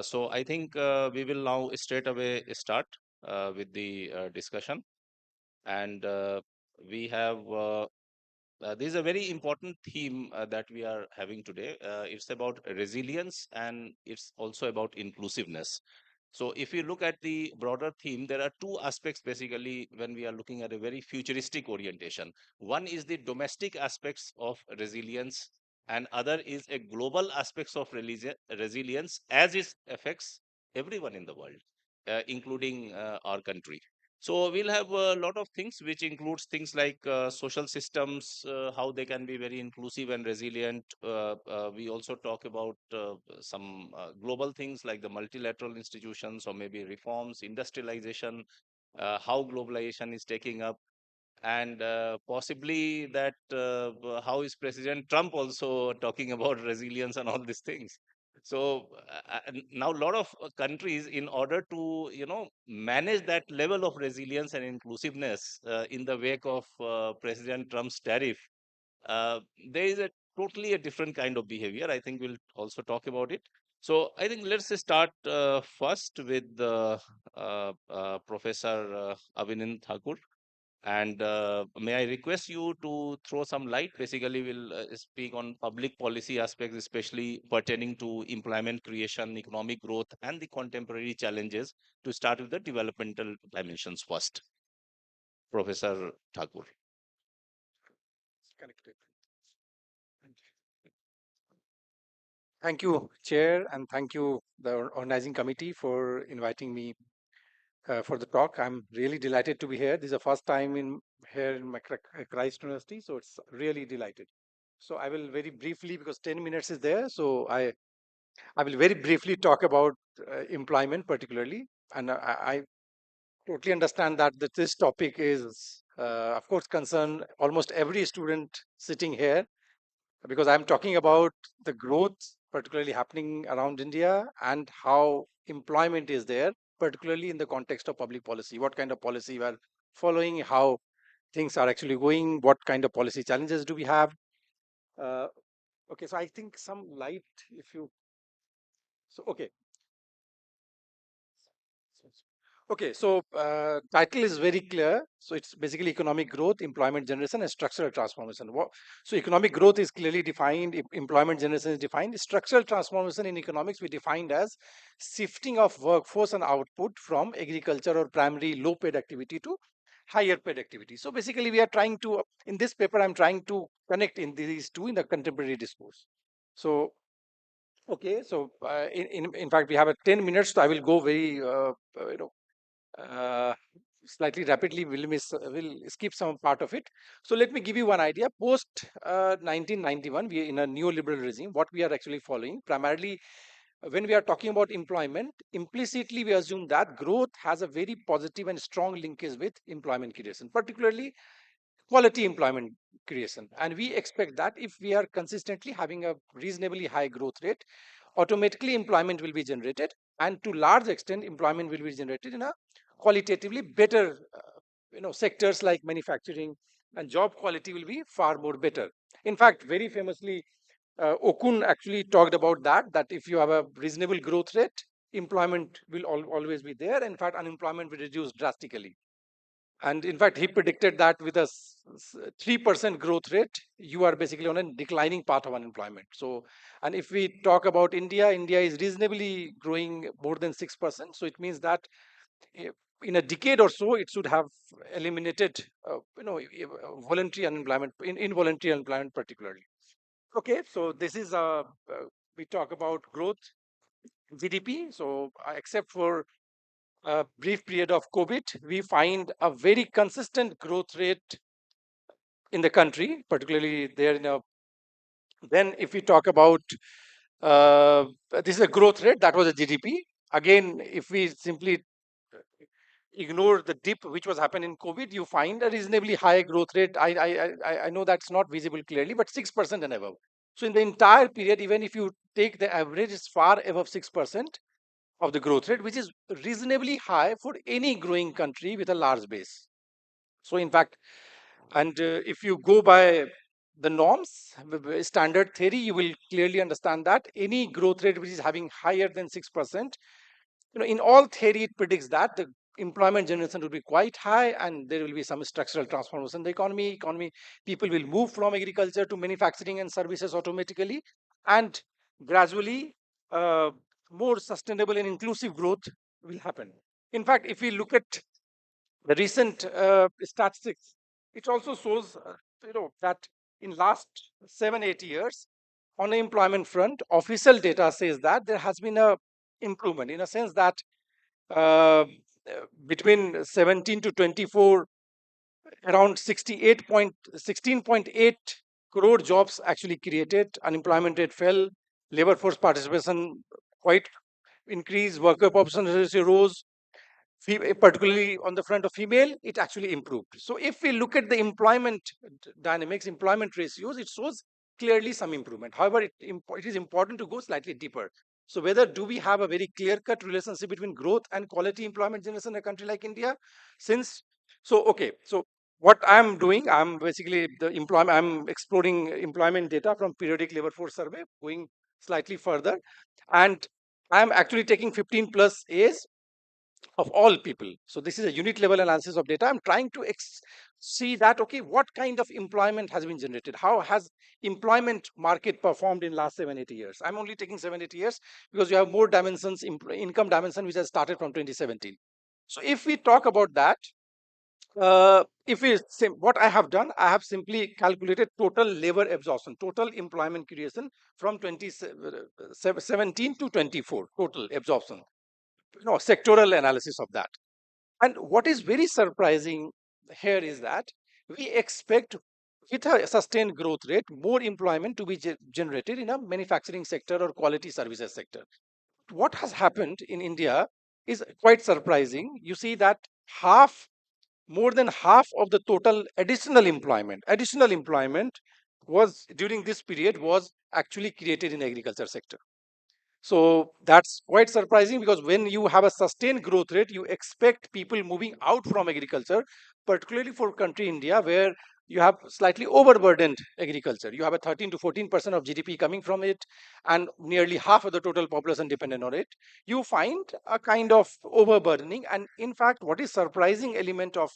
So I think we will now straight away start with the discussion. And we have this is a very important theme that we are having today. It's about resilience and it's also about inclusiveness. So if you look at the broader theme, there are two aspects basically when we are looking at a very futuristic orientation. One is the domestic aspects of resilience, and other is a global aspects of resilience as it affects everyone in the world, including our country. So we'll have a lot of things, which includes things like social systems, how they can be very inclusive and resilient. We also talk about some global things like the multilateral institutions or maybe reforms, industrialization, how globalization is taking up, and possibly that how is President Trump also talking about resilience and all these things. So now a lot of countries, in order to manage that level of resilience and inclusiveness in the wake of President Trump's tariff, uh, there is a totally a different kind of behavior. I think we'll also talk about it. So I think let's start first with Professor Avinand Thakur. And may I request you to throw some light? Basically, we'll speak on public policy aspects, especially pertaining to employment creation, economic growth, and the contemporary challenges. To start with the developmental dimensions first, Professor Thakur. Connected. Thank you, Chair, and thank you, the organizing committee, for inviting me for the talk. I'm really delighted to be here. This is the first time here in Christ University, so it's really delighted. So I will very briefly, because 10 minutes is there, so I will very briefly talk about employment particularly. And I totally understand that this topic is, of course, concern almost every student sitting here, because I'm talking about the growth particularly happening around India and how employment is there, particularly in the context of public policy. What kind of policy we are following, how things are actually going, what kind of policy challenges do we have. Uh, okay, so I think some light, if you, so okay. Okay, so title is very clear. So it's basically economic growth, employment generation, and structural transformation. So economic growth is clearly defined. Employment generation is defined. Structural transformation in economics we defined as shifting of workforce and output from agriculture or primary low-paid activity to higher paid activity. So basically, we are trying to in this paper I'm trying to connect in these two in the contemporary discourse. So okay, so in fact we have a 10 minutes, so I will go very uh, slightly rapidly. Will skip some part of it. So let me give you one idea. Post 1991, we are in a neoliberal regime. What we are actually following primarily when we are talking about employment, implicitly we assume that growth has a very positive and strong linkage with employment creation, particularly quality employment creation. And we expect that if we are consistently having a reasonably high growth rate, automatically employment will be generated, and to large extent employment will be generated in a qualitatively better sectors like manufacturing, and job quality will be far more better. In fact, very famously, Okun actually talked about that if you have a reasonable growth rate, employment will always be there. In fact, unemployment will reduce drastically. And in fact, he predicted that with a 3% growth rate, you are basically on a declining path of unemployment. So, and if we talk about India, India is reasonably growing more than 6%. So it means that eh, in a decade or so, it should have eliminated, voluntary unemployment, involuntary unemployment particularly. Okay, so this is we talk about growth, GDP. So except for a brief period of COVID, we find a very consistent growth rate in the country, particularly there in a. Then, if we talk about uh, this is a growth rate, that was a GDP. Again, if we simply ignore the dip which was happening in COVID, you find a reasonably high growth rate. I know that's not visible clearly, but 6% and above. So in the entire period, even if you take the average, it's far above 6% of the growth rate, which is reasonably high for any growing country with a large base. So in fact, and if you go by the norms, standard theory, you will clearly understand that any growth rate which is having higher than 6%, in all theory, it predicts that the employment generation will be quite high, and there will be some structural transformation in the economy. People will move from agriculture to manufacturing and services automatically, and gradually, uh, more sustainable and inclusive growth will happen. In fact, if we look at the recent statistics, it also shows that in last 7-8 years, on the employment front, official data says that there has been a improvement, in a sense that uh, between 17 to 24, around 16.8 crore jobs actually created, unemployment rate fell, labor force participation quite increased, worker population ratio rose, particularly on the front of female, it actually improved. So if we look at the employment dynamics, employment ratios, it shows clearly some improvement. However, it is important to go slightly deeper. So whether do we have a very clear-cut relationship between growth and quality employment generation in a country like India? Okay, so what I'm doing, I'm basically I'm exploring employment data from periodic labor force survey, going slightly further, and I'm actually taking 15 plus A's of all people. So this is a unit level analysis of data. I'm trying to see that, okay, what kind of employment has been generated? How has employment market performed in last 7-8 years? I'm only taking 7-8 years because you have more dimensions, income dimension, which has started from 2017. So if we talk about that, if we what I have done, I have simply calculated total labor absorption, total employment creation from 2017 to 24, total absorption, sectoral analysis of that. And what is very surprising here is that we expect, with a sustained growth rate, more employment to be generated in a manufacturing sector or quality services sector. What has happened in India is quite surprising. You see that more than half of the total additional employment was during this period was actually created in agriculture sector. So that's quite surprising, because when you have a sustained growth rate, you expect people moving out from agriculture, particularly for country India, where you have slightly overburdened agriculture. You have a 13 to 14% of GDP coming from it, and nearly half of the total population dependent on it. You find a kind of overburdening. And in fact, what is surprising element of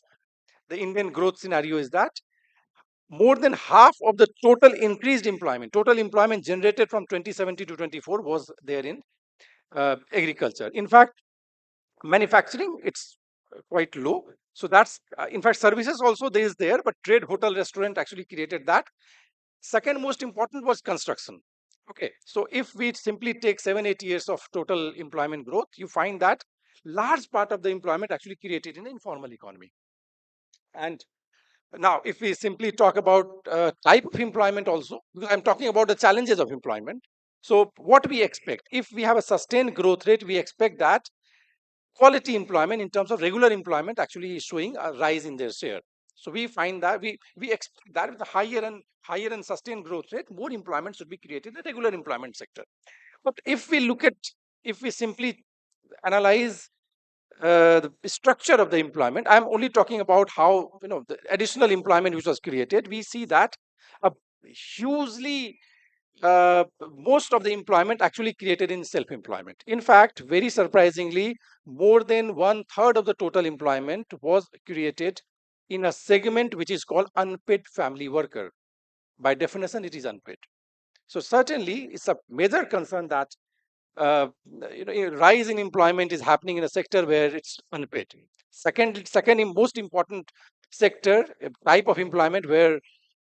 the Indian growth scenario is that more than half of the total employment generated from 2017 to 24 was there in agriculture. In fact, manufacturing, it's quite low. So that's, in fact, services also there is there, but trade, hotel, restaurant actually created that. Second most important was construction. Okay, so if we simply take 7-8 years of total employment growth, you find that large part of the employment actually created in the informal economy. And now, if we simply talk about type of employment also, because I'm talking about the challenges of employment. So what we expect, if we have a sustained growth rate, we expect that quality employment in terms of regular employment actually is showing a rise in their share. So we find that we expect that with the higher and sustained growth rate, more employment should be created in the regular employment sector. But if we simply analyze the structure of the employment, I'm only talking about how, the additional employment which was created. We see that a hugely most of the employment actually created in self-employment. In fact, very surprisingly, more than one third of the total employment was created in a segment which is called unpaid family worker. By definition, it is unpaid. So certainly, it's a major concern that uh, rise in employment is happening in a sector where it's unpaid. Second most important sector, type of employment where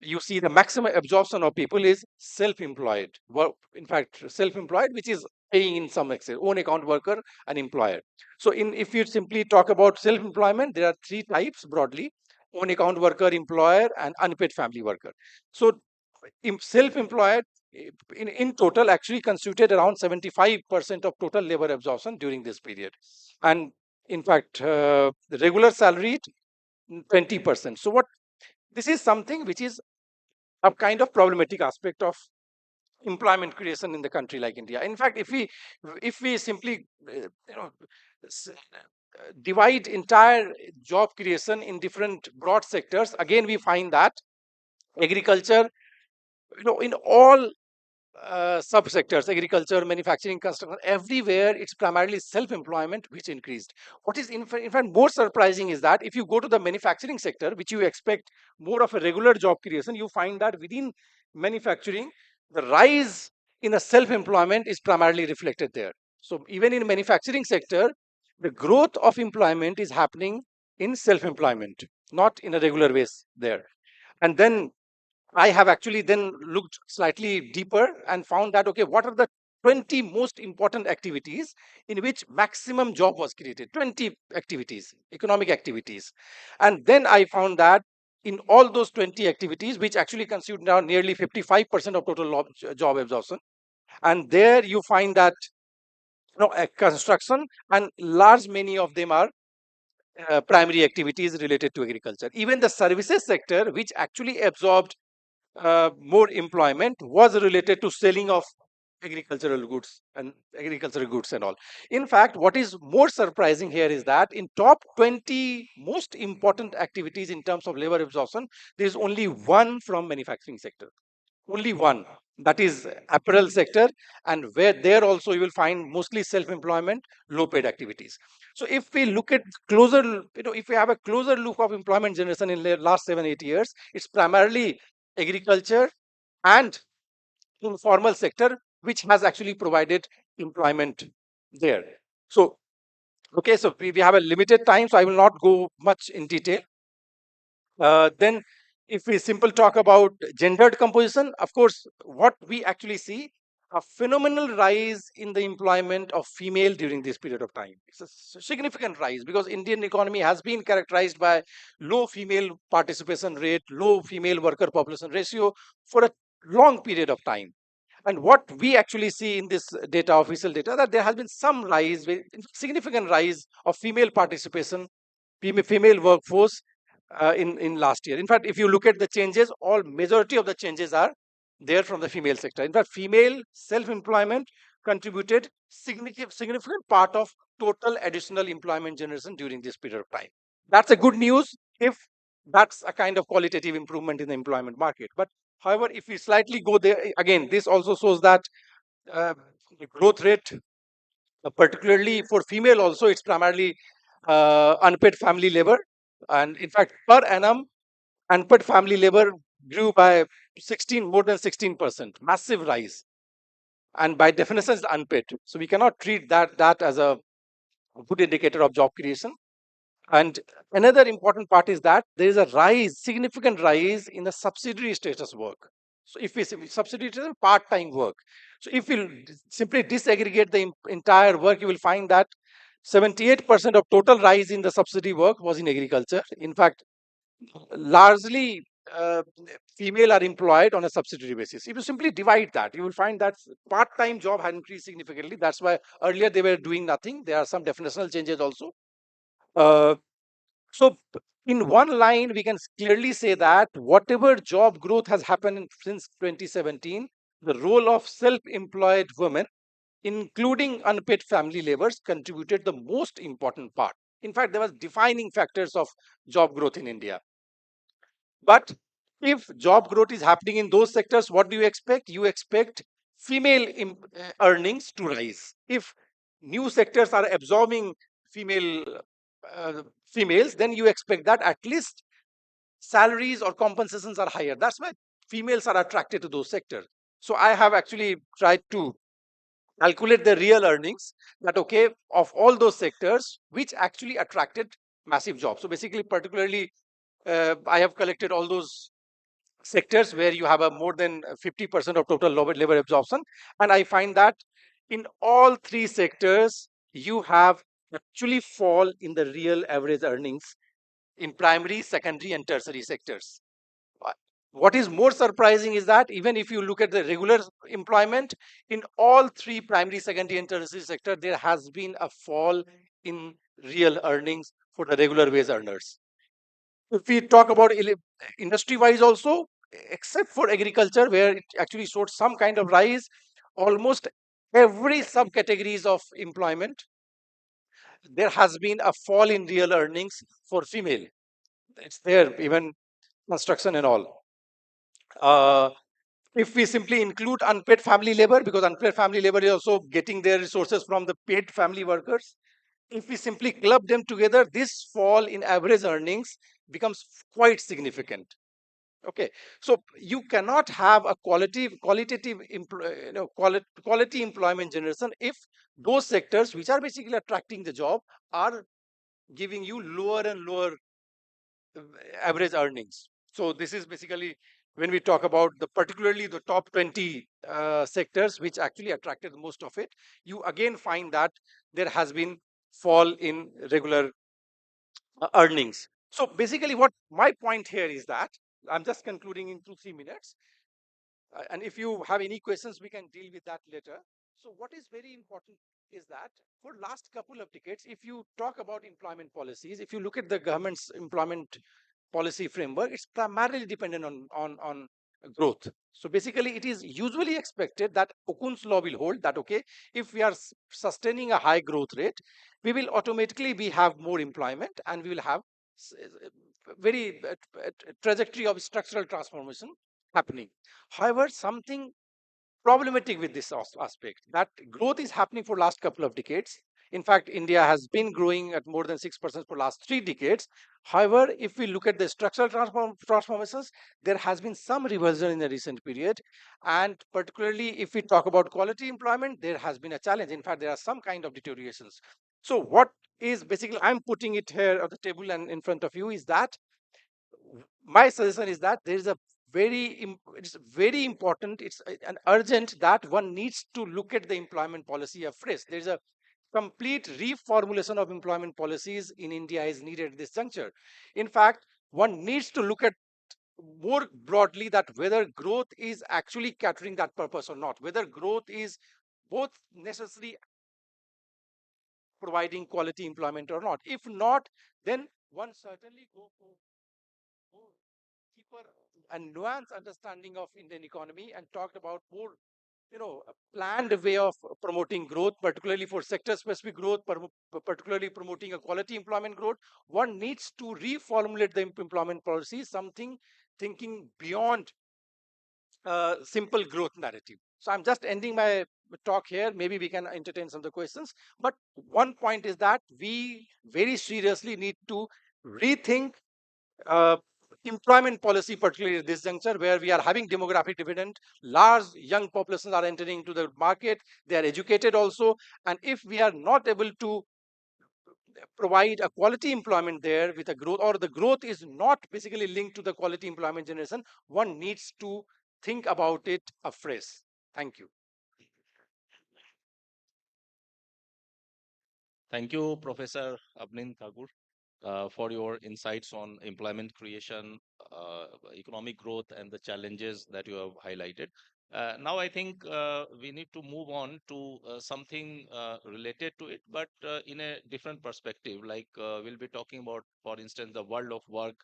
you see the maximum absorption of people is self-employed. Well, in fact, self-employed, which is paying in some extent, own account worker and employer. So if you simply talk about self-employment, there are three types broadly: own account worker, employer, and unpaid family worker. So self-employed in total actually constituted around 75% of total labor absorption during this period. And in fact, the regular salaried 20%. So this is something which is a kind of problematic aspect of employment creation in the country like India. In fact, if we simply divide entire job creation in different broad sectors, again we find that agriculture, in all subsectors, agriculture, manufacturing, construction, everywhere it's primarily self-employment which increased. What is in fact more surprising is that if you go to the manufacturing sector, which you expect more of a regular job creation, you find that within manufacturing, the rise in the self-employment is primarily reflected there. So even in manufacturing sector, the growth of employment is happening in self-employment, not in a regular ways there. And then I have actually then looked slightly deeper and found that, okay, what are the 20 most important activities in which maximum job was created? 20 activities, economic activities. And then I found that in all those 20 activities, which actually constitute now nearly 55% of total job absorption, and there you find that construction, and large many of them are primary activities related to agriculture. Even the services sector, which actually absorbed more employment, was related to selling of agricultural goods and all. In fact, what is more surprising here is that in top 20 most important activities in terms of labor absorption, there is only one from manufacturing sector. Only one, that is apparel sector, and where there also you will find mostly self-employment, low paid activities. So if we look at closer, if we have a closer look of employment generation in the last 7-8 years, it's primarily agriculture and informal sector which has actually provided employment there. So okay, so we have a limited time, so I will not go much in detail. Then, if we simple talk about gendered composition, of course, what we actually see a phenomenal rise in the employment of female during this period of time. It's a significant rise because Indian economy has been characterized by low female participation rate, low female worker population ratio for a long period of time. And what we actually see in this data, official data, that there has been some rise, significant rise of female participation, female workforce in last year. In fact, if you look at the changes, all majority of the changes are there from the female sector. In fact, female self-employment contributed significant part of total additional employment generation during this period of time. That's a good news if That's a kind of qualitative improvement in the employment market. But however, if we slightly go there, again, this also shows that the growth rate, particularly for female also, it's primarily unpaid family labor. And in fact, per annum, unpaid family labor grew by more than 16%, massive rise. And by definition, it's unpaid. So we cannot treat that as a good indicator of job creation. And another important part is that there is a significant rise in the subsidiary status work. So if we say subsidiary status, part-time work. So if we simply disaggregate the entire work, you will find that 78% of total rise in the subsidy work was in agriculture. In fact, largely female are employed on a subsidiary basis. If you simply divide that, you will find that part-time job had increased significantly. That's why earlier they were doing nothing. There are some definitional changes also. Uh, so, in one line, we can clearly say that whatever job growth has happened since 2017, the role of self employed women, including unpaid family laborers, contributed the most important part. In fact, there was defining factors of job growth in India. But if job growth is happening in those sectors, what do you expect? You expect female earnings to rise. If new sectors are absorbing female females, then you expect that at least salaries or compensations are higher. That's why females are attracted to those sectors. So I have actually tried to calculate the real earnings, that okay, of all those sectors which actually attracted massive jobs. So basically, particularly, I have collected all those sectors where you have a more than 50% of total labor absorption, and I find that in all three sectors you have actually fall in the real average earnings in primary, secondary, and tertiary sectors. Uh, What is more surprising is that even if you look at the regular employment, in all three primary, secondary, and tertiary sector, there has been a fall in real earnings for the regular wage earners. If we talk about industry wise also, except for agriculture, where it actually showed some kind of rise, almost every subcategories of employment, there has been a fall in real earnings for female. It's there, even construction and all. Uh, if we simply include unpaid family labor, because unpaid family labor is also getting their resources from the paid family workers, if we simply club them together, this fall in average earnings becomes quite significant. Okay, so you cannot have a qualitative quality employment generation if those sectors which are basically attracting the job are giving you lower and lower uh, average earnings. So this is basically when we talk about the particularly the top 20 sectors which actually attracted most of it, you again find that there has been fall in regular earnings. So basically what my point here is that I'm just concluding in 2-3 minutes. And if you have any questions, we can deal with that later. So what is very important is that for last couple of decades, if you talk about employment policies, if you look at the government's employment policy framework, it's primarily dependent on growth. So basically, it is usually expected that Okun's law will hold that, okay, if we are sustaining a high growth rate, we will automatically have more employment and we will have very trajectory of structural transformation happening. However, something problematic with this aspect, that growth is happening for last couple of decades. In fact, India has been growing at more than 6% for last 3 decades. However, if we look at the structural transformations, there has been some reversion in the recent period. And particularly if we talk about quality employment, there has been a challenge. In fact, there are some kind of deteriorations. So what is basically, I'm putting it here on the table and in front of you, is that my suggestion is that there is a it's very important, it's an urgent that one needs to look at the employment policy afresh. There is a complete reformulation of employment policies in India is needed at this juncture. In fact, one needs to look at more broadly that whether growth is actually catering that purpose or not, whether growth is both necessary providing quality employment or not. If not, then one certainly go for more deeper and nuanced understanding of Indian economy and talked about more a planned way of promoting growth, particularly for sector-specific growth, particularly promoting a quality employment growth, one needs to reformulate the employment policy, something thinking beyond simple growth narrative. So I'm just ending my talk here. Maybe we can entertain some of the questions. But one point is that we very seriously need to rethink uh, employment policy, particularly at this juncture where we are having demographic dividend. Large young populations are entering into the market. They are educated also. And if we are not able to provide a quality employment there with a growth, or the growth is not basically linked to the quality employment generation, one needs to think about it afresh. Thank you. Thank you, Professor Abnin Thakur, for your insights on employment creation, economic growth, and the challenges that you have highlighted. Now, I think we need to move on to something related to it, but in a different perspective. Like we'll be talking about, for instance, the world of work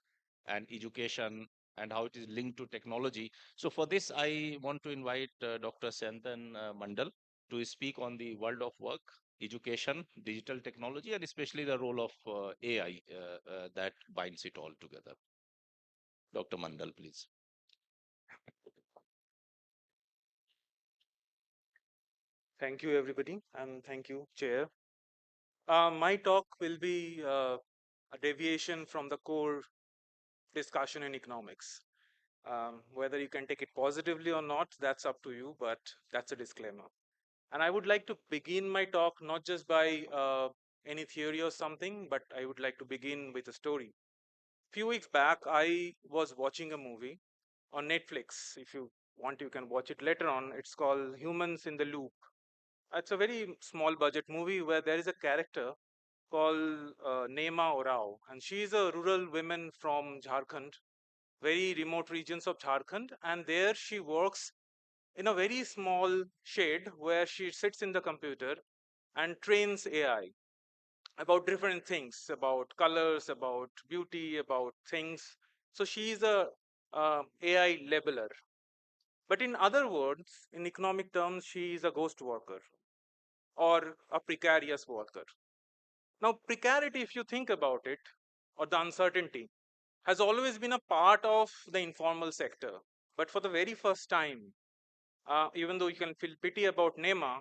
and education and how it is linked to technology. So, for this, I want to invite Dr. Santan Mandal to speak on the world of work, education, digital technology, and especially the role of AI that binds it all together. Dr. Mandal, please. Thank you, everybody, and thank you, Chair. My talk will be a deviation from the core discussion in economics. Whether you can take it positively or not, that's up to you, but that's a disclaimer. And I would like to begin my talk not just by any theory or something, but I would like to begin with a story. Few weeks back, I was watching a movie on Netflix. If you want, you can watch it later on. It's called Humans in the Loop. It's a very small budget movie where there is a character called Nema Orao, and she is a rural woman from Jharkhand, very remote regions of Jharkhand, and there she works in a very small shed where she sits in the computer and trains AI about different things, about colors, about beauty, about things. So she is a AI labeler. But in other words, in economic terms, she is a ghost worker or a precarious worker. Now, precarity, if you think about it, or the uncertainty, has always been a part of the informal sector. But for the very first time, even though you can feel pity about Nema,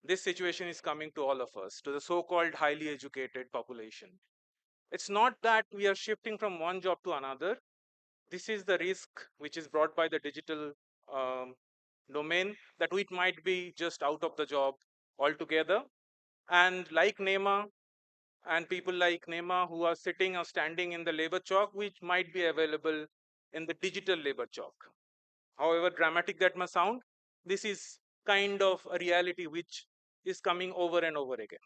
this situation is coming to all of us, to the so called highly educated population. It's not that we are shifting from one job to another. This is the risk which is brought by the digital um, domain, that we might be just out of the job altogether. And like Nema, and people like Nema who are sitting or standing in the labor chalk, which might be available in the digital labor chalk. However dramatic that may sound, this is kind of a reality which is coming over and over again.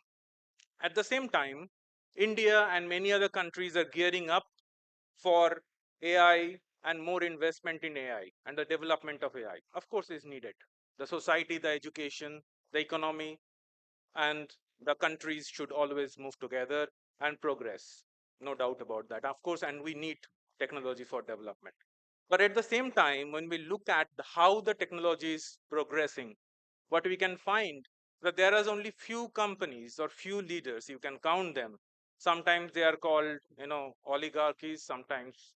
At the same time, India and many other countries are gearing up for AI and more investment in AI, and the development of AI, of course, is needed. The society, the education, the economy, and the countries should always move together and progress. No doubt about that, of course, and we need technology for development. But at the same time, when we look at how the technology is progressing, what we can find that there are only few companies or few leaders, you can count them. Sometimes they are called, oligarchies, sometimes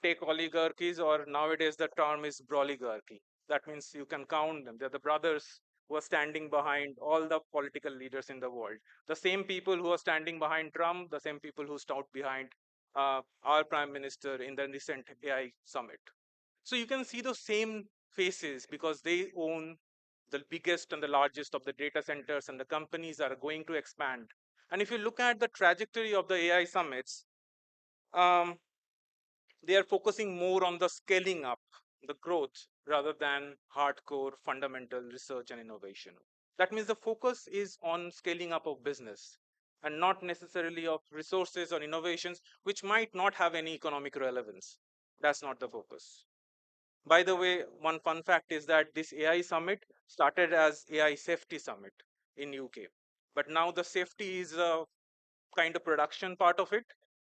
tech oligarchies, or nowadays the term is broligarchy. That means you can count them. They're the brothers who are standing behind all the political leaders in the world. The same people who are standing behind Trump, the same people who stood behind our prime minister in the recent AI summit. So you can see those same faces because they own the biggest and the largest of the data centers, and the companies are going to expand. And if you look at the trajectory of the AI summits, um, they are focusing more on the scaling up, the growth, rather than hardcore fundamental research and innovation. That means the focus is on scaling up of business and not necessarily of resources or innovations, which might not have any economic relevance. That's not the focus. By the way, one fun fact is that this AI summit started as AI safety summit in UK, but now the safety is a kind of production part of it,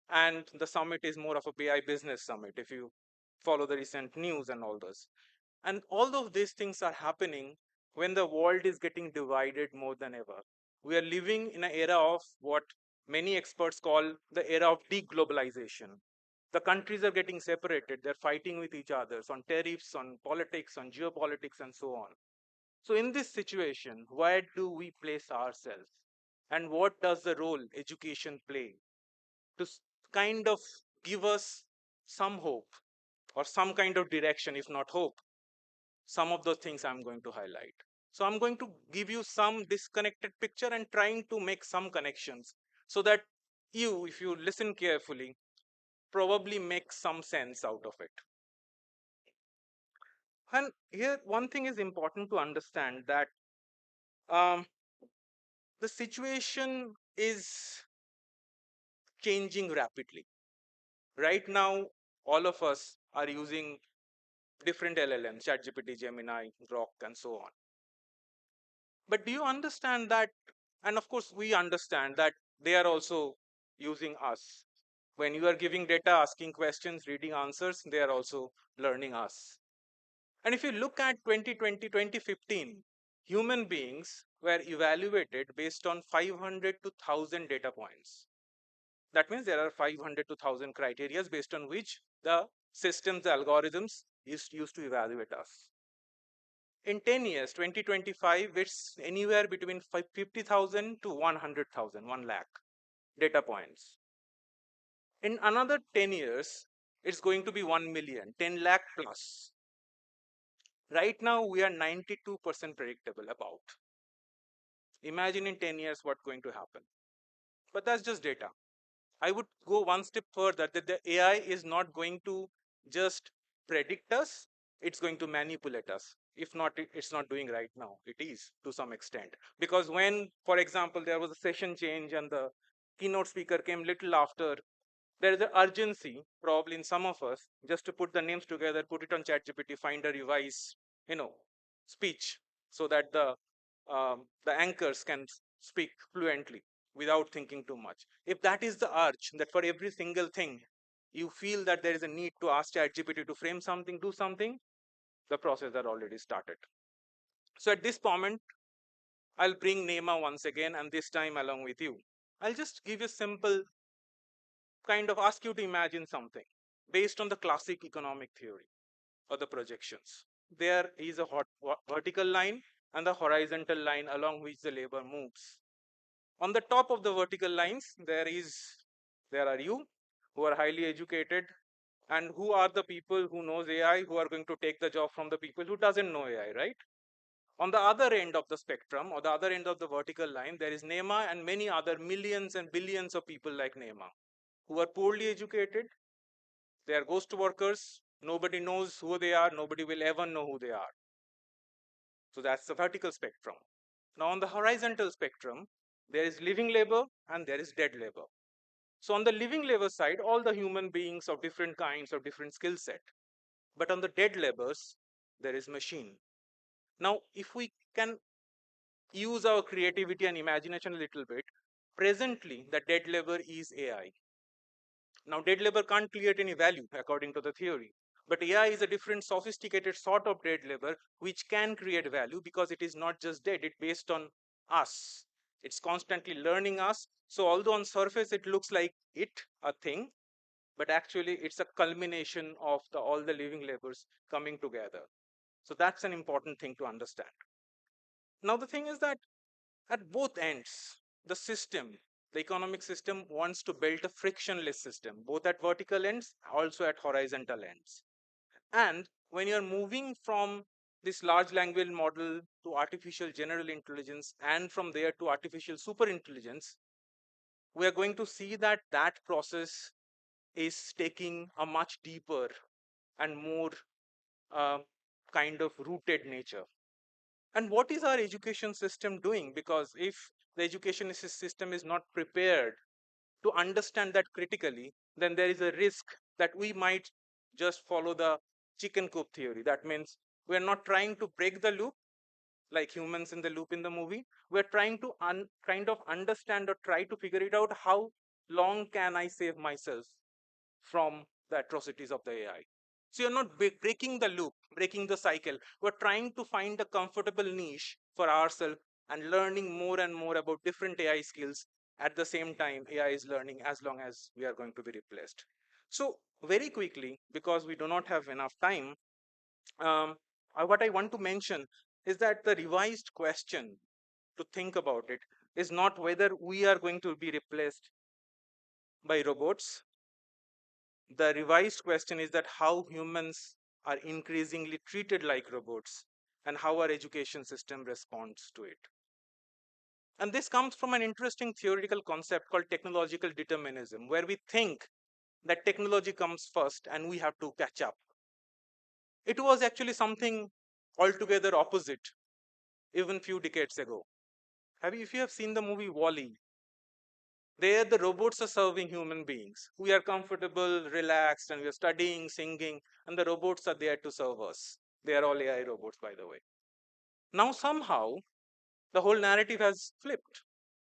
and the summit is more of a BI business summit if you follow the recent news and all those. And all of these things are happening when the world is getting divided more than ever. We are living in an era of what many experts call the era of deglobalization. The countries are getting separated, they're fighting with each other on tariffs, on politics, on geopolitics, and so on. So, in this situation, where do we place ourselves? And what does the role education play to kind of give us some hope or some kind of direction, if not hope? Some of those things I'm going to highlight. So I'm going to give you some disconnected picture and trying to make some connections so that you, if you listen carefully, probably make some sense out of it. And here, one thing is important to understand that um, the situation is changing rapidly. Right now, all of us are using different LLMs, ChatGPT, Gemini, Grok, and so on. But do you understand that? And of course, we understand that they are also using us. When you are giving data, asking questions, reading answers, they are also learning us. And if you look at 2020, 2015, human beings were evaluated based on 500 to 1,000 data points. That means there are 500 to 1,000 criteria based on which the systems, the algorithms is used to evaluate us. In 10 years, 2025, it's anywhere between 50,000 to 100,000, 1 lakh data points. In another 10 years, it's going to be 1 million, 10 lakh plus. Right now, we are 92% predictable about. Imagine in 10 years what's going to happen. But that's just data. I would go one step further that the AI is not going to just predict us, it's going to manipulate us. If not, it's not doing right now. It is to some extent. Because when, for example, there was a session change and the keynote speaker came little after, there is an urgency, probably in some of us, just to put the names together, put it on ChatGPT, find a revise, speech, so that the anchors can speak fluently without thinking too much. If that is the urge, that for every single thing you feel that there is a need to ask ChatGPT to frame something, do something, the process are already started. So at this moment, I'll bring Nema once again, and this time along with you. I'll just give you simple kind of ask you to imagine something based on the classic economic theory or the projections. There is a vertical line and the horizontal line along which the labor moves. On the top of the vertical lines, there are you who are highly educated and who are the people who knows AI who are going to take the job from the people who doesn't know AI, right? On the other end of the spectrum or the other end of the vertical line, there is Nema and many other millions and billions of people like Nema who are poorly educated. They are ghost workers. Nobody knows who they are. Nobody will ever know who they are. So that's the vertical spectrum. Now on the horizontal spectrum, there is living labor and there is dead labor. So on the living labor side, all the human beings of different kinds of different skill set. But on the dead labors, there is machine. Now, if we can use our creativity and imagination a little bit, presently the dead labor is AI. Now, dead labor can't create any value according to the theory. But AI is a different sophisticated sort of dead labor which can create value because it is not just dead, it's based on us. It's constantly learning us. So although on surface it looks like a thing, but actually it's a culmination of all the living labors coming together. So that's an important thing to understand. Now the thing is that at both ends, the economic system wants to build a frictionless system, both at vertical ends, also at horizontal ends. And when you're moving from this large language model to artificial general intelligence and from there to artificial super intelligence, we are going to see that that process is taking a much deeper and more uh, kind of rooted nature. And what is our education system doing? Because if the education system is not prepared to understand that critically, then there is a risk that we might just follow the chicken coop theory. That means we're not trying to break the loop like humans in the loop in the movie. We're trying to kind of understand or try to figure it out how long can I save myself from the atrocities of the AI. So you're not breaking the loop, breaking the cycle. We're trying to find a comfortable niche for ourselves and learning more and more about different AI skills. At the same time, AI is learning as long as we are going to be replaced. So very quickly, because we do not have enough time, what I want to mention is that the revised question to think about it is not whether we are going to be replaced by robots. The revised question is that how humans are increasingly treated like robots and how our education system responds to it. And this comes from an interesting theoretical concept called technological determinism, where we think that technology comes first and we have to catch up. It was actually something altogether opposite even few decades ago. If you have seen the movie Wall-E, there the robots are serving human beings. We are comfortable, relaxed, and we are studying, singing, and the robots are there to serve us. They are all AI robots, by the way. Now somehow the whole narrative has flipped.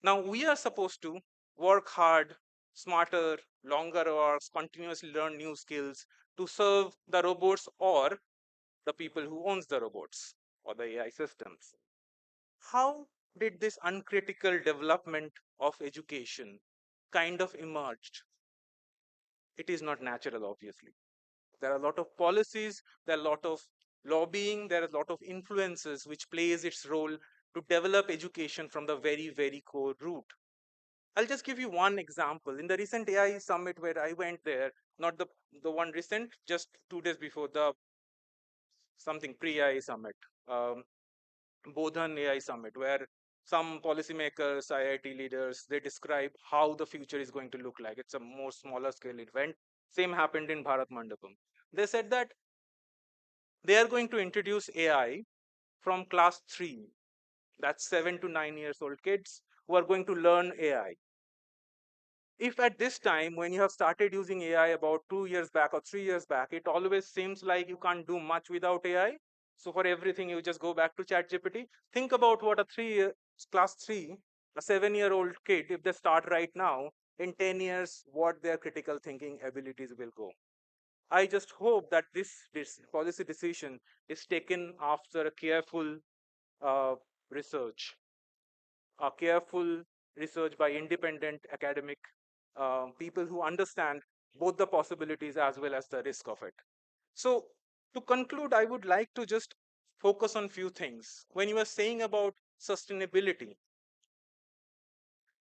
Now we are supposed to work hard, smarter, longer hours, continuously learn new skills to serve the robots or the people who owns the robots or the AI systems. How did this uncritical development of education kind of emerged? It is not natural, obviously. There are a lot of policies, there are a lot of lobbying, there are a lot of influences which plays its role to develop education from the very, very core root. I'll just give you one example. In the recent AI summit where I went there, not the one recent, just 2 days before the something pre-AI summit, um, Bodhan AI summit, where some policymakers, IIT leaders, they describe how the future is going to look like. It's a more smaller scale event. Same happened in Bharat Mandapam. They said that they are going to introduce AI from class 3. That's 7 to 9 years old kids who are going to learn AI. If at this time, when you have started using AI about 2 years back or 3 years back, it always seems like you can't do much without AI. So for everything, you just go back to ChatGPT. Think about what a class 3, a 7-year-old kid, if they start right now, in 10 years, what their critical thinking abilities will go. I just hope that this policy decision is taken after a careful uh, research, a careful research by independent academic people who understand both the possibilities as well as the risk of it. So, to conclude, I would like to just focus on few things. When you are saying about sustainability,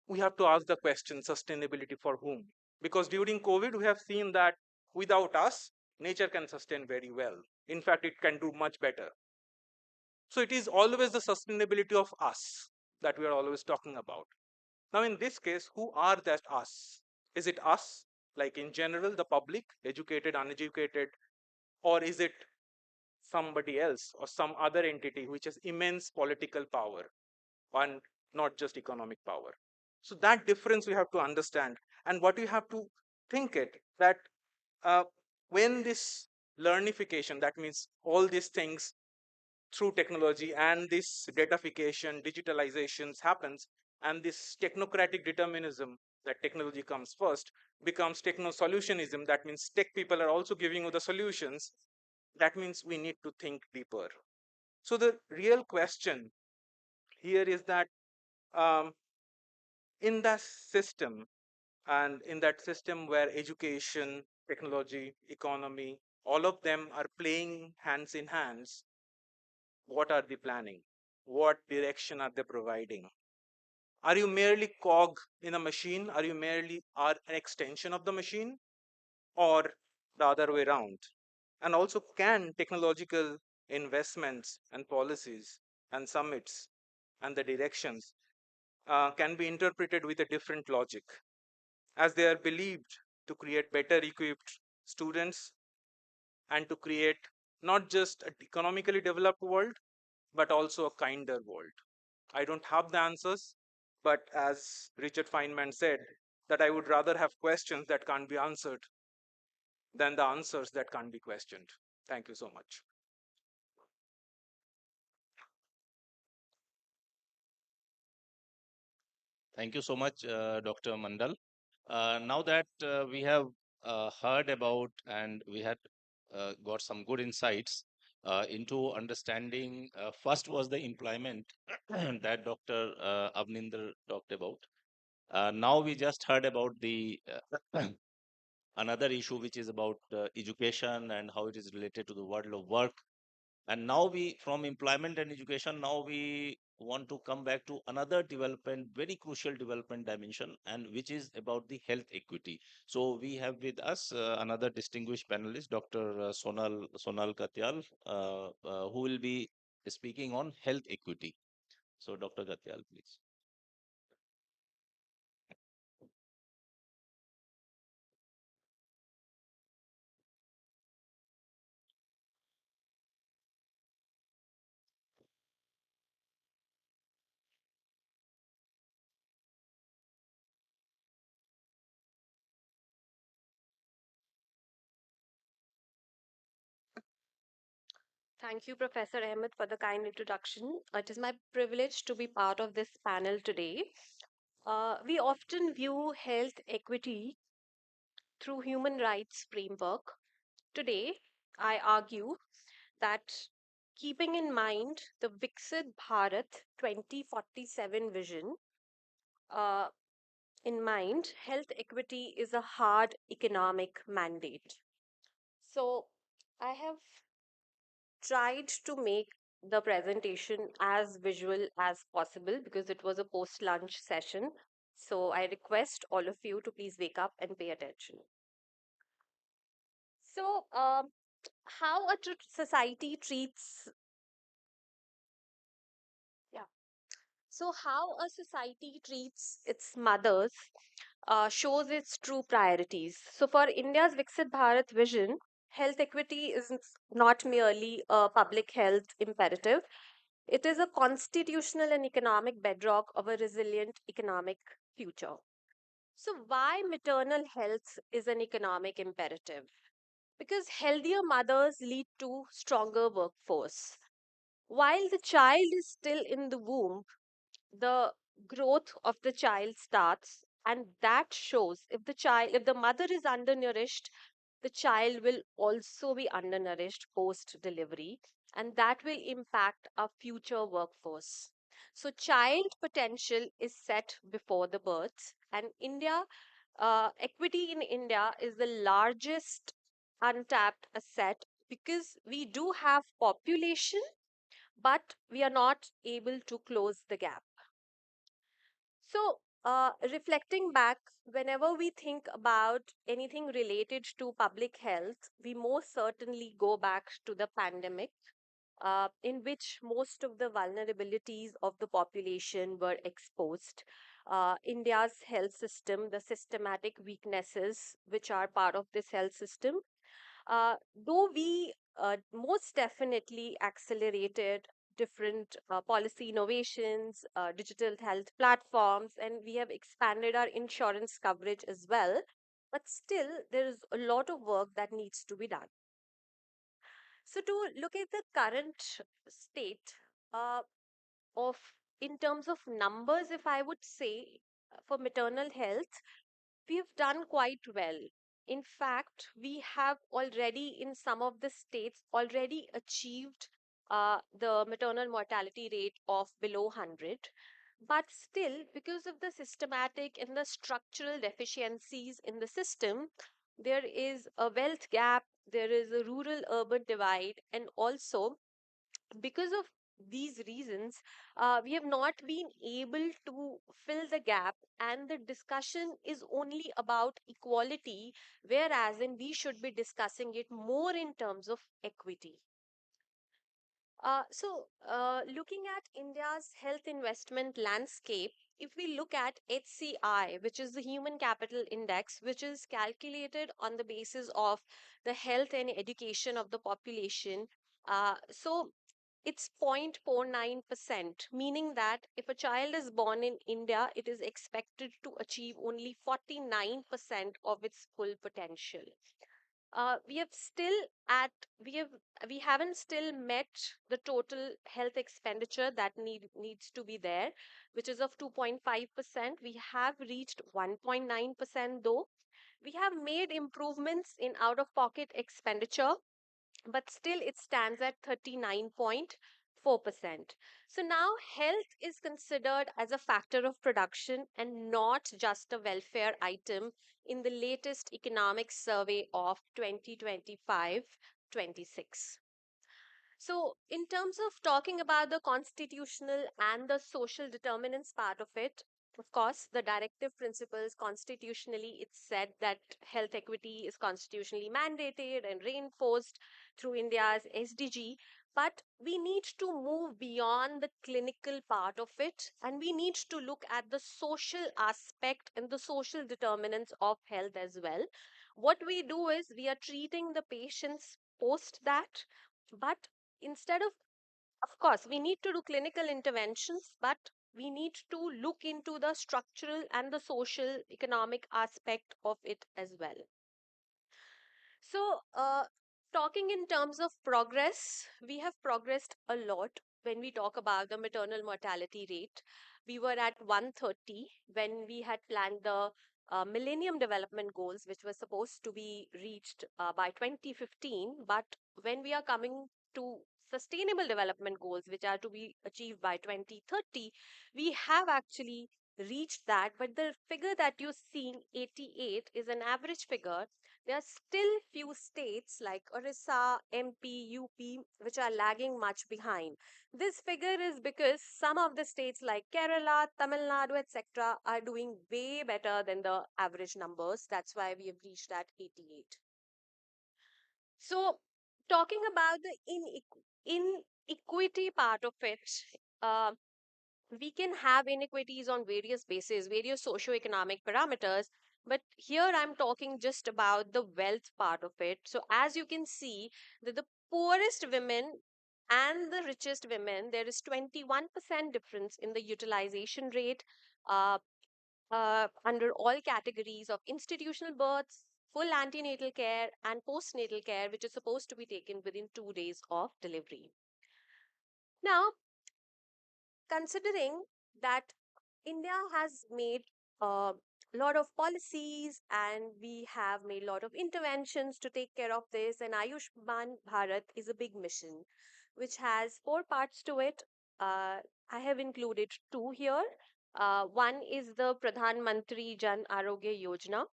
we have to ask the question sustainability for whom? Because during COVID, we have seen that without us, nature can sustain very well. In fact, it can do much better. So, it is always the sustainability of us that we are always talking about. Now, in this case, who are that us? Is it us, like in general, the public, educated, uneducated, or is it somebody else or some other entity which has immense political power and not just economic power? So that difference we have to understand, and what we have to think it that uh, when this learnification, that means all these things through technology and this datafication, digitalizations happens, and this technocratic determinism that technology comes first becomes techno solutionism. That means tech people are also giving you the solutions. That means we need to think deeper. So the real question here is that um, in that system, and in that system where education, technology, economy, all of them are playing hands in hands, what are they planning? What direction are they providing? Are you merely cog in a machine? Are you merely are an extension of the machine, or the other way around? And also, can technological investments and policies and summits and the directions can be interpreted with a different logic, as they are believed to create better equipped students and to create not just an economically developed world, but also a kinder world? I don't have the answers, but as Richard Feynman said, that I would rather have questions that can't be answered than the answers that can't be questioned. Thank you so much. Thank you so much, Dr. Mandal. Now that we have heard about and we had got some good insights into understanding. First was the employment that Dr. Avninder talked about. Now we just heard about the another issue, which is about education and how it is related to the world of work. And now we, from employment and education, now we want to come back to another development, very crucial development dimension, and which is about the health equity. So we have with us another distinguished panelist, Dr. Sonal Katyal, who will be speaking on health equity. So Dr. Katyal, please. Thank you, Professor Ahmed, for the kind introduction. It is my privilege to be part of this panel today. We often view health equity through human rights framework. Today, I argue that keeping in mind the Viksit Bharat 2047 vision uh, in mind, health equity is a hard economic mandate. So, I have tried to make the presentation as visual as possible because it was a post lunch session. So, I request all of you to please wake up and pay attention. So, how a society treats, yeah. So, how a society treats its mothers shows its true priorities. So, for India's Viksit Bharat vision, health equity is not merely a public health imperative, it is a constitutional and economic bedrock of a resilient economic future. So, why maternal health is an economic imperative? Because healthier mothers lead to stronger workforce. While the child is still in the womb, the growth of the child starts, and that shows if the mother is undernourished, the child will also be undernourished post delivery, and that will impact our future workforce. So child potential is set before the birth, and equity in India is the largest untapped asset because we do have population, but we are not able to close the gap. So, reflecting back, whenever we think about anything related to public health, we most certainly go back to the pandemic, in which most of the vulnerabilities of the population were exposed. India's health system, the systematic weaknesses which are part of this health system, though we most definitely accelerated different policy innovations, digital health platforms, and we have expanded our insurance coverage as well. But still, there is a lot of work that needs to be done. So, to look at the current state uh, of, in terms of numbers, if I would say, for maternal health, we have done quite well. In fact, we have already, in some of the states, already achieved the maternal mortality rate of below 100. But still, because of the systematic and the structural deficiencies in the system, there is a wealth gap, there is a rural urban divide, and also because of these reasons, we have not been able to fill the gap, and the discussion is only about equality, whereas in we should be discussing it more in terms of equity. Looking at India's health investment landscape, if we look at HCI, which is the Human Capital Index, which is calculated on the basis of the health and education of the population, it's 0.49%, meaning that if a child is born in India, it is expected to achieve only 49% of its full potential. We have still at we haven't still met the total health expenditure that needs to be there, which is of 2.5%. We have reached 1.9% though. We have made improvements in out of pocket expenditure, but still it stands at 39.4%. So now health is considered as a factor of production and not just a welfare item in the latest economic survey of 2025-26. So, in terms of talking about the constitutional and the social determinants part of it, of course, the directive principles constitutionally, it's said that health equity is constitutionally mandated and reinforced through India's SDG. But we need to move beyond the clinical part of it, and we need to look at the social aspect and the social determinants of health as well. What we do is we are treating the patients post that, but instead of course we need to do clinical interventions, but we need to look into the structural and the social economic aspect of it as well. So, talking in terms of progress, we have progressed a lot. When we talk about the maternal mortality rate, we were at 130 when we had planned the Millennium Development Goals, which were supposed to be reached by 2015. But when we are coming to Sustainable Development Goals, which are to be achieved by 2030, we have actually reached that. But the figure that you're seeing, 88, is an average figure. There are still few states like Orissa, MP, UP, which are lagging much behind. This figure is because some of the states like Kerala, Tamil Nadu, etc., are doing way better than the average numbers. That's why we have reached that 88. So, talking about the inequity part of it, uh, we can have inequities on various bases, various socio-economic parameters, but here I'm talking just about the wealth part of it. So as you can see that the poorest women and the richest women, there is 21% difference in the utilization rate uh, under all categories of institutional births, full antenatal care and postnatal care, which is supposed to be taken within 2 days of delivery. Now, considering that India has made a lot of policies and we have made a lot of interventions to take care of this, and Ayushman Bharat is a big mission which has four parts to it. Uh, I have included two here. One is the Pradhan Mantri Jan Arogya Yojana,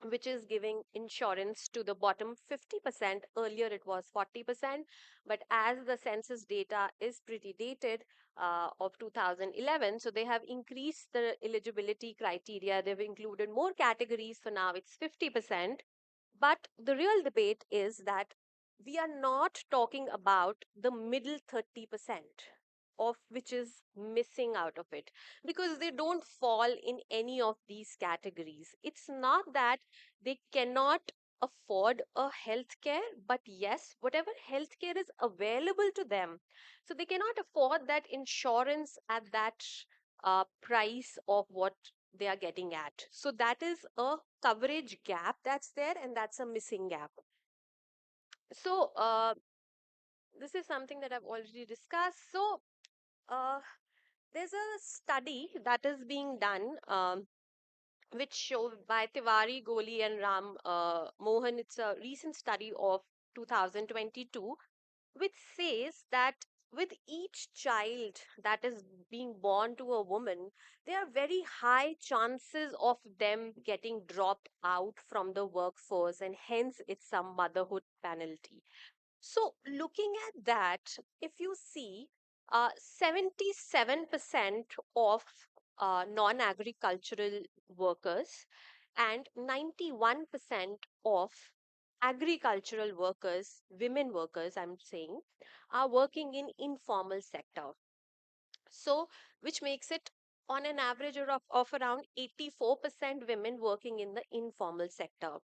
which is giving insurance to the bottom 50%. Earlier it was 40%, but as the census data is pretty dated of 2011, so they have increased the eligibility criteria. They've included more categories, so now it's 50%. But the real debate is that we are not talking about the middle 30% of which is missing out of it, because they don't fall in any of these categories. It's not that they cannot afford a healthcare, but yes, whatever healthcare is available to them, so they cannot afford that insurance at that price of what they are getting at. So that is a coverage gap that's there, and that's a missing gap. So this is something that I've already discussed. So uh, there's a study that is being done, which showed by Tiwari, Goli, and Ram Mohan. It's a recent study of 2022, which says that with each child that is being born to a woman, there are very high chances of them getting dropped out from the workforce, and hence it's some motherhood penalty. So, looking at that, if you see, 77% of non agricultural workers and 91% of agricultural workers, women workers, I'm saying, are working in informal sector. So, which makes it on an average of around 84% women working in the informal sector.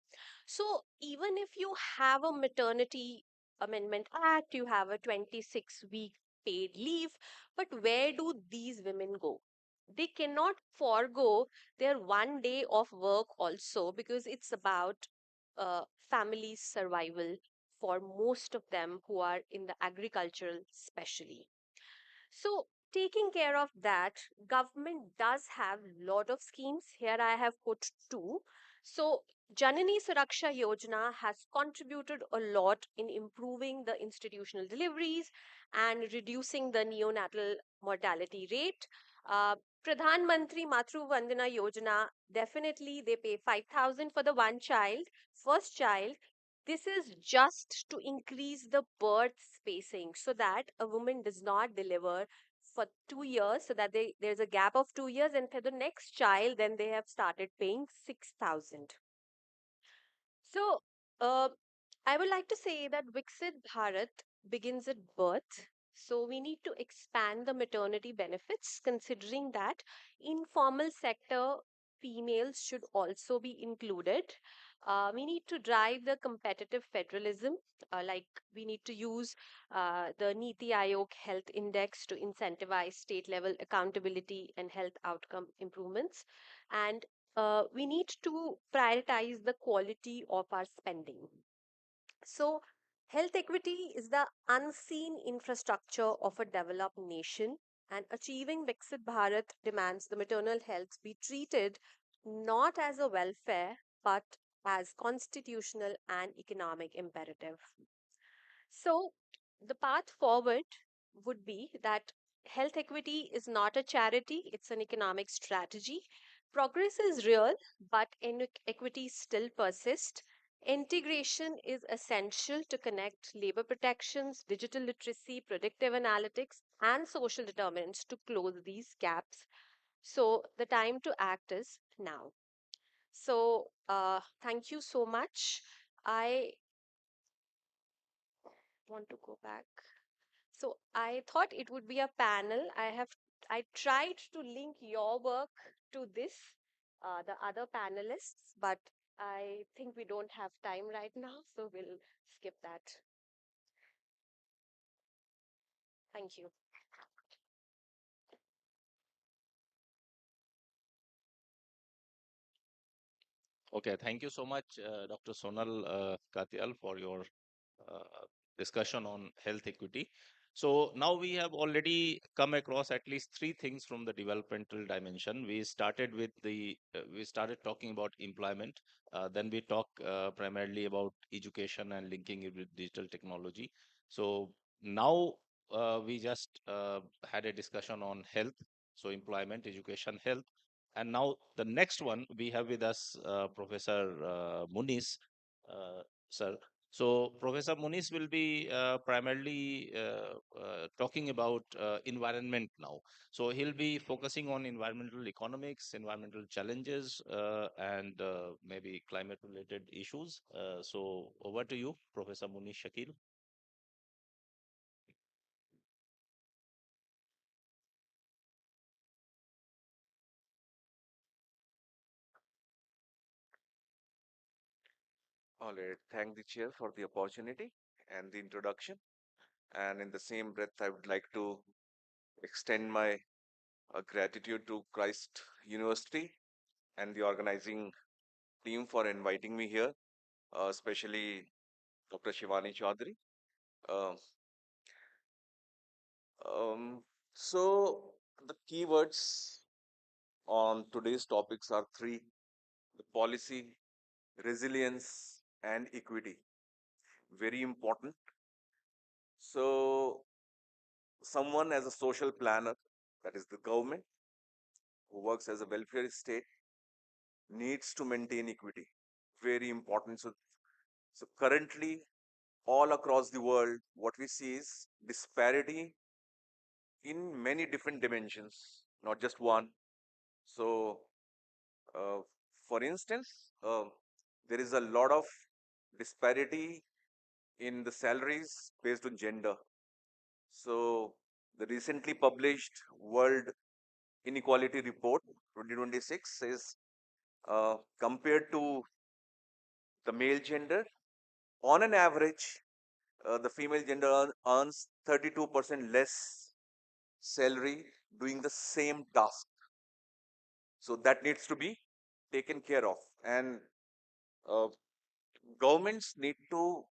So, even if you have a maternity amendment act, you have a 26-week paid leave, but where do these women go? They cannot forego their 1 day of work also, because it's about family survival for most of them who are in the agricultural especially. So, taking care of that, government does have lot of schemes. Here I have put two. So, Janani Suraksha Yojana has contributed a lot in improving the institutional deliveries and reducing the neonatal mortality rate. Uh, Pradhan Mantri Matru Vandana Yojana, definitely they pay 5,000 for the one child, first child. This is just to increase the birth spacing so that a woman does not deliver for 2 years, so that there's a gap of 2 years, and for the next child, then they have started paying 6,000. So, I would like to say that Viksit Bharat begins at birth. So, we need to expand the maternity benefits, considering that informal sector females should also be included. We need to drive the competitive federalism, like we need to use the Niti Aayog Health Index to incentivize state level accountability and health outcome improvements. And we need to prioritize the quality of our spending. So, health equity is the unseen infrastructure of a developed nation, and achieving Viksit Bharat demands the maternal health be treated not as a welfare but as constitutional and economic imperative. So, the path forward would be that health equity is not a charity, it's an economic strategy. Progress is real, but inequity still persists. Integration is essential to connect labor protections, digital literacy, predictive analytics, and social determinants to close these gaps. So, the time to act is now. So, thank you so much. I want to go back. So I thought it would be a panel. I tried to link your work to this, the other panelists, but I think we don't have time right now, so we'll skip that. Thank you. Okay, thank you so much, Dr. Sonal Katyal, for your uh, discussion on health equity. So now we have already come across at least three things from the developmental dimension. We started talking about employment. Then we talk primarily about education and linking it with digital technology. So now we just had a discussion on health. So employment, education, health. And now the next one we have with us Professor Muniz, sir. So Professor Muniz will be primarily talking about environment now. So he'll be focusing on environmental economics, environmental challenges, and maybe climate-related issues. So over to you, Professor Muniz Shakil. All right. Thank the chair for the opportunity and the introduction. And in the same breath, I would like to extend my gratitude to Christ University and the organizing team for inviting me here, especially Dr. Shivani Chaudhary. Uh, um, so, the keywords on today's topics are three: the policy, resilience, and equity. Very important. So, someone as a social planner, that is the government, who works as a welfare state, needs to maintain equity. Very important. So currently, all across the world, what we see is disparity in many different dimensions, not just one. So, uh, for instance, there is a lot of disparity in the salaries based on gender. So, the recently published World Inequality Report 2026 says, compared to the male gender, on an average, the female gender earns 32% less salary doing the same task. So that needs to be taken care of. And uh, governments need to,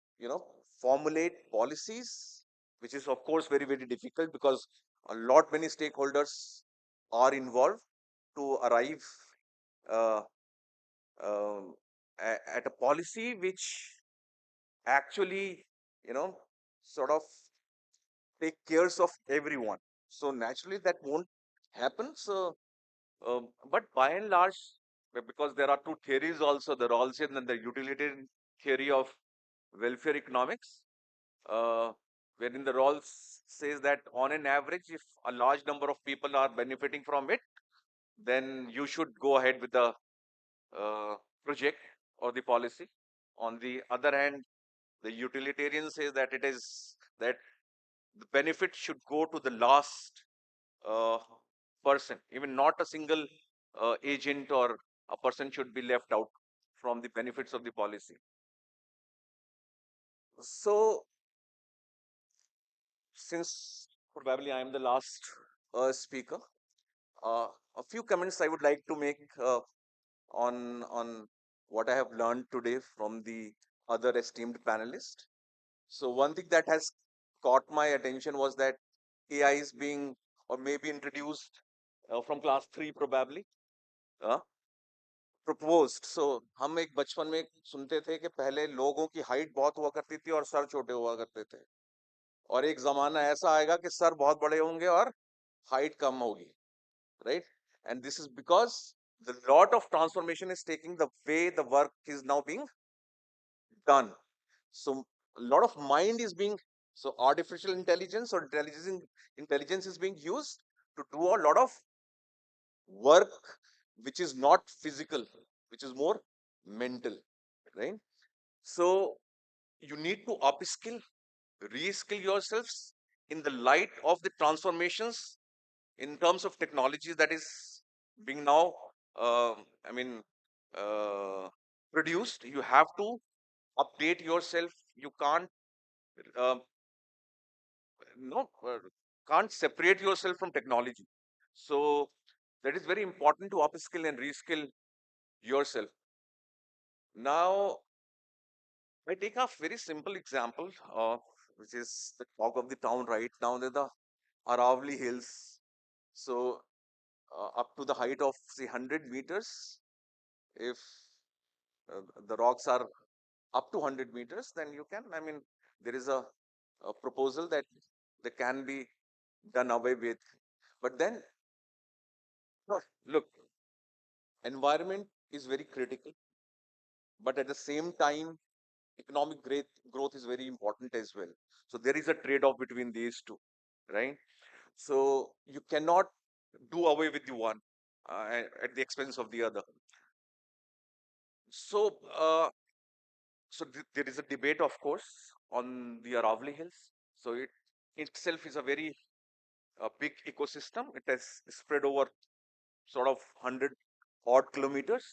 formulate policies, which is of course very, very difficult because a lot many stakeholders are involved to arrive uh, um at a policy which actually, you know, sort of take cares of everyone. So naturally that won't happen. So, but by and large, because there are two theories also, the Rawlsian and the utilitarian theory of welfare economics, uh, wherein the Rawls says that on an average, if a large number of people are benefiting from it, then you should go ahead with the uh, project or the policy. On the other hand, the utilitarian says that it is that the benefit should go to the last uh, person, even not a single agent or a person should be left out from the benefits of the policy. So, since probably I am the last speaker, uh, a few comments I would like to make on what I have learned today from the other esteemed panelists. So one thing that has caught my attention was that AI is being or maybe introduced from class 3 probably, uh, proposed. So हम एक बचपन में सुनते थे कि पहले लोगों की हाइट बहुत हुआ करती थी और सर छोटे हुआ करते थे, और एक जमाना ऐसा आएगा कि सर बहुत बड़े होंगे और हाइट कम होगी, right? And this is because the lot of transformation is taking the way the work is now being done. So a lot of mind is being, so artificial intelligence or intelligence is being used to do a lot of work which is not physical, which is more mental, right? So you need to upskill, reskill yourselves in the light of the transformations in terms of technology that is being now, I mean, uh, produced. You have to update yourself. You can't, uh, no, can't separate yourself from technology. So that is very important to upskill and reskill yourself. Now, I take a very simple example, which is the talk of the town right now. The Aravali Hills. So up to the height of say 100 meters, if the rocks are up to 100 meters, then you can, I mean, there is a proposal that they can be done away with. But then, look, environment is very critical, but at the same time, economic growth is very important as well. So there is a trade-off between these two, right? So you cannot do away with the one at the expense of the other. So, there is a debate, of course, on the Aravali Hills. So it itself is a very big ecosystem. It has spread over sort of 100 odd kilometers.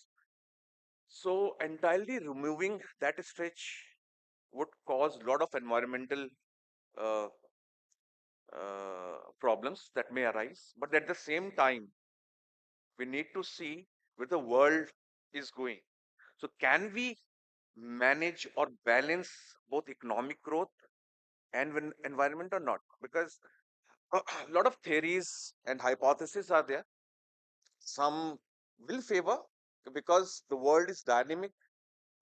So entirely removing that stretch would cause a lot of environmental uh, problems that may arise. But at the same time, we need to see where the world is going. So can we manage or balance both economic growth and environment or not? Because a lot of theories and hypotheses are there. Some will favor because the world is dynamic,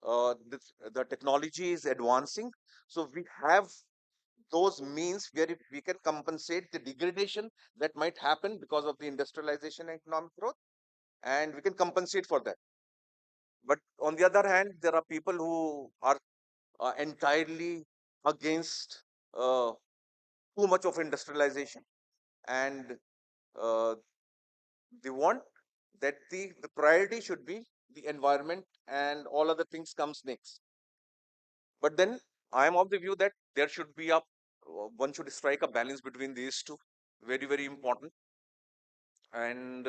the technology is advancing. So we have those means where if we can compensate the degradation that might happen because of the industrialization and economic growth, and we can compensate for that. But on the other hand, there are people who are entirely against too much of industrialization, and uh, they want that the priority should be the environment and all other things comes next. But then I am of the view that there should be a one should strike a balance between these two. Very, very important. And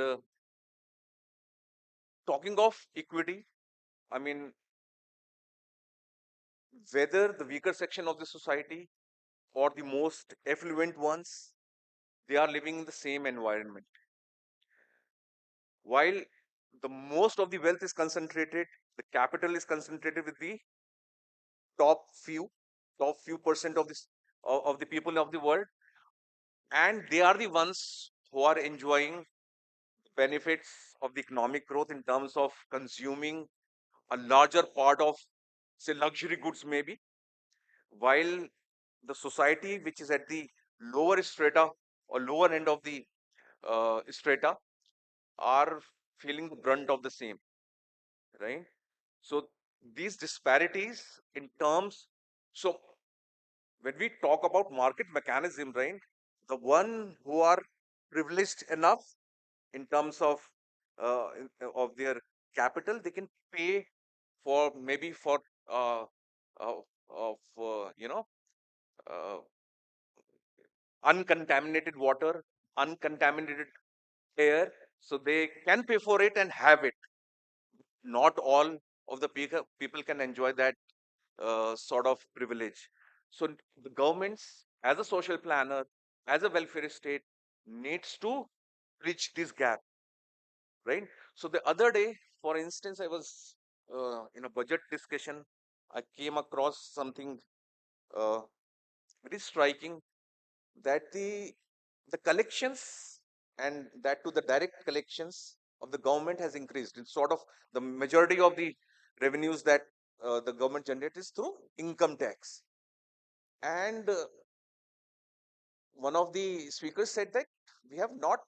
talking of equity, I mean, whether the weaker section of the society or the most affluent ones, they are living in the same environment. While the most of the wealth is concentrated, the capital is concentrated with the top few, top few percent of this of the people of the world, and they are the ones who are enjoying benefits of the economic growth in terms of consuming a larger part of, say, luxury goods maybe, while the society which is at the lower strata or lower end of the strata are feeling the brunt of the same, right? So these disparities in terms, so when we talk about market mechanism, right, the one who are privileged enough in terms of their capital, they can pay for maybe for uh, of uh, uncontaminated water, uncontaminated air, so they can pay for it and have it. Not all of the people can enjoy that sort of privilege. So the governments, as a social planner, as a welfare state, needs to bridge this gap, right? So the other day, for instance, I was in a budget discussion. I came across something uh, very striking, that the collections, and that to the direct collections of the government has increased. It's sort of the majority of the revenues that the government generates is through income tax. And one of the speakers said that we have not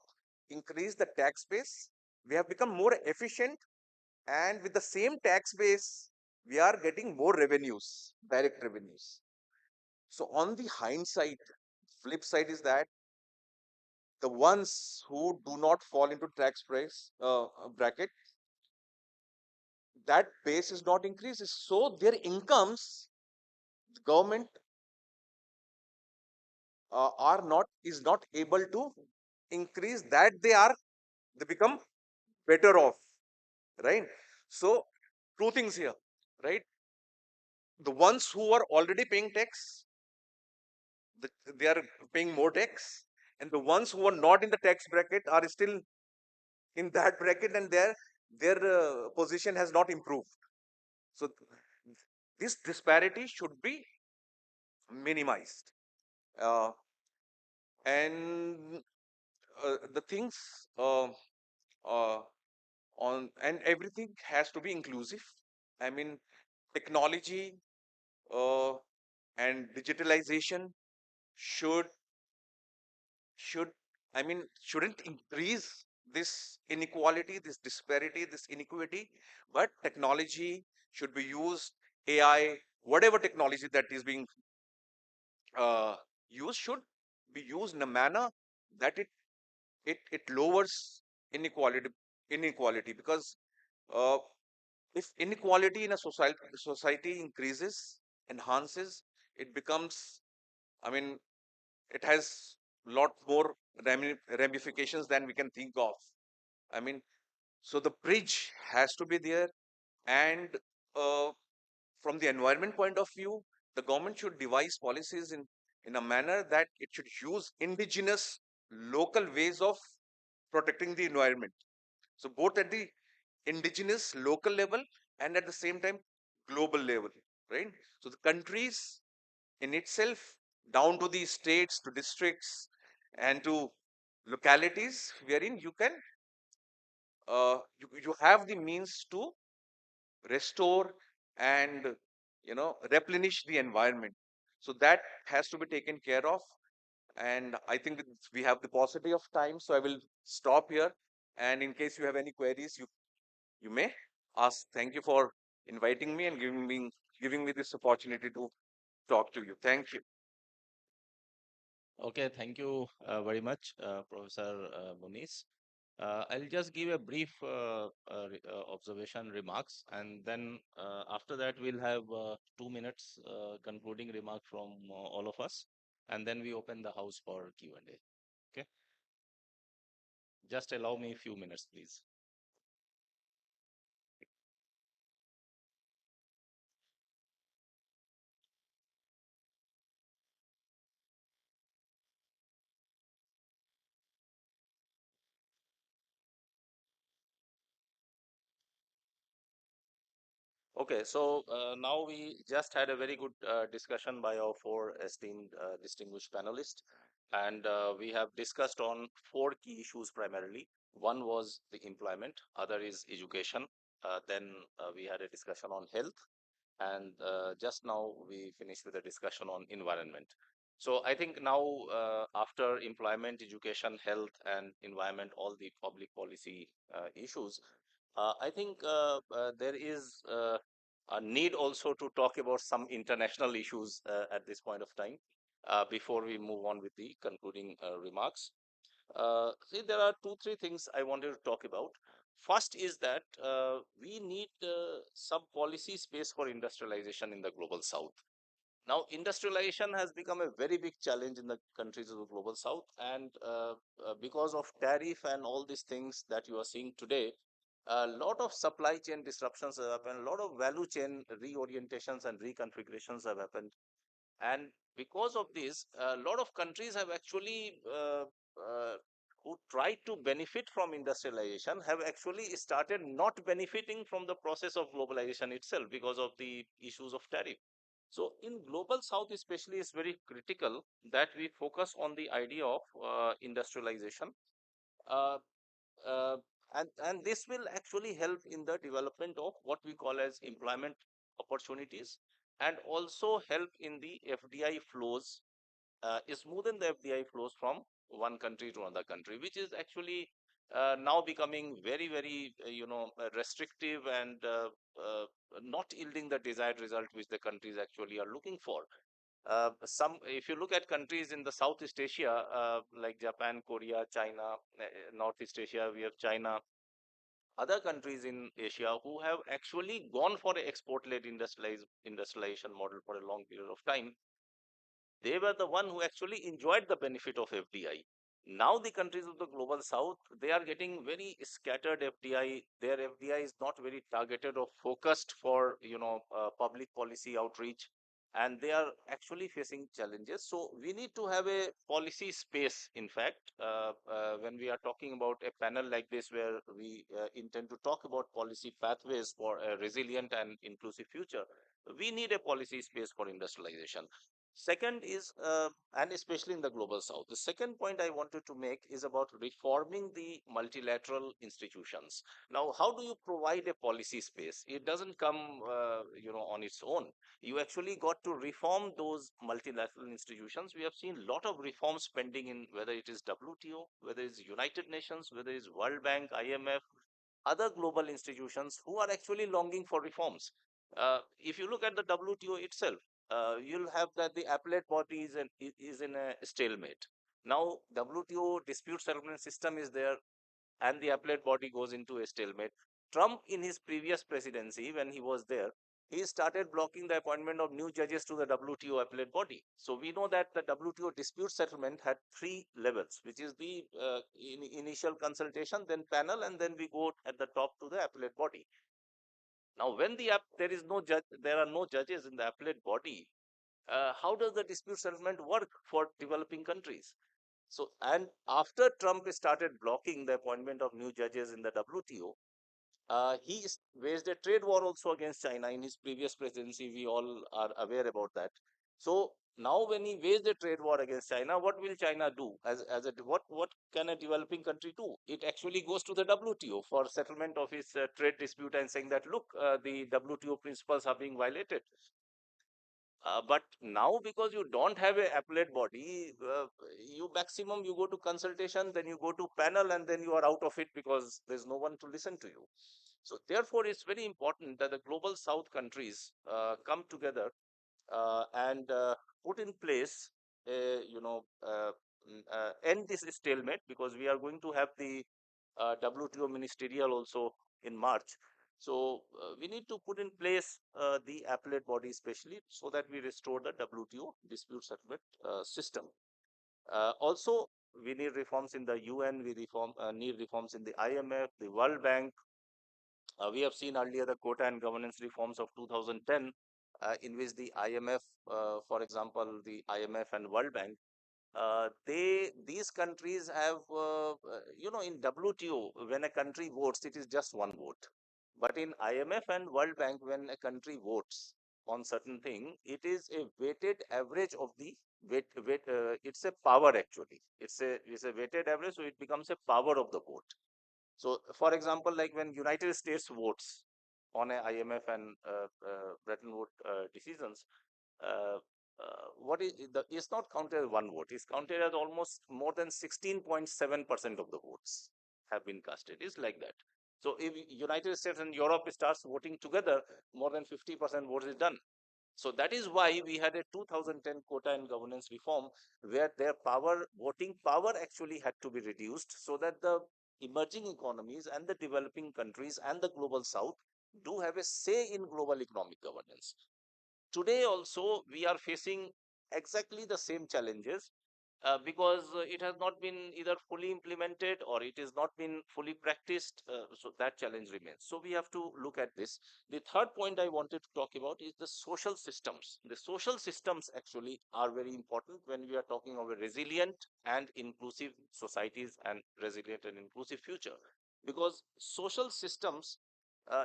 increased the tax base, we have become more efficient, and with the same tax base, we are getting more revenues, direct revenues. So on the hindsight, flip side is that the ones who do not fall into tax price bracket, that base is not increased, so their incomes, the government are not is not able to increase that, they become better off, right? So two things here, right? The ones who are already paying tax, they are paying more tax, and the ones who are not in the tax bracket are still in that bracket, and their position has not improved. So this disparity should be minimized, uh, and the things uh, on and everything has to be inclusive. I mean, technology uh, and digitalization should should I mean shouldn't increase this inequality, this disparity, this inequity, but technology should be used. AI, whatever technology that is being uh, used, should be used in a manner that it lowers inequality, because uh, if inequality in a society increases, enhances, it becomes, I mean, it has lot more ramifications than we can think of. I mean, so the bridge has to be there, and uh, from the environment point of view, the government should devise policies in a manner that it should use indigenous local ways of protecting the environment. So both at the indigenous local level and at the same time global level, right? So the countries in itself, down to the states, to districts, and to localities wherein you have the means to restore and replenish the environment. So that has to be taken care of. And I think we have the paucity of time, so I will stop here. And in case you have any queries, you may ask. Thank you for inviting me and giving me this opportunity to talk to you. Thank you. Okay, thank you very much, Professor Muniz. I'll just give a brief observation remarks, and then after that we'll have 2 minutes concluding remark from all of us, and then we open the house for Q&A. Okay, just allow me a few minutes, please. Okay, so now we just had a very good discussion by our four esteemed distinguished panelists, and we have discussed on four key issues primarily. One was the employment, other is education, Then we had a discussion on health, and just now we finished with a discussion on environment. So I think now, after employment, education, health, and environment, all the public policy issues, I think there is a need also to talk about some international issues at this point of time, before we move on with the concluding remarks. See, there are two, three things I wanted to talk about. First is that we need some policy space for industrialization in the global south. Now, industrialization has become a very big challenge in the countries of the global south, and because of tariff and all these things that you are seeing today, a lot of supply chain disruptions have happened, a lot of value chain reorientations and reconfigurations have happened, and because of this, a lot of countries have actually who tried to benefit from industrialization have actually started not benefiting from the process of globalization itself because of the issues of tariff. So in global south especially, it's very critical that we focus on the idea of industrialization, uh, uh, and this will actually help in the development of what we call as employment opportunities, and also help in the FDI flows, smoothen the FDI flows from one country to another country, which is actually now becoming very, very, restrictive and not yielding the desired result which the countries actually are looking for. If you look at countries in the Southeast Asia, like Japan, Korea, China, Northeast Asia, we have China, other countries in Asia who have actually gone for an export-led industrialization model for a long period of time. They were the one who actually enjoyed the benefit of FDI. Now the countries of the global south, they are getting very scattered FDI. Their FDI is not very targeted or focused for public policy outreach, and they are actually facing challenges. So we need to have a policy space. In fact, when we are talking about a panel like this, where we intend to talk about policy pathways for a resilient and inclusive future, we need a policy space for industrialization. Second is, and especially in the global south, the second point I wanted to make is about reforming the multilateral institutions. Now, how do you provide a policy space? It doesn't come, on its own. You actually got to reform those multilateral institutions. We have seen a lot of reforms pending in whether it is WTO, whether it's United Nations, whether it's World Bank, IMF, other global institutions who are actually longing for reforms. If you look at the WTO itself, you'll have that the appellate body is in a stalemate. Now, WTO dispute settlement system is there, and the appellate body goes into a stalemate. Trump, in his previous presidency, when he was there, he started blocking the appointment of new judges to the WTO appellate body. So we know that the WTO dispute settlement had three levels, which is the initial consultation, then panel, and then we go at the top to the appellate body. Now, when there is no judge, there are no judges in the appellate body. How does the dispute settlement work for developing countries? So, and after Trump started blocking the appointment of new judges in the WTO, he waged a trade war also against China in his previous presidency. We all are aware about that. So now, when he waged a trade war against China, what will China do? What can a developing country do? It actually goes to the WTO for settlement of its trade dispute and saying that, look, the WTO principles are being violated. But now, because you don't have a appellate body, you maximum you go to consultation, then you go to panel, and then you are out of it because there's no one to listen to you. So therefore, it's very important that the global south countries come together and put in place, end this stalemate, because we are going to have the WTO ministerial also in March. So we need to put in place the appellate body, especially so that we restore the WTO dispute settlement system. Also, we need reforms in the UN. Need reforms in the IMF, the World Bank. We have seen earlier the quota and governance reforms of 2010, in which the IMF, for example, the IMF and World Bank, these countries have, in WTO, when a country votes, it is just one vote. But in IMF and World Bank, when a country votes on certain thing, it is a weighted average of the weight. It's a power actually. It's a weighted average, so it becomes a power of the vote. So, for example, like when United States votes, on a IMF and Bretton Woods decisions, uh, what is the is not counted as one vote. It's counted as almost more than 16.7% of the votes have been casted. It's like that. So if United States and Europe starts voting together, more than 50% votes is done. So that is why we had a 2010 quota and governance reform where their power, voting power actually had to be reduced so that the emerging economies and the developing countries and the global south do have a say in global economic governance. Today also we are facing exactly the same challenges because it has not been either fully implemented or it has not been fully practiced. So that challenge remains. So we have to look at this. The third point I wanted to talk about is the social systems. The social systems actually are very important when we are talking of a resilient and inclusive societies and resilient and inclusive future. Because social systems,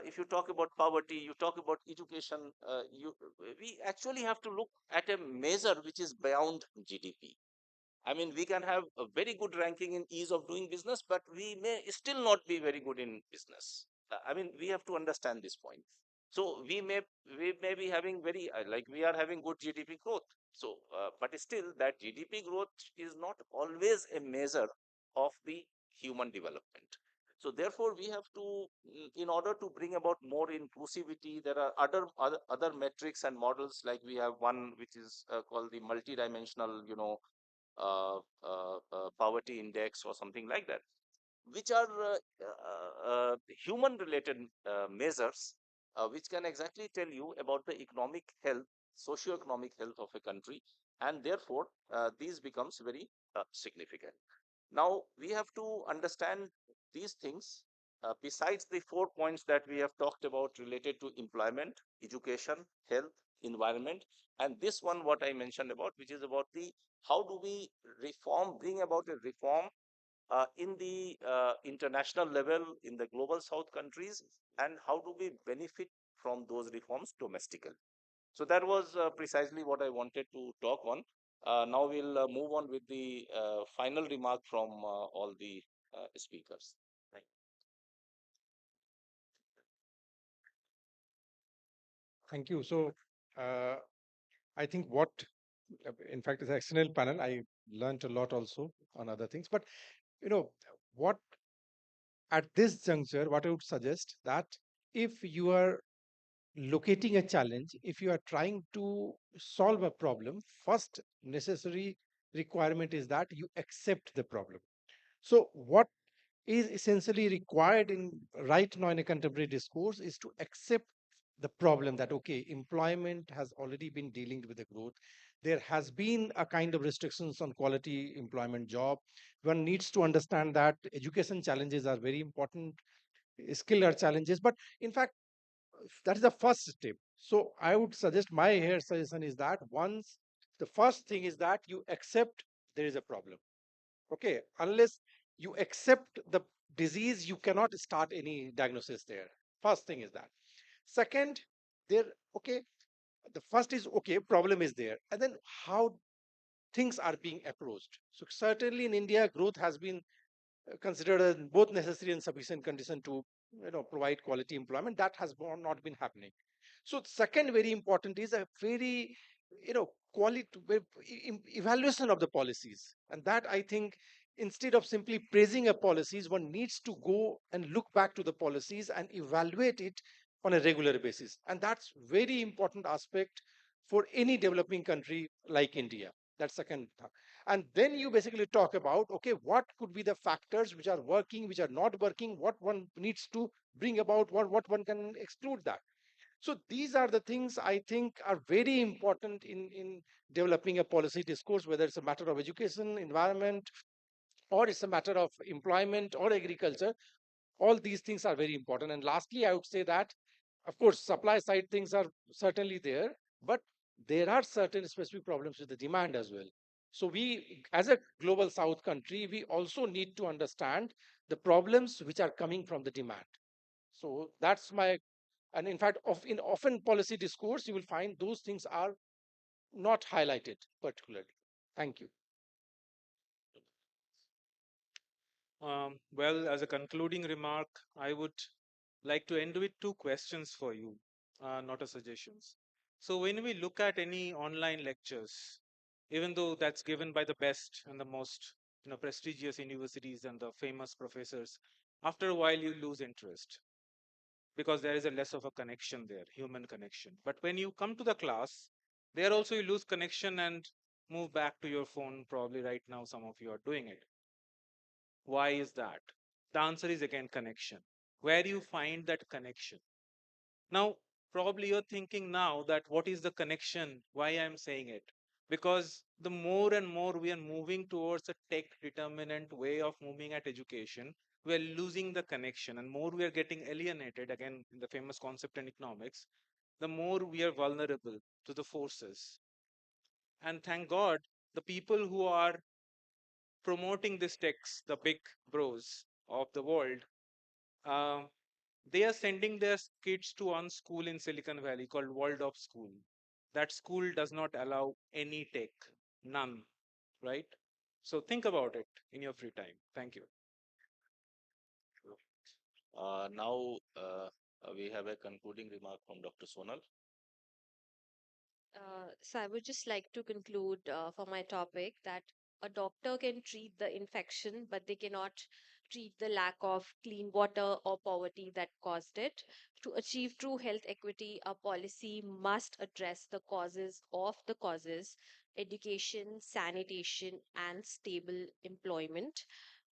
if you talk about poverty, you talk about education, we actually have to look at a measure which is beyond GDP. I mean, we can have a very good ranking in ease of doing business, but we may still not be very good in business. I mean, we have to understand this point. So we may be having very like we are having good GDP growth. So, but still, that GDP growth is not always a measure of the human development. So therefore, we have to, in order to bring about more inclusivity, there are other metrics and models. Like we have one which is called the multidimensional, poverty index or something like that, which are human related measures which can exactly tell you about the economic health, socio-economic health of a country, and therefore these becomes very significant. Now we have to understand these things besides the 4 points that we have talked about related to employment, education, health, environment, and this one what I mentioned about, which is about the how do we bring about a reform in the international level in the global south countries, and how do we benefit from those reforms domestically. So that was precisely what I wanted to talk on. Now we'll move on with the final remark from all the speakers. Thank Thank you. So, uh, I think in fact, it's an excellent panel. I learned a lot also on other things. But, you know, what at this juncture, what I would suggest that if you are locating a challenge, if you are trying to solve a problem, first necessary requirement is that you accept the problem. So, what is essentially required in right now in a contemporary discourse is to accept the problem that okay, employment has already been dealing with the growth. There has been a kind of restrictions on quality employment job. One needs to understand that education challenges are very important, skill are challenges, but in fact that is the first step. So I would suggest, my here suggestion is that once the first thing is that you accept there is a problem. Okay, unless you accept the disease, you cannot start any diagnosis there. First thing is that. Second, there, okay, the first is okay, problem is there. And then how things are being approached. So certainly in India, growth has been considered as both necessary and sufficient condition to provide quality employment. That has not been happening. So second very important is a very quality evaluation of the policies, and that I think instead of simply praising a policies, one needs to go and look back to the policies and evaluate it on a regular basis, and that's very important aspect for any developing country like India. That's second thing. And then you basically talk about okay, what could be the factors which are working, which are not working, what one needs to bring about, what one can exclude that. So these are the things I think are very important in developing a policy discourse, whether it's a matter of education, environment, or it's a matter of employment or agriculture. All these things are very important. And lastly, I would say that, of course, supply side things are certainly there, but there are certain specific problems with the demand as well. So we, as a global South country, we also need to understand the problems which are coming from the demand. So that's my, and in fact, in often policy discourse, you will find those things are not highlighted particularly. Thank you. Well, as a concluding remark, I would Like to end with two questions for you, not a suggestions. So when we look at any online lectures, even though that's given by the best and the most prestigious universities and the famous professors, after a while you lose interest because there is a less of a connection there, human connection. But when you come to the class, there also you lose connection and move back to your phone. Probably right now some of you are doing it. Why is that? The answer is again connection. Where you find that connection? Now, probably you're thinking now that what is the connection? Why I'm saying it? Because the more and more we are moving towards a tech determinant way of moving at education, we are losing the connection, and more we are getting alienated. Again, in the famous concept in economics, the more we are vulnerable to the forces. And thank God, the people who are promoting this techs, the big bros of the world, uh, they are sending their kids to one school in Silicon Valley called World of School. That school does not allow any tech, none, right? So think about it in your free time. Thank you. Now we have a concluding remark from Dr. Sonal. So I would just like to conclude for my topic that a doctor can treat the infection, but they cannot treat the lack of clean water or poverty that caused it. To achieve true health equity, a policy must address the causes of the causes: education, sanitation, and stable employment.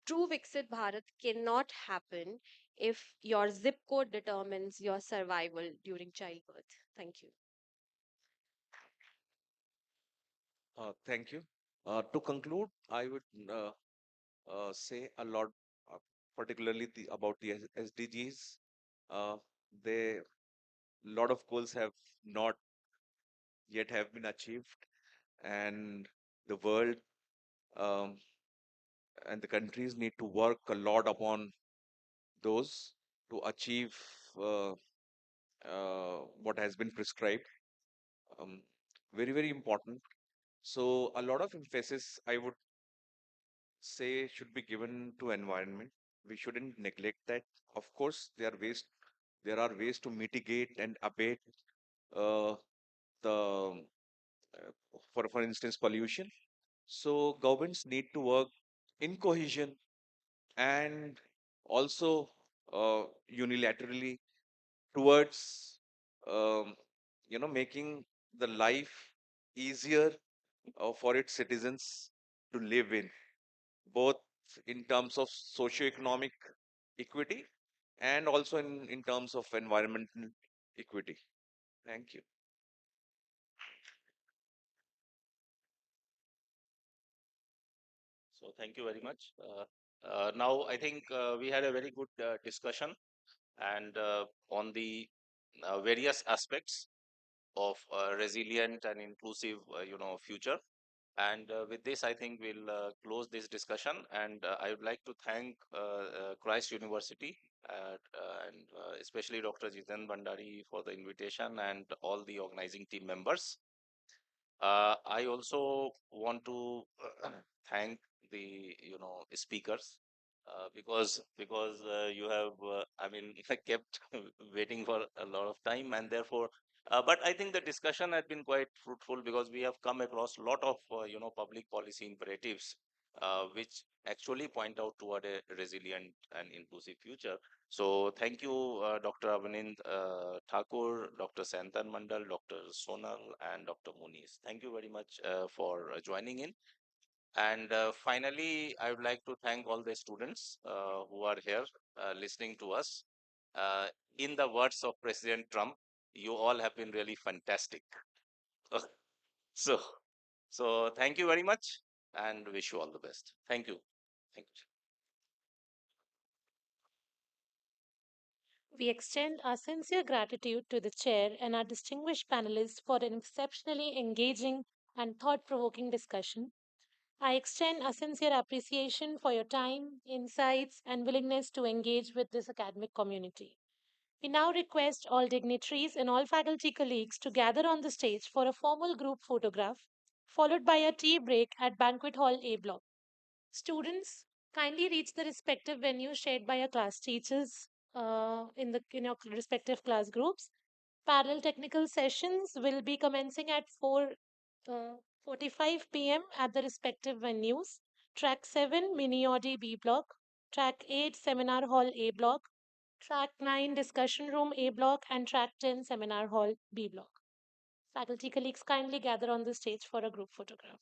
True Viksit Bharat cannot happen if your zip code determines your survival during childbirth. Thank you. Thank you. To conclude, I would say a lot, uh, particularly about the SDGs. Uh, they lot of goals have not yet have been achieved, and the world um, and the countries need to work a lot upon those to achieve uh, what has been prescribed. Um, very, very important. So, a lot of emphasis I would say should be given to environment. We shouldn't neglect that. Of course, there are ways to mitigate and abate uh, the, for instance, pollution. So, governments need to work in cohesion and also unilaterally towards um, making the life easier for its citizens to live in, both in terms of socio-economic equity and also in terms of environmental equity. Thank you. So thank you very much. Now I think we had a very good discussion and on the various aspects of resilient and inclusive, future. And with this, I think we'll close this discussion. And I would like to thank Christ University and especially Dr. Jiten Bandari for the invitation and all the organizing team members. I also want to thank the speakers because you have I mean kept waiting for a lot of time and therefore but I think the discussion had been quite fruitful because we have come across a lot of public policy imperatives which actually point out toward a resilient and inclusive future. So thank you, Dr. Avanind Thakur, Dr. Santan Mandal, Dr. Sonal, and Dr. Muniz. Thank you very much for joining in. And finally, I would like to thank all the students who are here listening to us. Uh, in the words of President Trump, you all have been really fantastic. so, so thank you very much and wish you all the best. Thank you. Thank you. We extend our sincere gratitude to the chair and our distinguished panelists for an exceptionally engaging and thought provoking discussion. I extend a sincere appreciation for your time, insights, and willingness to engage with this academic community. We now request all dignitaries and all faculty colleagues to gather on the stage for a formal group photograph, followed by a tea break at Banquet Hall A block. Students, kindly reach the respective venues shared by your class teachers in your respective class groups. Parallel technical sessions will be commencing at 4:45 p.m. at the respective venues. Track 7, Mini Audi B block. Track 8, Seminar Hall A block. Track 9, Discussion Room A block. And Track 10, Seminar Hall B block. Faculty colleagues kindly gather on the stage for a group photograph.